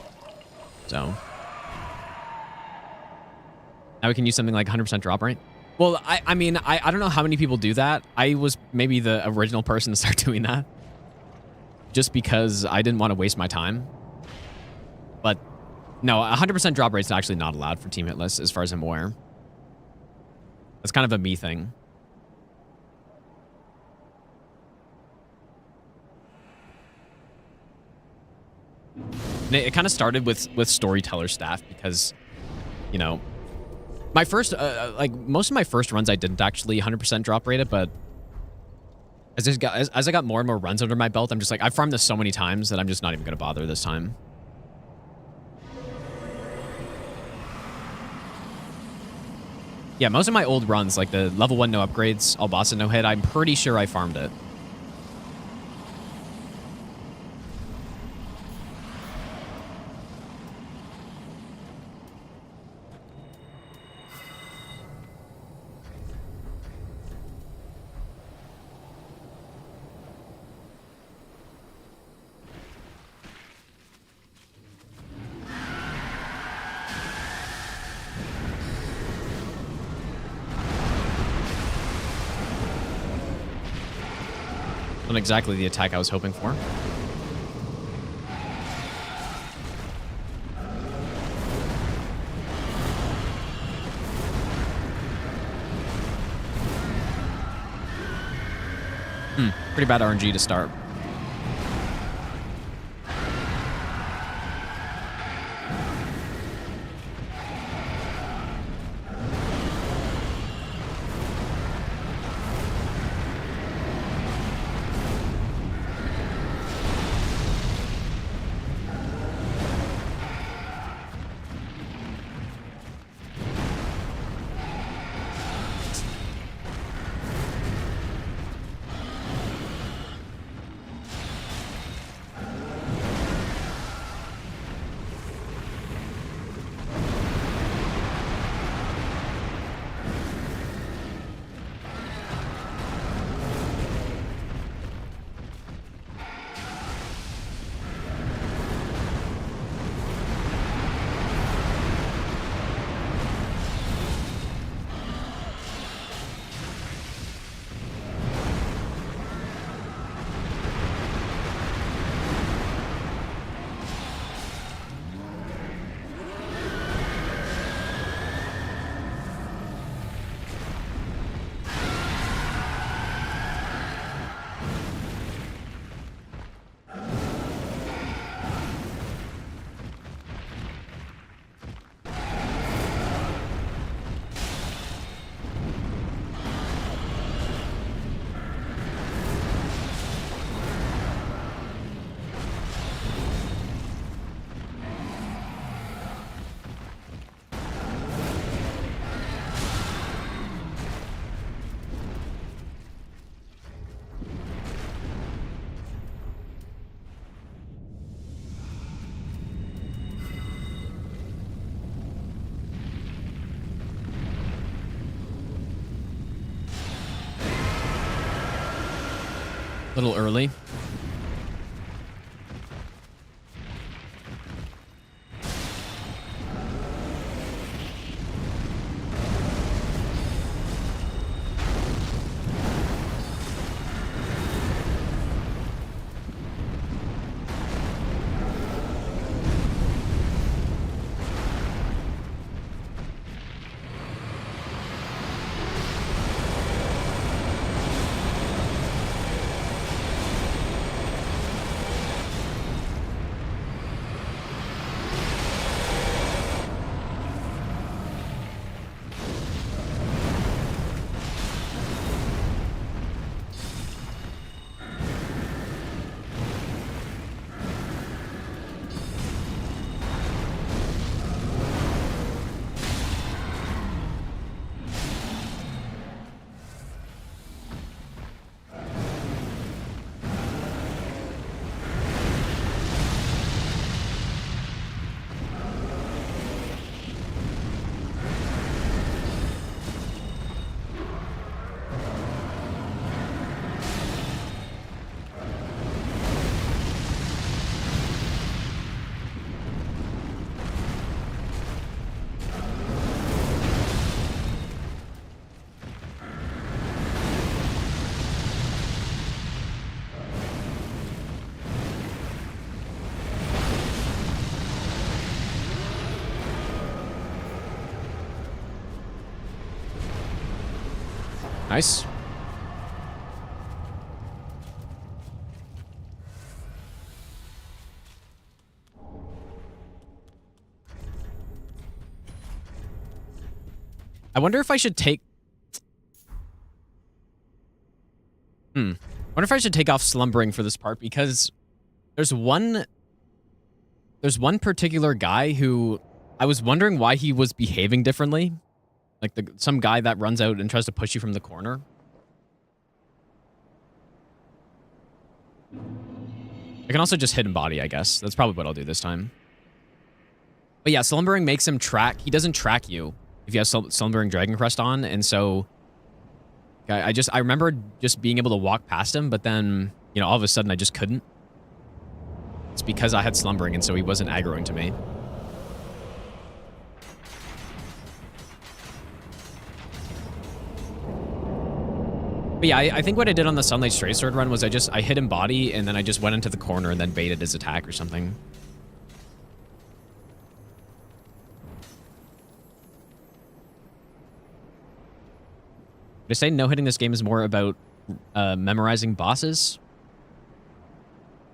So now we can use something like 100% drop rate. Well, I mean, I don't know how many people do that. I was maybe the original person to start doing that just because I didn't want to waste my time. But no, 100% drop rate is actually not allowed for Team Hitless, as far as I'm aware. That's kind of a me thing. And it kind of started with Storyteller staff because, you know, my first, like most of my first runs, I didn't actually 100% drop rate it, but as I got more and more runs under my belt, I'm just like, I've farmed this so many times that I'm just not even going to bother this time. Yeah, most of my old runs, like the level 1 no upgrades, all boss and no hit, I'm pretty sure I farmed it. Not exactly the attack I was hoping for. Pretty bad RNG to start. A little early. Nice. I wonder if I should take... I wonder if I should take off Slumbering for this part, because there's one particular guy who I was wondering why he was behaving differently. Like some guy that runs out and tries to push you from the corner. I can also just hidden body, I guess. That's probably what I'll do this time. But yeah, Slumbering makes him track. He doesn't track you if you have Slumbering Dragon Crest on, and so I remember just being able to walk past him, but then, you know, all of a sudden I just couldn't. It's because I had Slumbering, and so he wasn't aggroing to me. But yeah, I think what I did on the Sunlight Stray Sword run was I hit him body, and then I just went into the corner and then baited his attack or something. Did I say no hitting this game is more about memorizing bosses?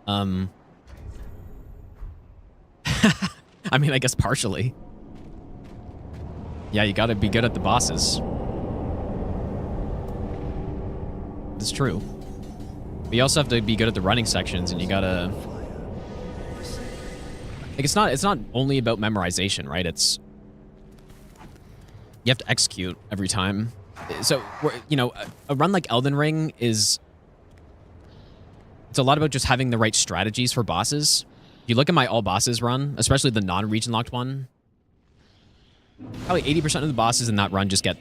I mean, I guess partially. Yeah, you gotta be good at the bosses. It's true. But you also have to be good at the running sections, and you gotta... Like, it's not only about memorization, right? It's... You have to execute every time. So, you know, a run like Elden Ring is... It's a lot about just having the right strategies for bosses. If you look at my all bosses run, especially the non-region locked one, probably 80% of the bosses in that run just get...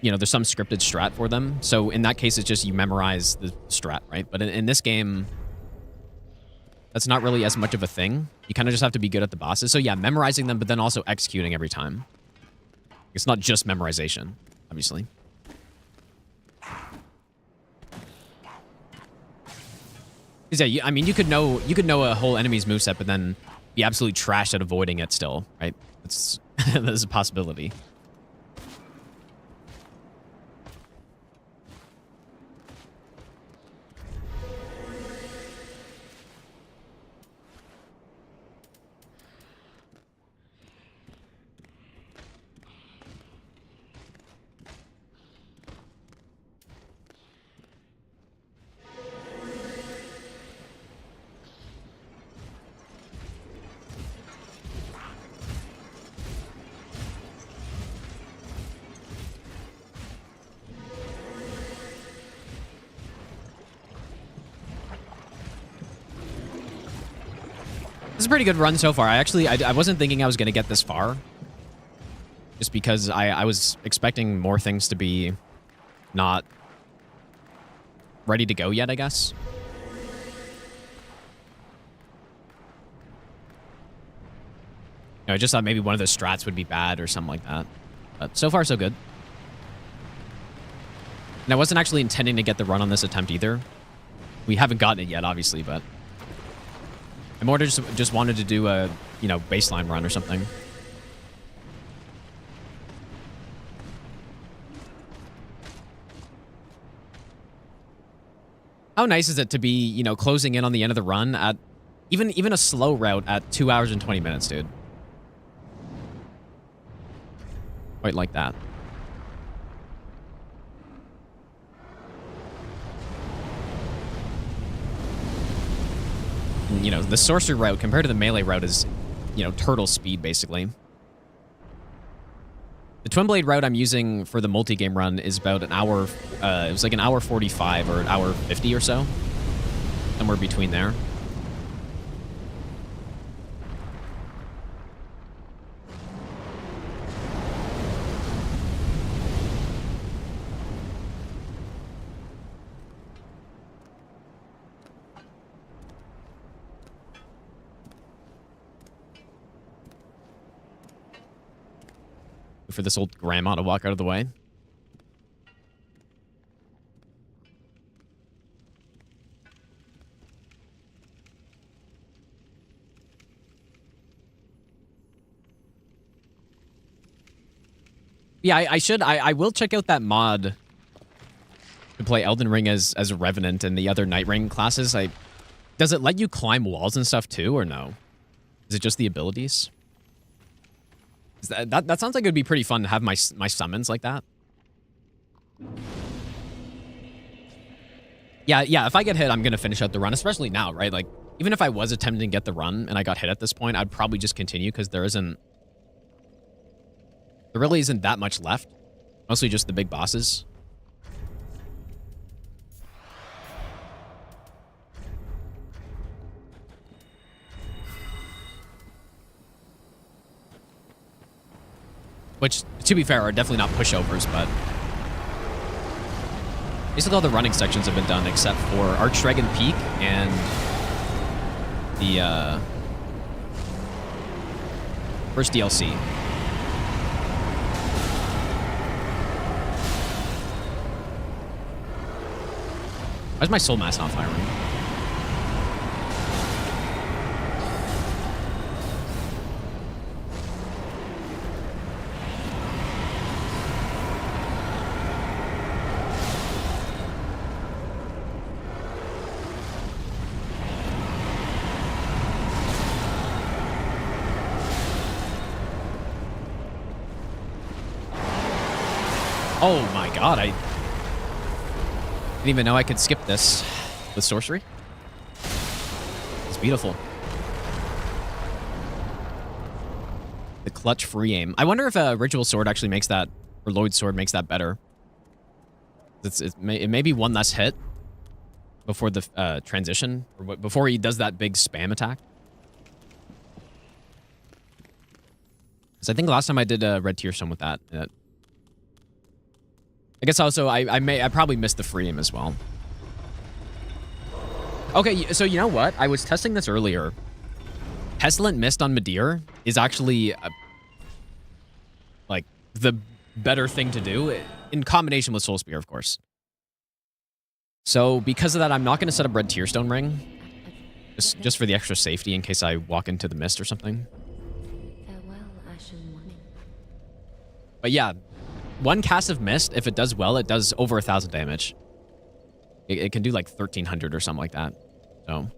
You know, there's some scripted strat for them. So in that case, it's just you memorize the strat, right? But in this game, that's not really as much of a thing. You kind of just have to be good at the bosses. So yeah, memorizing them, but then also executing every time. It's not just memorization, obviously. Yeah, I mean, you could know a whole enemy's moveset, but then be absolutely trash at avoiding it still, right? It's there's a possibility. This is a pretty good run so far. I wasn't thinking I was going to get this far. Just because I was expecting more things to be not ready to go yet, I guess. You know, I just thought maybe one of the strats would be bad or something like that. But so far, so good. And I wasn't actually intending to get the run on this attempt either. We haven't gotten it yet, obviously, but... I more just wanted to do a, you know, baseline run or something. How nice is it to be, you know, closing in on the end of the run at even a slow route at 2 hours and 20 minutes, dude? Quite like that. You know, the sorcery route compared to the melee route is, you know, turtle speed, basically. The Twin Blade route I'm using for the multi-game run is about an hour, it was like an hour 45 or an hour 50 or so. Somewhere between there. For this old grandma to walk out of the way. Yeah, I will check out that mod play Elden Ring as a Revenant and the other Night Ring classes. Does it let you climb walls and stuff too, or no? Is it just the abilities? That sounds like it would be pretty fun to have my summons like that. Yeah, if I get hit, I'm going to finish out the run, especially now, right? Like, even if I was attempting to get the run and I got hit at this point, I'd probably just continue because there really isn't that much left. Mostly just the big bosses. Which, to be fair, are definitely not pushovers, but basically all the running sections have been done except for Archdragon Peak and the first DLC. Why is my soul mass not firing? Oh my god, I didn't even know I could skip this with Sorcery. It's beautiful. The clutch free aim. I wonder if a Ritual Sword actually makes that, or Lloyd's Sword makes that better. It may be one less hit before the transition, or before he does that big spam attack. Because I think last time I did a Red Tearstone with that. I guess also I probably missed the free aim as well. Okay, so you know what? I was testing this earlier. Pestilent Mist on Midir is actually like the better thing to do in combination with Soul Spear, of course. So because of that, I'm not going to set up Red Tearstone Ring, just for the extra safety in case I walk into the mist or something. Farewell, Ashen One. But yeah. One cast of Mist, if it does well, it does over 1,000 damage. It can do like 1,300 or something like that. So,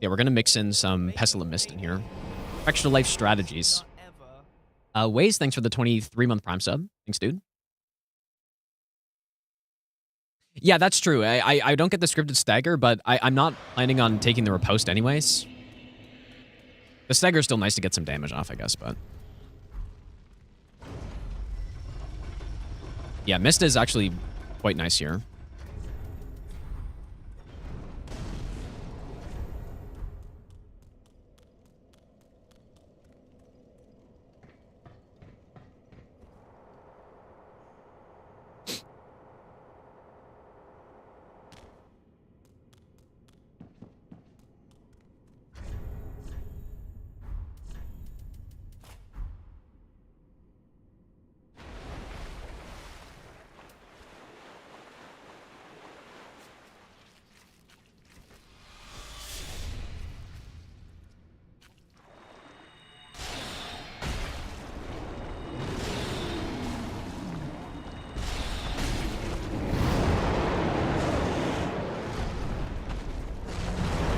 yeah, we're going to mix in some Pestilent Mist in here. Extra life strategies. Waze, thanks for the 23-month Prime sub. Thanks, dude. Yeah, that's true. I don't get the scripted stagger, but I'm not planning on taking the riposte anyways. The stagger is still nice to get some damage off, I guess, but... Yeah, Mist is actually quite nice here.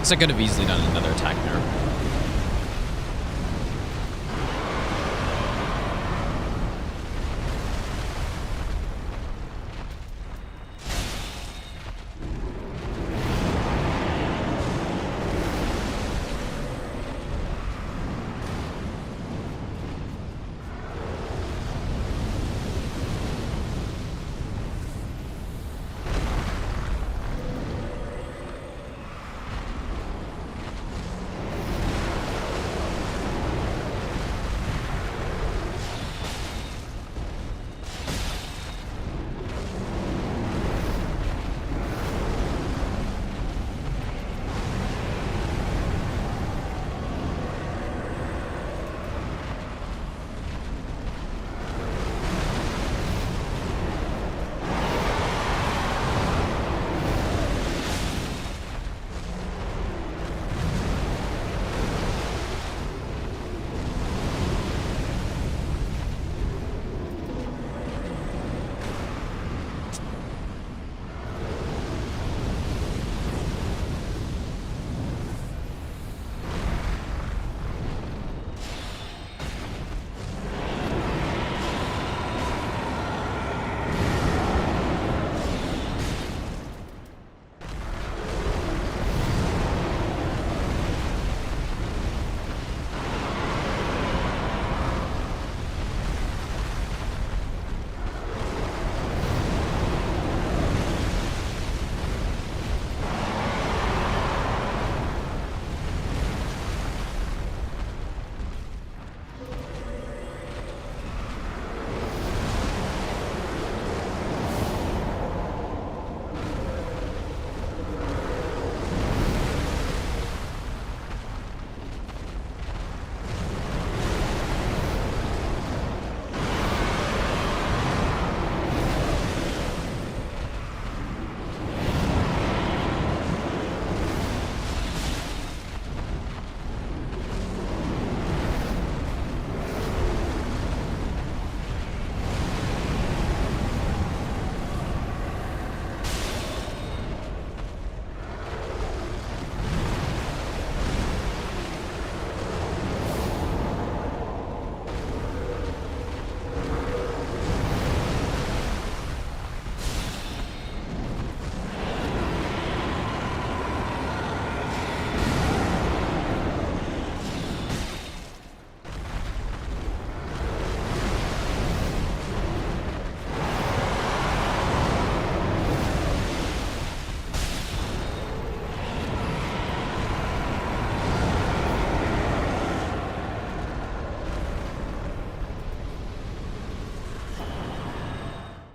I could have easily done another attack there.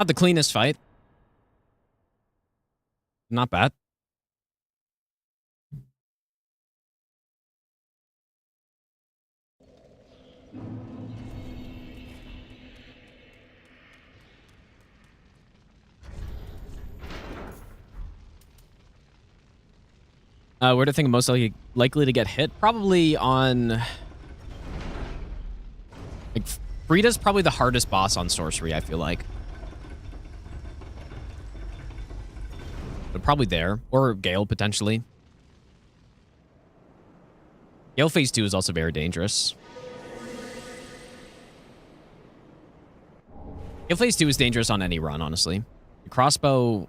Not the cleanest fight. Not bad. Where do I think I'm most likely to get hit? Probably on... Like, Frieda's probably the hardest boss on Sorcery, I feel like. But probably there. Or Gael, potentially. Gael phase 2 is also very dangerous. Gael phase 2 is dangerous on any run, honestly. The crossbow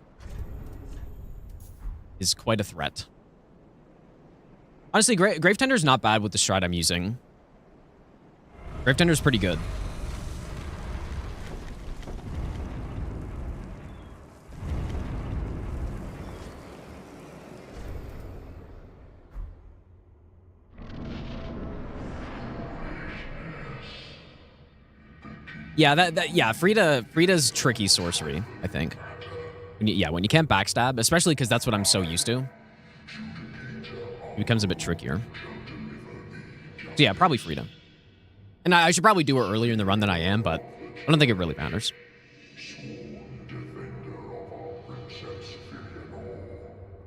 is quite a threat. Honestly, Gravetender's not bad with the strat I'm using. Gravetender's pretty good. Yeah, yeah, Frieda's tricky sorcery, I think. When you can't backstab, especially because that's what I'm so used to. It becomes a bit trickier. So yeah, probably Friede. And I should probably do her earlier in the run than I am, but I don't think it really matters.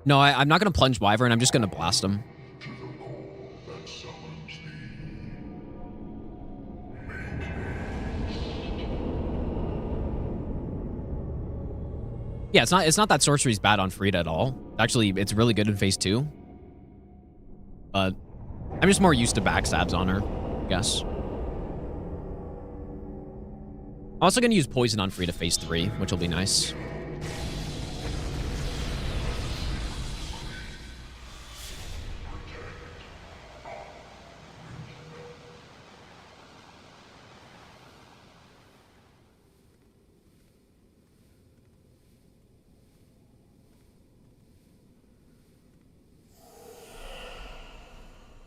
No, I'm not going to plunge Wyvern. I'm just going to blast him. Yeah, it's not that sorcery's bad on Friede at all. Actually, it's really good in phase 2. But I'm just more used to backstabs on her, I guess. I'm also going to use Poison on Friede phase 3, which will be nice.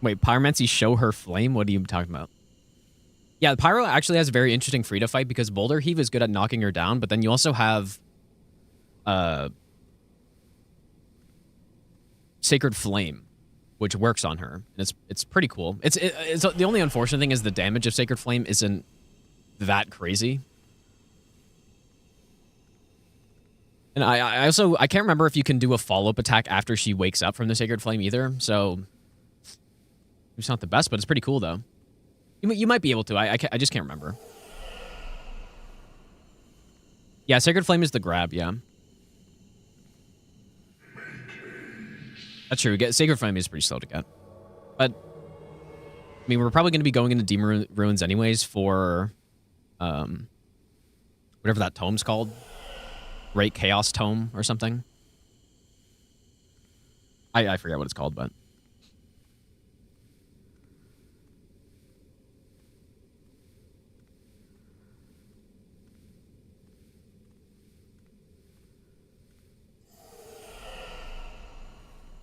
Wait, Pyromancy show her flame? What are you talking about? Yeah, Pyro actually has a very interesting Friede fight because Boulder Heave is good at knocking her down, but then you also have Sacred Flame, which works on her. And it's pretty cool. It's the only unfortunate thing is the damage of Sacred Flame isn't that crazy. And I can't remember if you can do a follow-up attack after she wakes up from the Sacred Flame either, so it's not the best, but it's pretty cool though. You might be able to. I just can't remember. Yeah, Sacred Flame is the grab, yeah. That's true. Sacred Flame is pretty slow to get. But, I mean, we're probably going to be going into Demon Ruins anyways for, whatever that tome's called. Great Chaos Tome or something. I forget what it's called, but...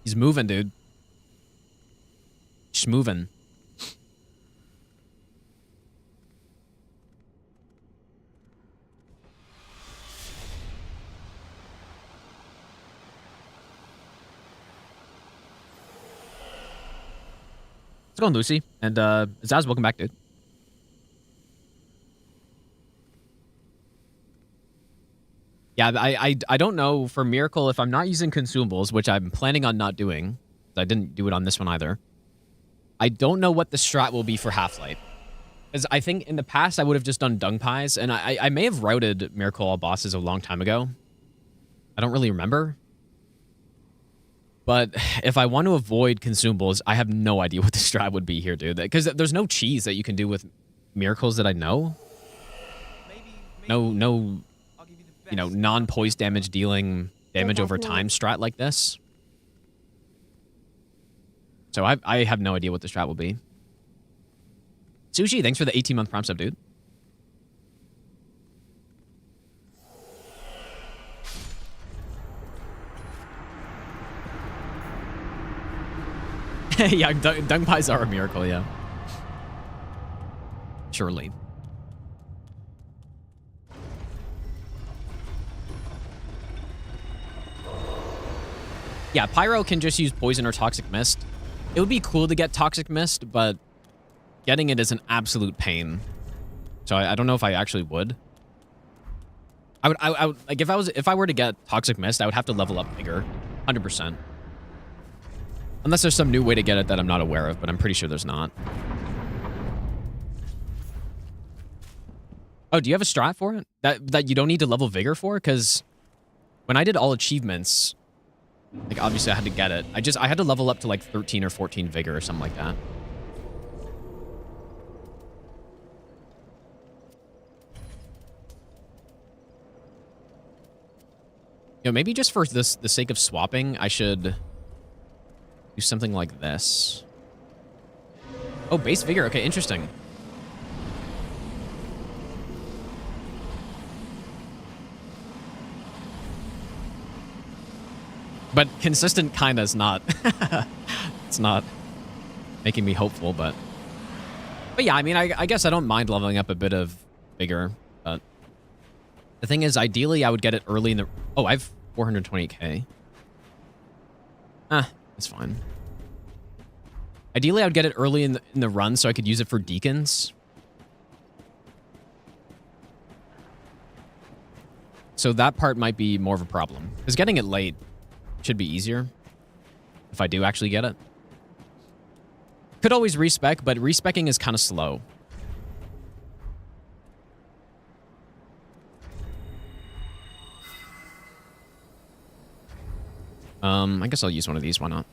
He's moving, dude. Schmoving. How's it going, Lucy? And Zaz, welcome back, dude. Yeah, I don't know for Miracle if I'm not using consumables, which I'm planning on not doing. I didn't do it on this one either. I don't know what the strat will be for Half-Light. Because I think in the past I would have just done Dung Pies, and I may have routed Miracle all bosses a long time ago. I don't really remember. But if I want to avoid consumables, I have no idea what the strat would be here, dude. Because there's no cheese that you can do with Miracles that I know. No, you know, non-poise damage dealing damage over time strat like this. So I have no idea what the strat will be. Sushi, thanks for the 18-month Prime sub, dude. Yeah, dung pies are a miracle, yeah. Surely. Yeah, Pyro can just use Poison or Toxic Mist. It would be cool to get Toxic Mist, but getting it is an absolute pain. So I don't know if I actually would. I would like if I were to get Toxic Mist, I would have to level up bigger, 100%. Unless there's some new way to get it that I'm not aware of, but I'm pretty sure there's not. Oh, do you have a strat for it? That you don't need to level Vigor for? Because when I did all achievements, like obviously I had to get it. I had to level up to like 13 or 14 Vigor or something like that. You know, maybe just for the sake of swapping, I should do something like this. Oh, base Vigor. Okay, interesting. But consistent kinda is not. It's not making me hopeful, but yeah, I mean, I guess I don't mind leveling up a bit of Vigor, but the thing is, ideally, I would get it early in the... Oh, I have 420k. It's fine. Ideally, I would get it early in the run so I could use it for Deacons. So that part might be more of a problem. Because getting it late should be easier if I do actually get it. Could always respec, but respecking is kind of slow. I guess I'll use one of these. Why not?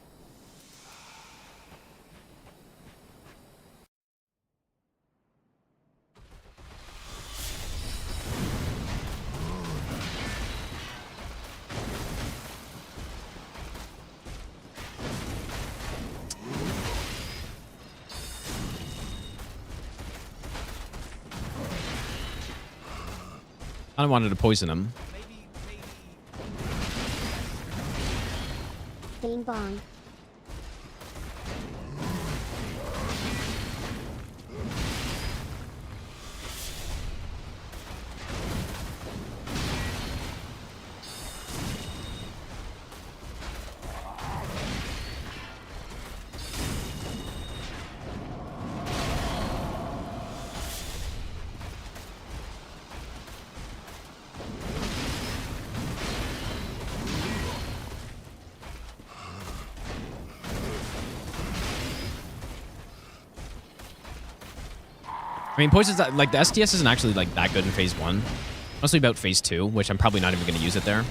I wanted to poison him. Bing bong. I mean, poison's like the STS isn't actually like that good in phase 1. Mostly about phase 2, which I'm probably not even going to use it there.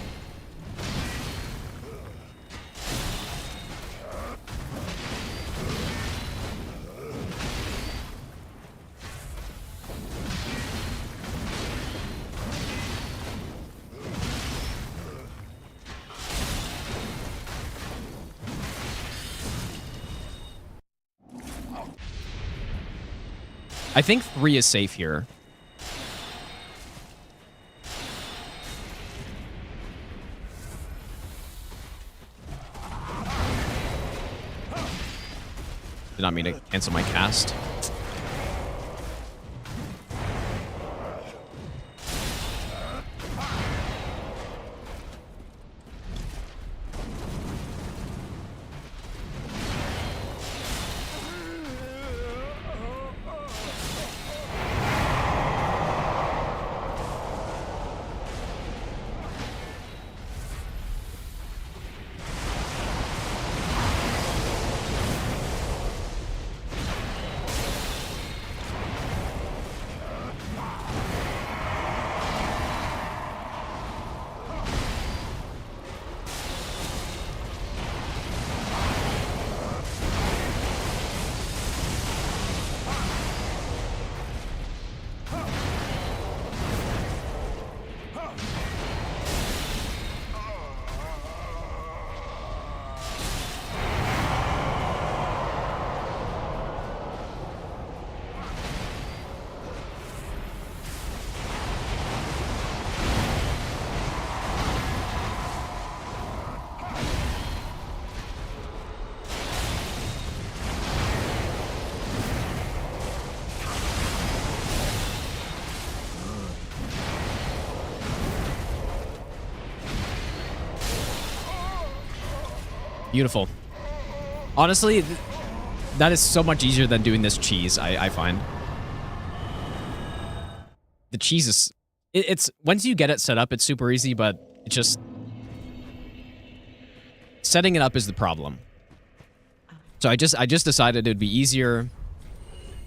I think 3 is safe here. Did not mean to cancel my cast. Beautiful. Honestly, that is so much easier than doing this cheese, I find. The cheese is... It's once you get it set up, it's super easy, but it just... Setting it up is the problem. So I just decided it would be easier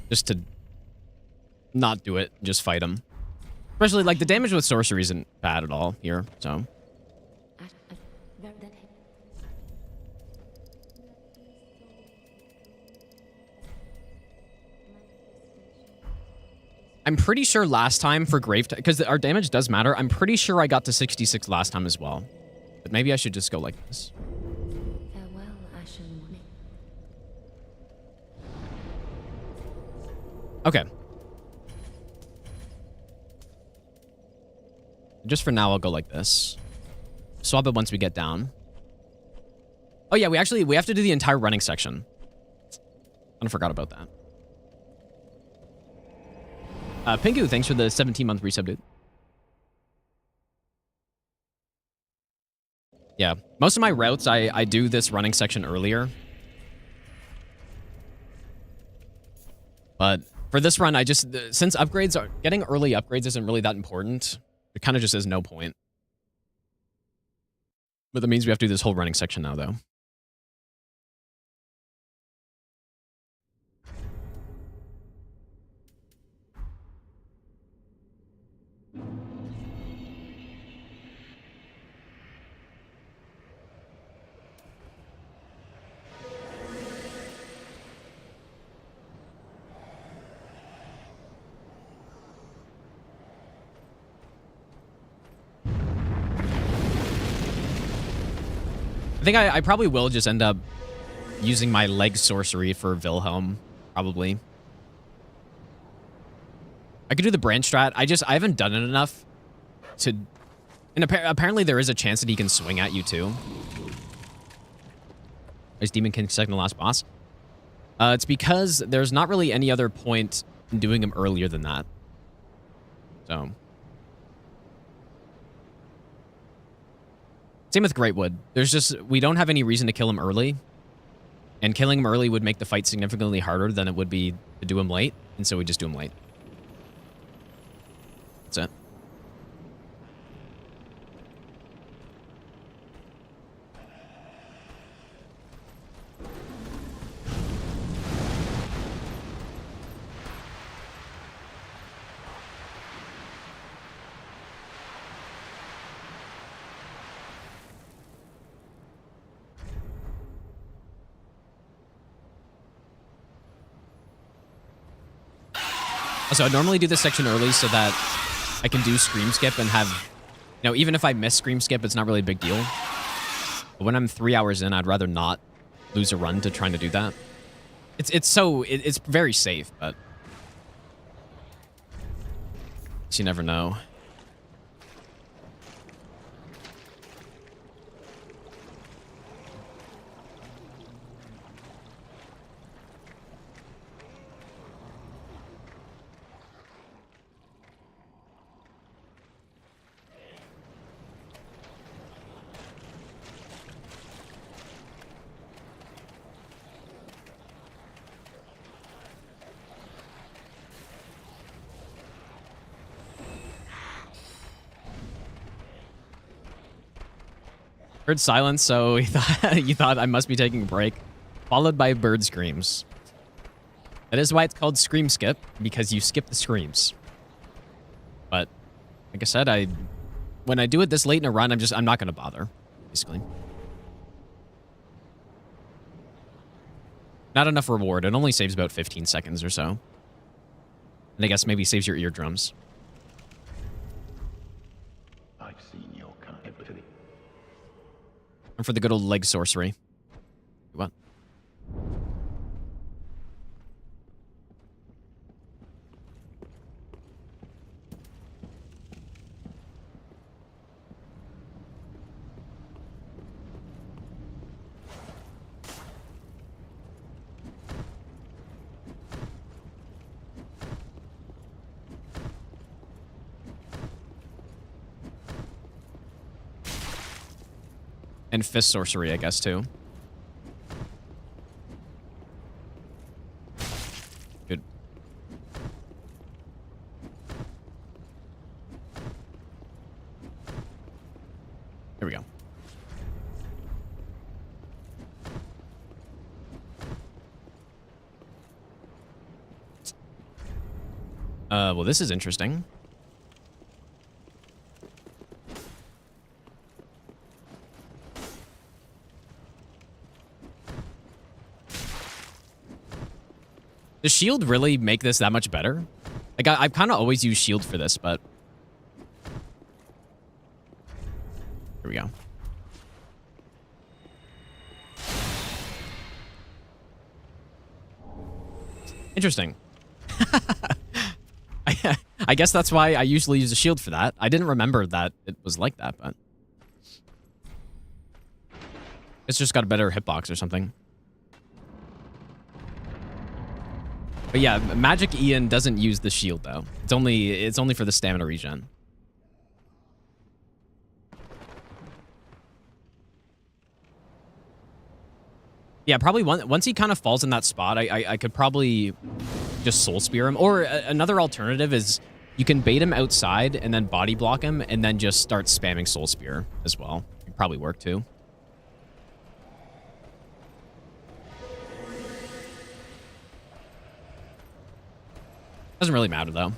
just to not do it, just fight him. Especially, like, the damage with sorcery isn't bad at all here, so... I'm pretty sure last time for Grave... Because our damage does matter. I'm pretty sure I got to 66 last time as well. But maybe I should just go like this. Farewell, Ashen One. Okay. Just for now, I'll go like this. Swap it once we get down. Oh yeah, we have to do the entire running section. I forgot about that. Pingu, thanks for the 17-month resub, dude. Yeah, most of my routes, I do this running section earlier. But for this run, since upgrades are... Getting early upgrades isn't really that important. It kind of just is no point. But that means we have to do this whole running section now, though. I think I probably will just end up using my leg sorcery for Wilhelm, probably. I could do the branch strat. I haven't done it enough to... And apparently there is a chance that he can swing at you too. Is Demon King second to last boss? It's because there's not really any other point in doing him earlier than that. So... Same with Greatwood. We don't have any reason to kill him early. And killing him early would make the fight significantly harder than it would be to do him late. And so we just do him late. That's it. So I normally do this section early so that I can do Scream Skip and have... You know, even if I miss Scream Skip, it's not really a big deal. But when I'm 3 hours in, I'd rather not lose a run to trying to do that. It's very safe, but... You never know. Heard silence, so you thought I must be taking a break. Followed by bird screams. That is why it's called Scream Skip, because you skip the screams. But, like I said, when I do it this late in a run, I'm not going to bother, basically. Not enough reward. It only saves about 15 seconds or so. And I guess maybe saves your eardrums. I've seen your kind. And for the good old leg sorcery. What? And fist sorcery, I guess, too. Well, this is interesting. Does shield really make this that much better? Like, I've kind of always used shield for this, but... Here we go. Interesting. I guess that's why I usually use a shield for that. I didn't remember that it was like that, but... It's just got a better hitbox or something. But yeah, Magic Ian doesn't use the shield though. It's only for the stamina regen. Yeah, probably once he kind of falls in that spot, I could probably just Soul Spear him. Or another alternative is you can bait him outside and then body block him and then just start spamming Soul Spear as well. It'd probably work too. Doesn't really matter, though.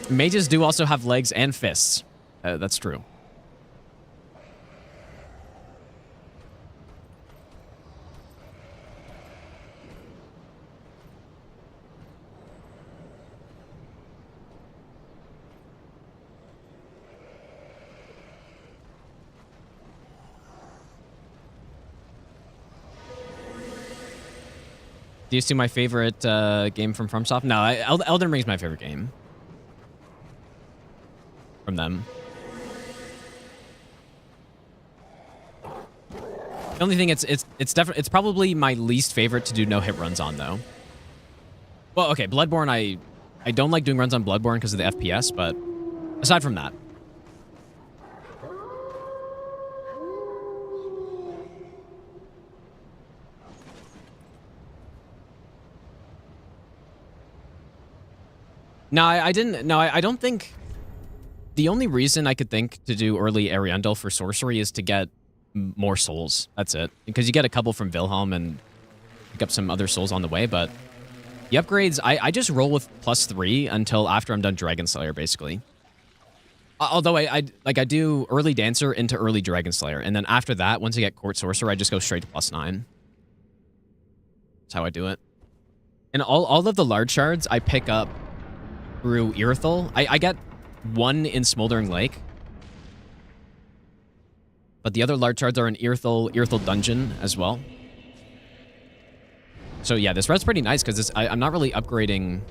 Mages do also have legs and fists. That's true. Do you see my favorite game from FromSoft? No, Elden Ring's my favorite game from them. The only thing it's probably my least favorite to do no hit runs on though. Well, okay, Bloodborne I don't like doing runs on Bloodborne because of the FPS, but aside from that. No, I didn't. No, I don't think... The only reason I could think to do early Ariandel for Sorcery is to get more souls. That's it. Because you get a couple from Wilhelm and pick up some other souls on the way, but... The upgrades, I just roll with +3 until after I'm done Dragon Slayer, basically. Although I do early Dancer into early Dragon Slayer, and then after that, once I get Court Sorcerer, I just go straight to +9. That's how I do it. And all of the large shards I pick up through Irithyll. I get one in Smoldering Lake. But the other large shards are in Irithyll Dungeon as well. So yeah, this red's pretty nice because I'm not really upgrading...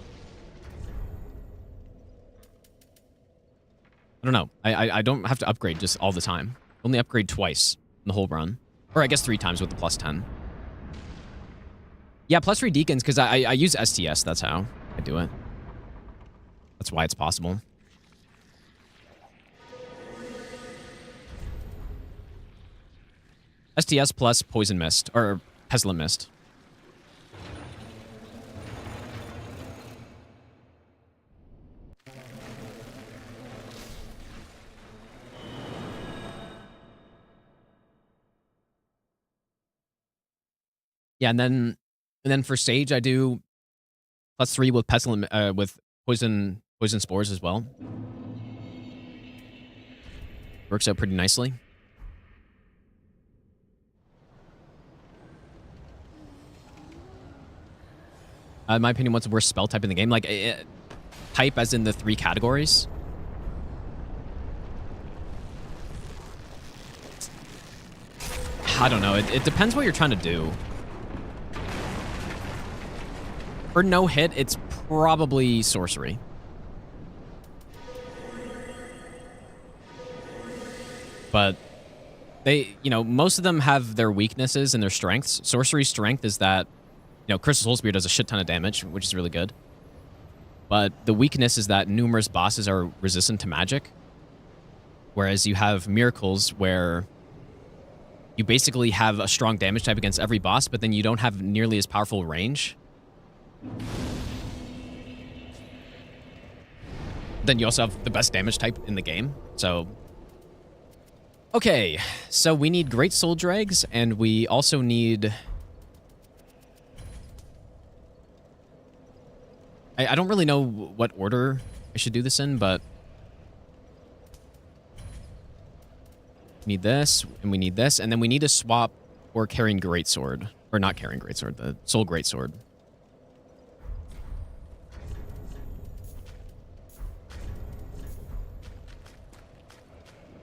I don't know. I don't have to upgrade just all the time. Only upgrade twice in the whole run. Or I guess 3 times with the +10. Yeah, +3 Deacons because I use STS. That's how I do it. That's why it's possible. STS plus Poison Mist, or Pestilent Mist. Yeah, and then for Sage, I do +3 with Pestilent, with Poison Spores as well. Works out pretty nicely. In my opinion, what's the worst spell type in the game? Like, type as in the 3 categories? I don't know. It depends what you're trying to do. For no hit, it's probably Sorcery. But they, most of them have their weaknesses and their strengths. Sorcery's strength is that, Crystal Soul Spear does a shit ton of damage, which is really good. But the weakness is that numerous bosses are resistant to magic. Whereas you have Miracles where you basically have a strong damage type against every boss, but then you don't have nearly as powerful range. Then you also have the best damage type in the game. So... Okay, so we need Great Soul Dregs, and we also need I don't really know what order I should do this in, but we need this, and we need this, and then we need to swap or carrying greatsword. Or not carrying greatsword, the soul greatsword.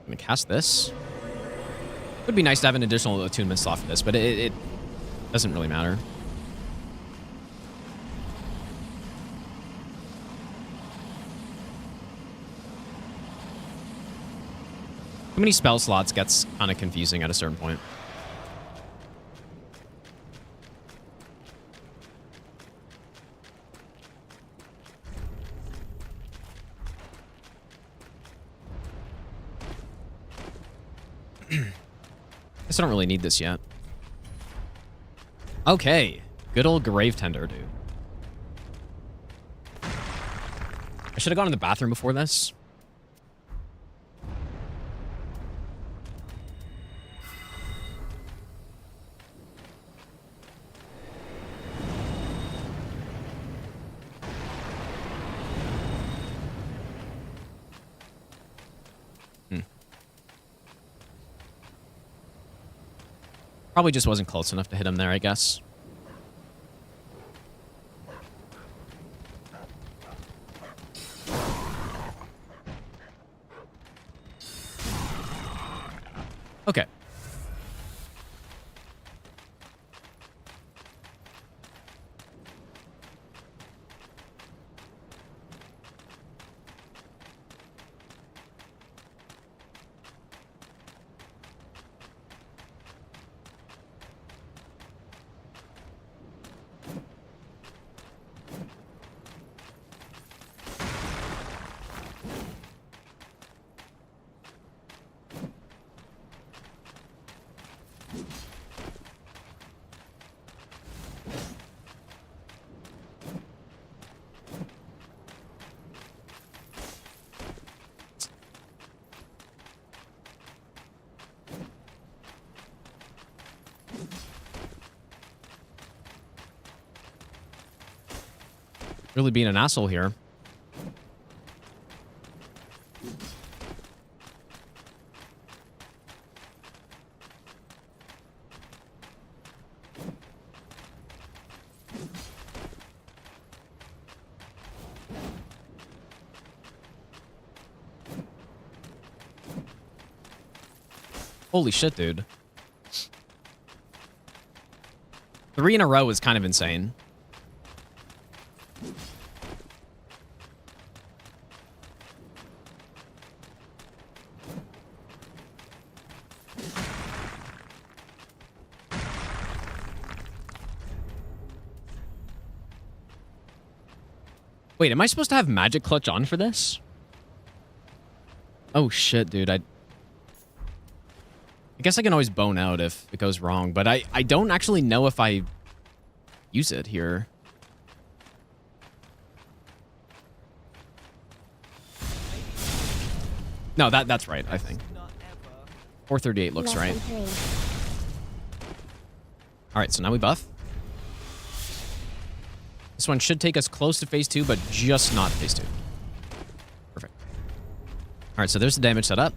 I'm gonna cast this. Would be nice to have an additional attunement slot for this, but it doesn't really matter. Too many spell slots gets kind of confusing at a certain point. Guess I don't really need this yet. Okay. Good old grave tender, dude. I should have gone to the bathroom before this. Probably just wasn't close enough to hit him there, I guess. Okay. Really being an asshole here. Holy shit, dude. 3 in a row is kind of insane. Wait, am I supposed to have Magic Clutch on for this? Oh shit, dude. I guess I can always bone out if it goes wrong, but I don't actually know if I use it here. No, that's right, I think. 438 looks right. Alright, so now we buff. This one should take us close to phase 2, but just not phase 2. Perfect. Alright, so there's the damage set up.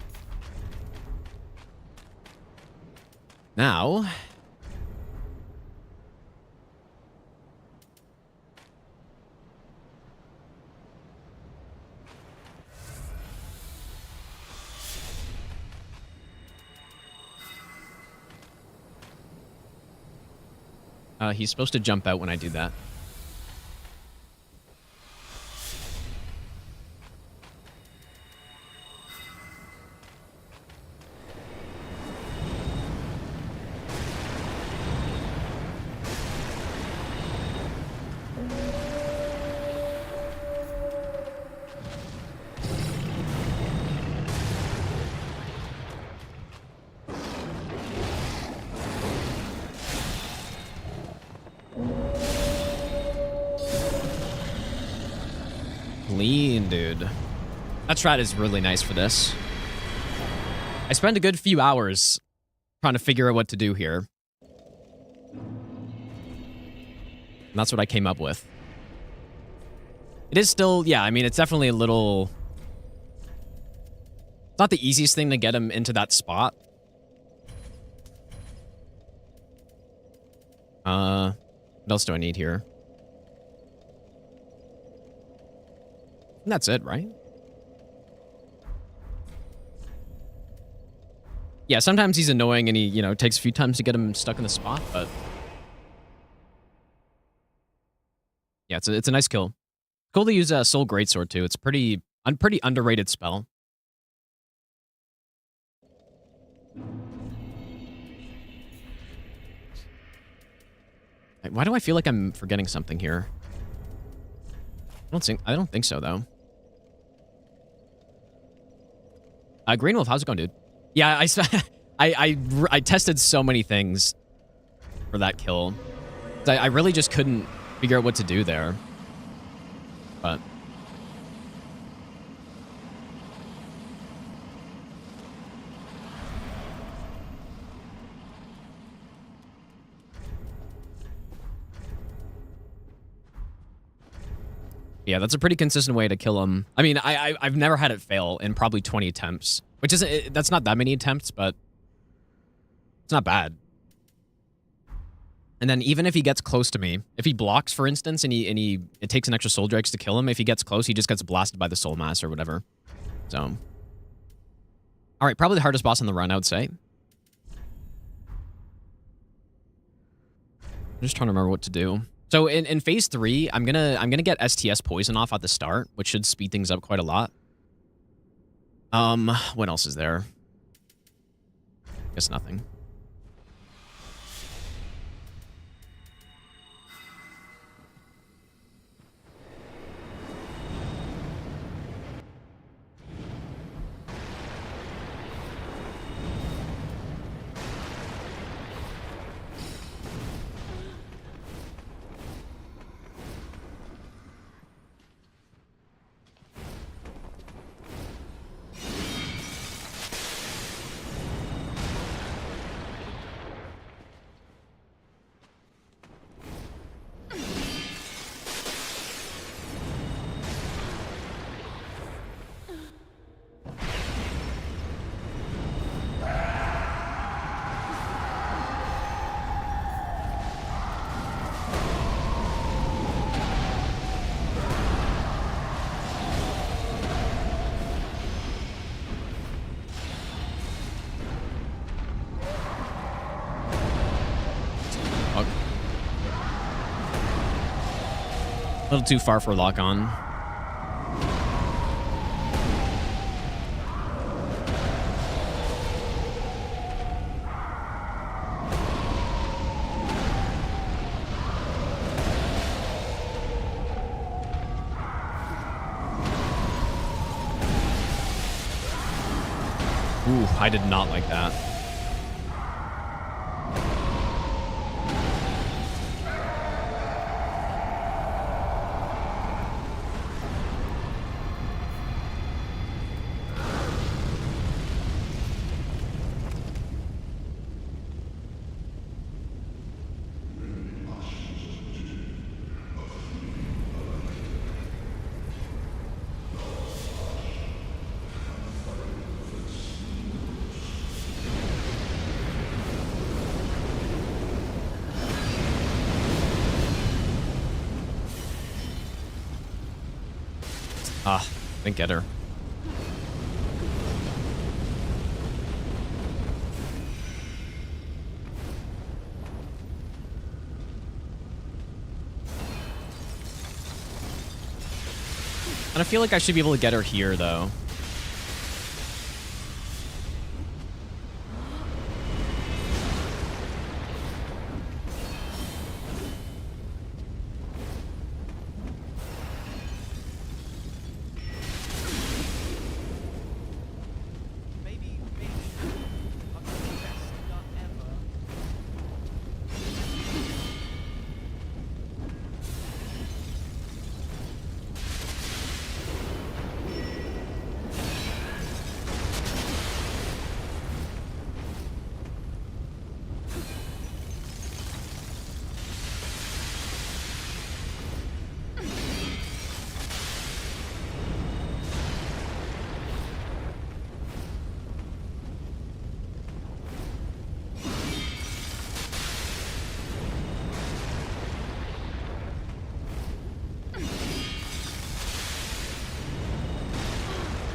Now... he's supposed to jump out when I do that. Clean, dude. That strat is really nice for this. I spent a good few hours trying to figure out what to do here. And that's what I came up with. It is still, yeah, I mean, it's definitely a little... It's not the easiest thing to get him into that spot. What else do I need here? And that's it, right? Yeah, sometimes he's annoying and he, you know, takes a few times to get him stuck in the spot, but... Yeah, it's a nice kill. Cool to use a Soul Greatsword, too. It's pretty underrated spell. Why do I feel like I'm forgetting something here? I don't think so, though. Green Wolf, how's it going, dude? Yeah, I tested so many things for that kill. I really just couldn't figure out what to do there. But yeah, that's a pretty consistent way to kill him. I mean, I've never had it fail in probably 20 attempts, which isn't, that's not that many attempts, but it's not bad. And then even if he gets close to me, if he blocks, for instance, and it takes an extra Soul Drakes to kill him, if he gets close, he just gets blasted by the Soul Mass or whatever. So, all right, probably the hardest boss on the run, I would say. I'm just trying to remember what to do. So in phase 3, I'm gonna get STS poison off at the start, which should speed things up quite a lot. What else is there? Guess nothing. A little too far for lock on. Ooh, I did not like that. Ah, didn't get her. And I feel like I should be able to get her here, though.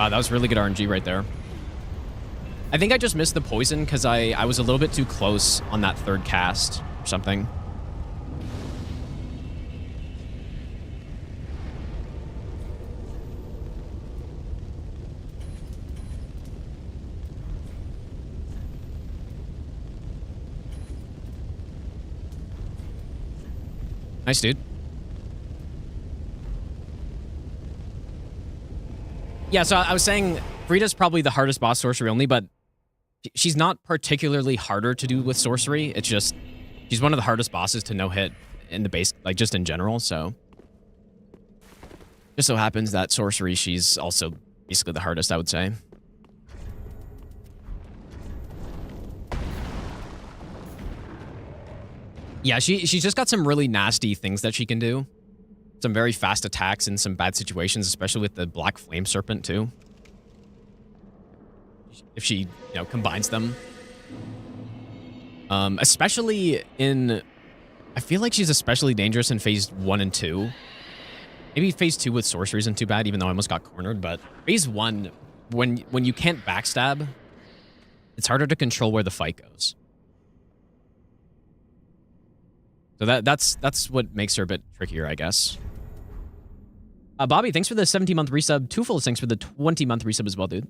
Wow, that was really good RNG right there. I think I just missed the poison because I was a little bit too close on that third cast or something. Nice, dude. Yeah, so I was saying Frieda's probably the hardest boss sorcery only, but she's not particularly harder to do with sorcery. It's just she's one of the hardest bosses to no hit in the base, like just in general. So just so happens that sorcery, she's also basically the hardest, I would say. Yeah, she's just got some really nasty things that she can do. Some very fast attacks in some bad situations, especially with the Black Flame Serpent, too. If she, you know, combines them. Especially in... I feel like she's especially dangerous in Phase 1 and 2. Maybe Phase 2 with Sorcery isn't too bad, even though I almost got cornered, but Phase 1, when you can't backstab, it's harder to control where the fight goes. So that's what makes her a bit trickier, I guess. Bobby, thanks for the 17-month resub. Twofold, thanks for the 20-month resub as well, dude.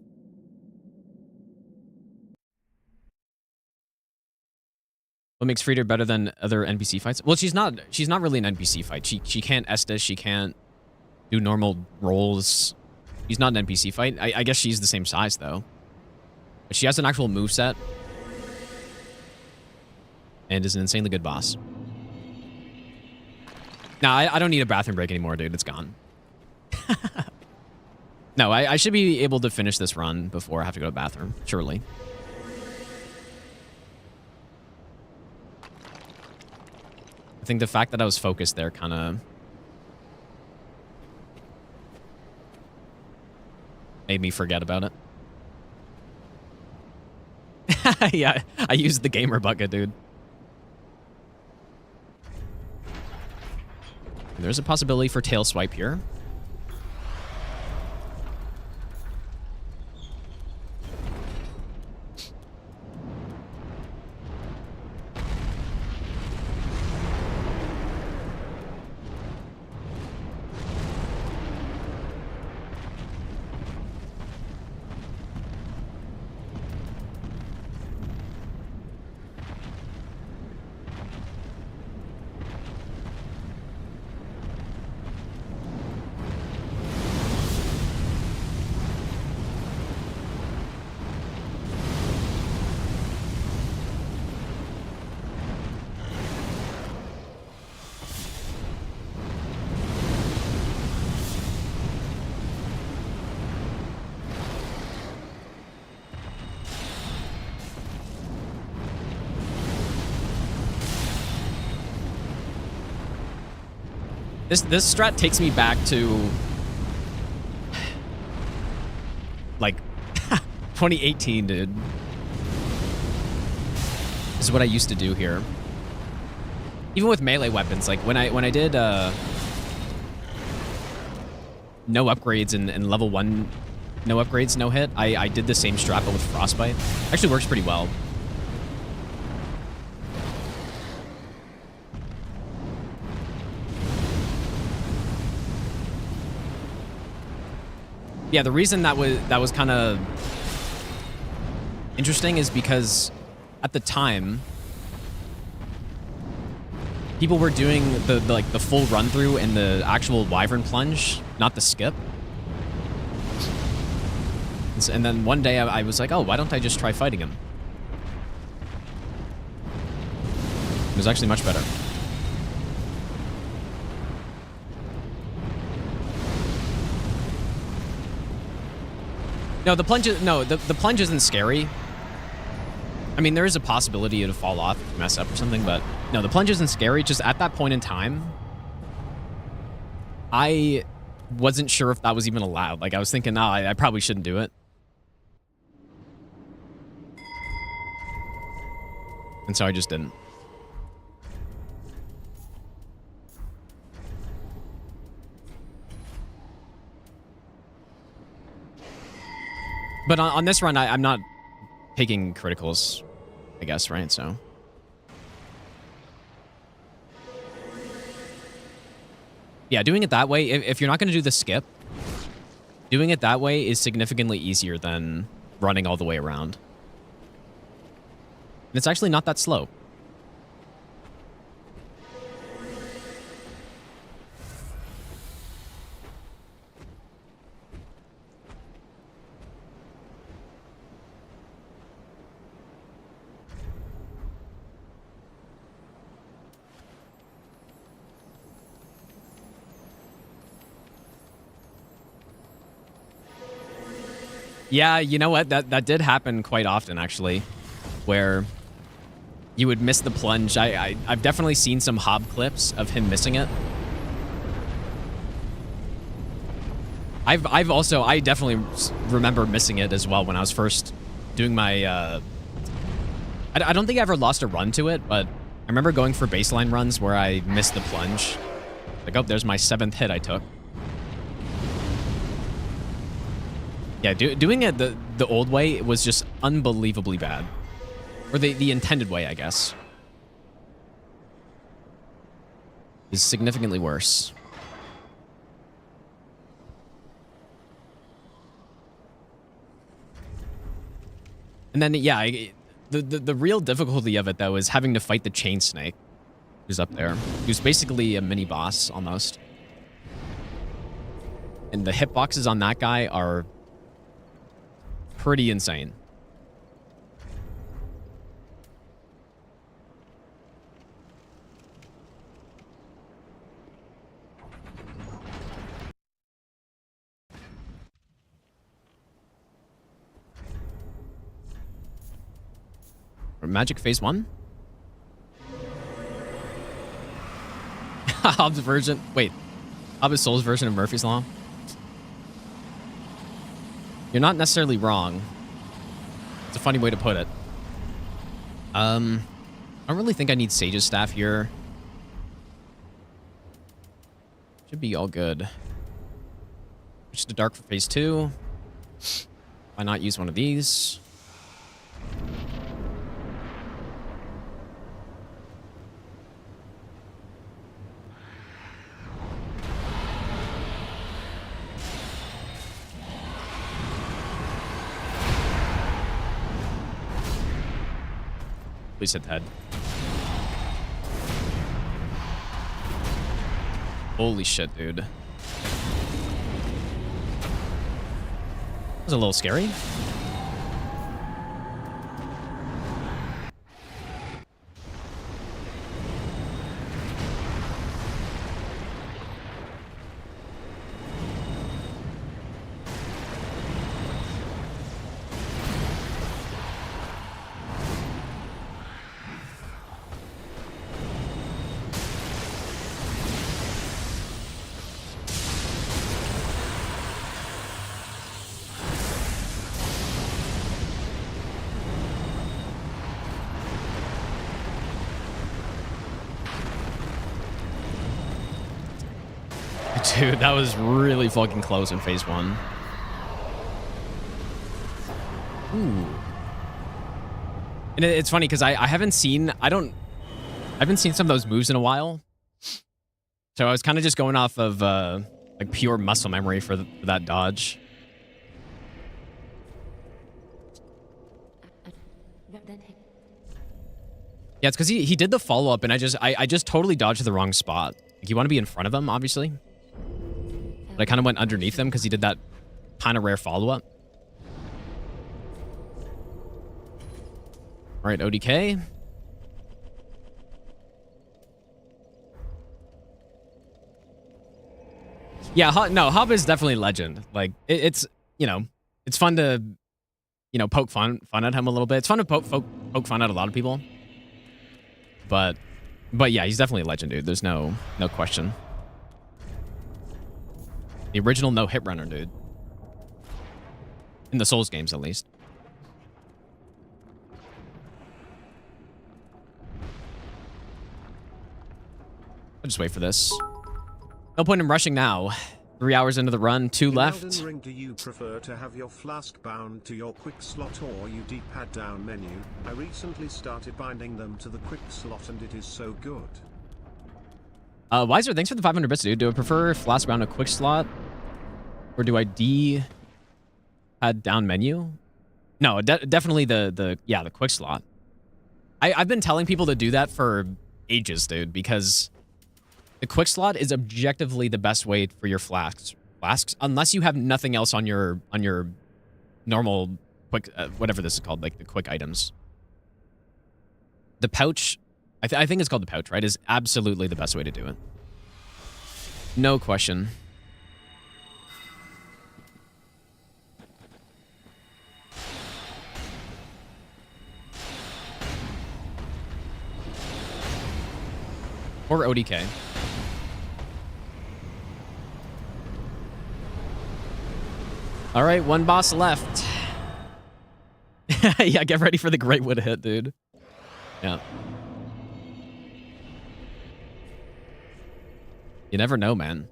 What makes Friede better than other NPC fights? Well, she's not really an NPC fight. She can't Estus, she can't do normal rolls. She's not an NPC fight. I guess she's the same size though. But she has an actual moveset. And is an insanely good boss. No, I don't need a bathroom break anymore, dude. It's gone. No, I should be able to finish this run before I have to go to the bathroom, surely. I think the fact that I was focused there kind of made me forget about it. Yeah, I used the gamer bucket, dude. There's a possibility for tail swipe here. This strat takes me back to like 2018, dude. This is what I used to do here. Even with melee weapons, like when I did no upgrades and level 1 no upgrades, no hit, I did the same strat but with Frostbite. Actually works pretty well. Yeah, the reason that was kind of interesting is because at the time people were doing the full run through and the actual Wyvern plunge, not the skip. And then one day I was like, oh, why don't I just try fighting him? It was actually much better. No, the plunge isn't scary. I mean, there is a possibility to fall off if you mess up or something, but no, the plunge isn't scary. Just at that point in time, I wasn't sure if that was even allowed. Like, I was thinking, no, I probably shouldn't do it. And so I just didn't. But on this run, I'm not taking criticals, I guess, right? So. Yeah, doing it that way, if you're not going to do the skip, doing it that way is significantly easier than running all the way around. And it's actually not that slow. Yeah, you know what? That did happen quite often, actually, where you would miss the plunge. I've definitely seen some Hob clips of him missing it. I definitely remember missing it as well when I was first doing my, I don't think I ever lost a run to it, but I remember going for baseline runs where I missed the plunge. Like, oh, there's my 7th hit I took. Yeah, doing it the old way was just unbelievably bad. Or the intended way, I guess. Is significantly worse. And then, yeah, the real difficulty of it, though, is having to fight the chain snake who's up there. Who's basically a mini boss, almost. And the hitboxes on that guy are pretty insane. Magic phase 1? Hobbs version. Wait. Hobbs Soul's version of Murphy's Law? You're not necessarily wrong. It's a funny way to put it. I don't really think I need Sage's staff here. Should be all good. Switch to Dark for phase 2. Why not use one of these? Please hit the head. Holy shit, dude. That was a little scary. Dude, that was really fucking close in phase 1. Ooh. And it's funny because I haven't seen some of those moves in a while. So I was kind of just going off of like pure muscle memory for that dodge. Yeah, it's because he did the follow-up and I just totally dodged the wrong spot. Like, you want to be in front of him, obviously. But I kind of went underneath him because he did that kind of rare follow-up. All right, ODK. Yeah, no, Hub is definitely legend. Like, it's, you know, it's fun to, you know, poke fun at him a little bit. It's fun to poke fun at a lot of people. But yeah, he's definitely a legend, dude. There's no question. The original no-hit runner, dude. In the Souls games, at least. I'll just wait for this. No point in rushing now. 3 hours into the run, 2 In left. Elden Ring, do you prefer to have your flask bound to your quick slot or you D-pad down menu? I recently started binding them to the quick slot and it is so good. Wiser, thanks for the 500 bits, dude. Do I prefer flask bound to quick slot? Or do I D-pad down menu? No, definitely the quick slot. I've been telling people to do that for ages, dude, because the quick slot is objectively the best way for your flasks, unless you have nothing else on your normal quick whatever this is called, like the quick items. The pouch, I think it's called the pouch, right? Is absolutely the best way to do it. No question. Or ODK. All right, one boss left. Yeah, get ready for the Great Wood hit, dude. Yeah. You never know, man.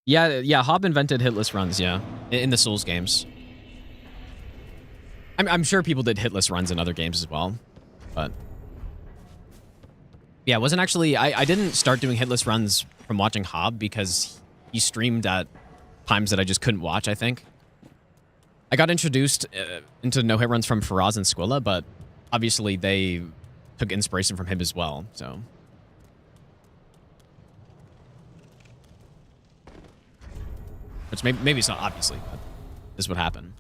Yeah, Hob invented hitless runs, yeah, in the Souls games. I'm sure people did hitless runs in other games as well, but yeah, it wasn't actually, I didn't start doing hitless runs from watching Hob because he streamed at times that I just couldn't watch, I think. I got introduced into no-hit runs from Faraz and Squilla, but obviously they took inspiration from him as well, so. Which maybe it's not obviously, but this would happen.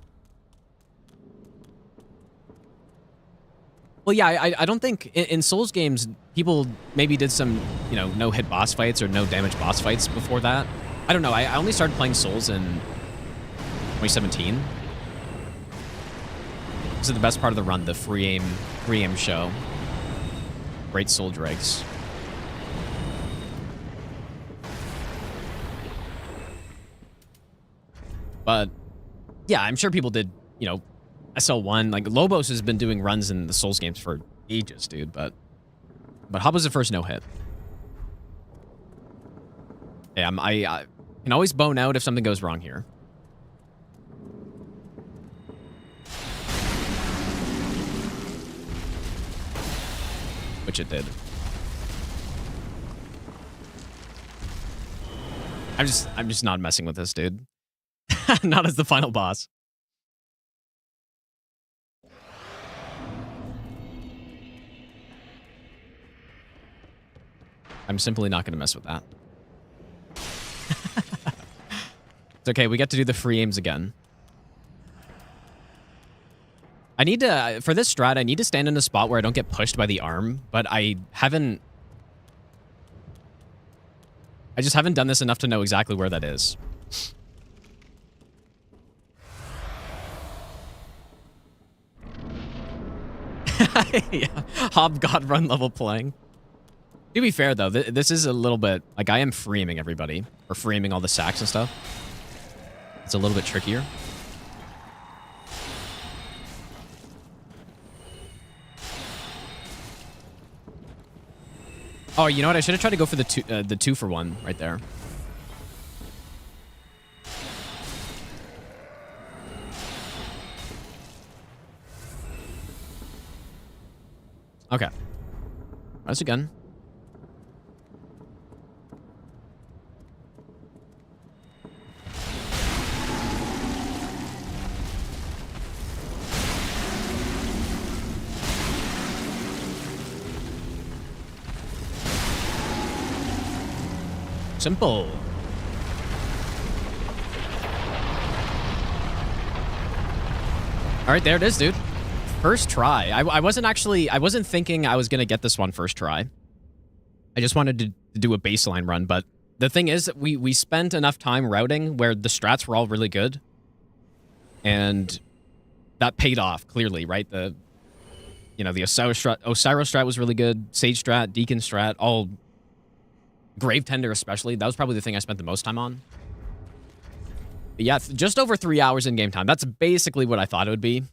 Well, yeah, I don't think in Souls games people maybe did some, you know, no-hit boss fights or no-damage boss fights before that. I don't know. I only started playing Souls in 2017. This is the best part of the run, the free aim show. Great soul dregs. But yeah, I'm sure people did, you know, SL1. Like Lobos has been doing runs in the Souls games for ages, dude. But Hob was the first no-hit. Yeah, I can always bone out if something goes wrong here. Which it did. I'm just not messing with this, dude. Not as the final boss. I'm simply not going to mess with that. It's okay, we get to do the free aims again. I need to, for this strat, I need to stand in a spot where I don't get pushed by the arm, but I just haven't done this enough to know exactly where that is. Yeah, Hob God run level playing. To be fair, though, this is a little bit... Like, I am free-aiming everybody. Or free-aiming all the sacks and stuff. It's a little bit trickier. Oh, you know what? I should have tried to go for the 2-for-1 right there. Okay. Once again. Simple. All right, there it is, dude. First try. I wasn't thinking I was going to get this one first try. I just wanted to do a baseline run, but the thing is, we spent enough time routing where the strats were all really good. And that paid off, clearly, right? The Oceiros strat was really good. Sage strat, Deacon strat, all... Grave Tender especially. That was probably the thing I spent the most time on. But yeah, just over 3 hours in game time. That's basically what I thought it would be.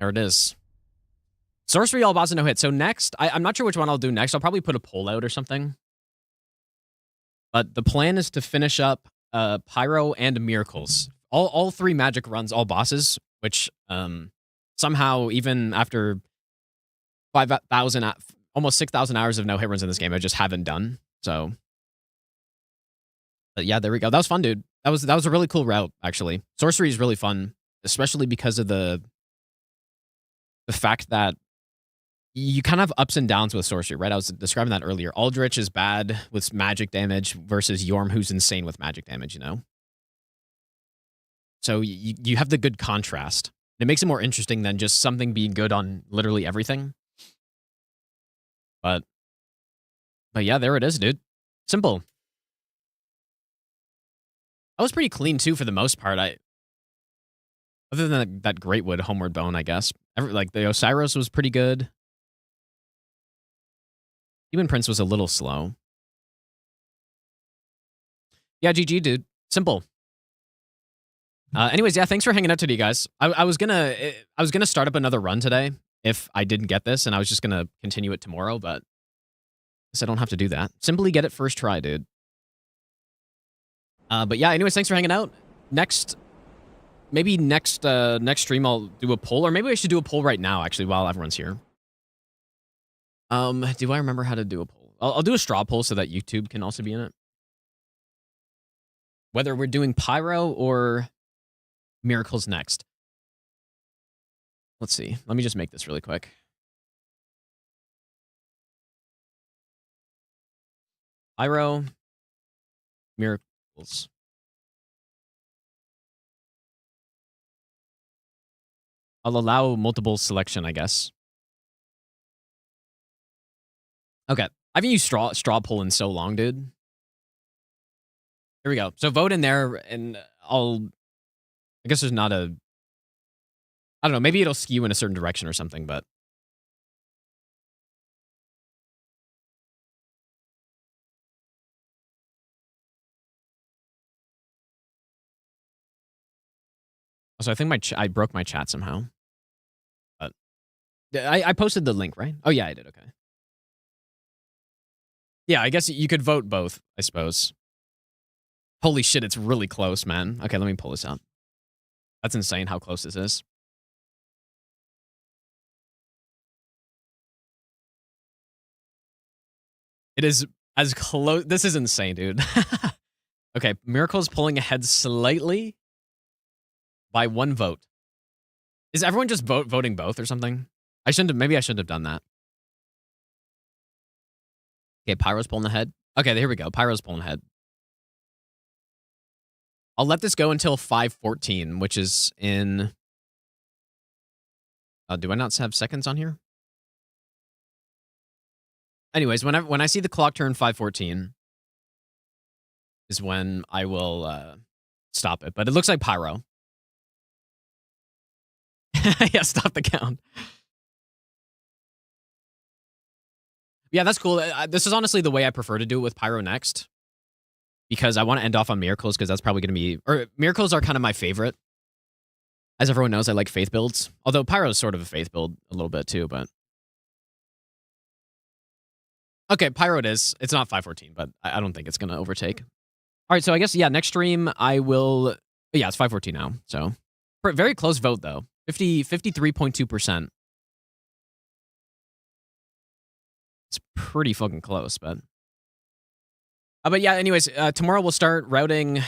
There it is. Sorcery, all bosses, no hit. So next, I'm not sure which one I'll do next. I'll probably put a poll out or something. But the plan is to finish up Pyro and Miracles. All 3 magic runs, all bosses, which somehow, even after 5,000, almost 6,000 hours of no hit runs in this game, I just haven't done. So, but yeah, there we go. That was fun, dude. That was a really cool route, actually. Sorcery is really fun, especially because of the fact that you kind of have ups and downs with Sorcery, right? I was describing that earlier. Aldrich is bad with magic damage versus Yhorm, who's insane with magic damage, you know? So you have the good contrast. It makes it more interesting than just something being good on literally everything. But yeah, there it is, dude. Simple. I was pretty clean, too, for the most part. Other than that Greatwood Homeward Bone, I guess. Like, the Oceiros was pretty good. Even Prince was a little slow. Yeah, GG, dude. Simple. Anyways, yeah, thanks for hanging out today, guys. I was gonna start up another run today if I didn't get this, and I was just gonna continue it tomorrow, but I guess I don't have to do that. Simply get it first try, dude. But yeah, anyways, thanks for hanging out. Maybe next stream I'll do a poll, or maybe I should do a poll right now, actually, while everyone's here. Do I remember how to do a poll? I'll do a straw poll so that YouTube can also be in it. Whether we're doing Pyro or Miracles next. Let's see. Let me just make this really quick. Pyro, Miracles. I'll allow multiple selection, I guess. Okay. I haven't used straw poll in so long, dude. Here we go. So vote in there, and I guess there's not a... I don't know. Maybe it'll skew in a certain direction or something, but... So I think I broke my chat somehow. But I posted the link, right? Oh, yeah, I did. Okay. Yeah, I guess you could vote both, I suppose. Holy shit, it's really close, man. Okay, let me pull this out. That's insane how close this is. It is as close. This is insane, dude. Okay, Miracle's pulling ahead slightly by 1 vote. Is everyone just voting both or something? Maybe I shouldn't have done that. Okay, Pyro's pulling ahead. Okay, here we go. Pyro's pulling ahead. I'll let this go until 5:14, which is in... do I not have seconds on here? Anyways, when I see the clock turn 5:14 is when I will stop it. But it looks like Pyro. Yeah, stop the count. Yeah, that's cool. This is honestly the way I prefer to do it with Pyro next. Because I want to end off on Miracles, because that's probably going to be... Or Miracles are kind of my favorite. As everyone knows, I like Faith builds. Although Pyro is sort of a Faith build a little bit too, but... Okay, Pyro it is. It's not 5:14, but I don't think it's going to overtake. All right, so I guess, yeah, next stream I will... Yeah, it's 5:14 now, so... Very close vote, though. 53.2%. It's pretty fucking close, but... But yeah, anyways, tomorrow we'll start routing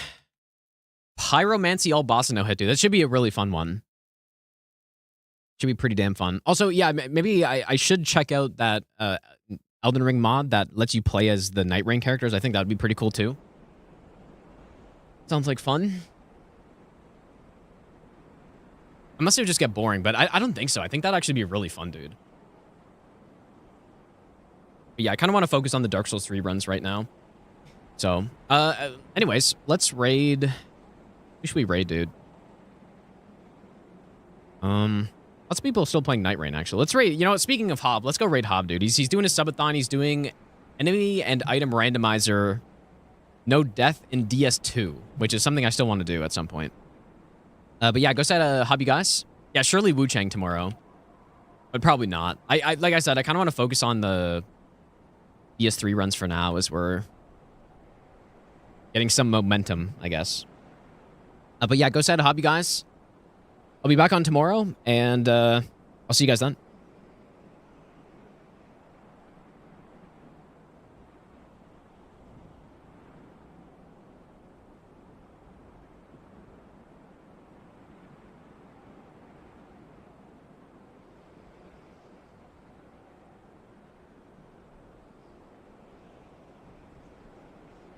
Pyromancy all boss and no hit, dude. That should be a really fun one. Should be pretty damn fun. Also, yeah, maybe I should check out that Elden Ring mod that lets you play as the Night Rain characters. I think that would be pretty cool, too. Sounds like fun. Unless it would just get boring, but I don't think so. I think that'd actually be really fun, dude. But yeah, I kind of want to focus on the Dark Souls 3 runs right now. So, anyways, let's raid. Who should we raid, dude? Lots of people still playing Night Rain, actually. Let's raid, you know what, speaking of Hob, let's go raid Hob, dude. He's doing his subathon, he's doing enemy and item randomizer, no death in DS2, which is something I still want to do at some point. But yeah, go set a Hob, you guys. Yeah, surely Wu Chang tomorrow. but probably not. I like I said, I kind of want to focus on the PS3 runs for now as we're getting some momentum, I guess. But yeah, go set a hobby, guys. I'll be back on tomorrow, and I'll see you guys then.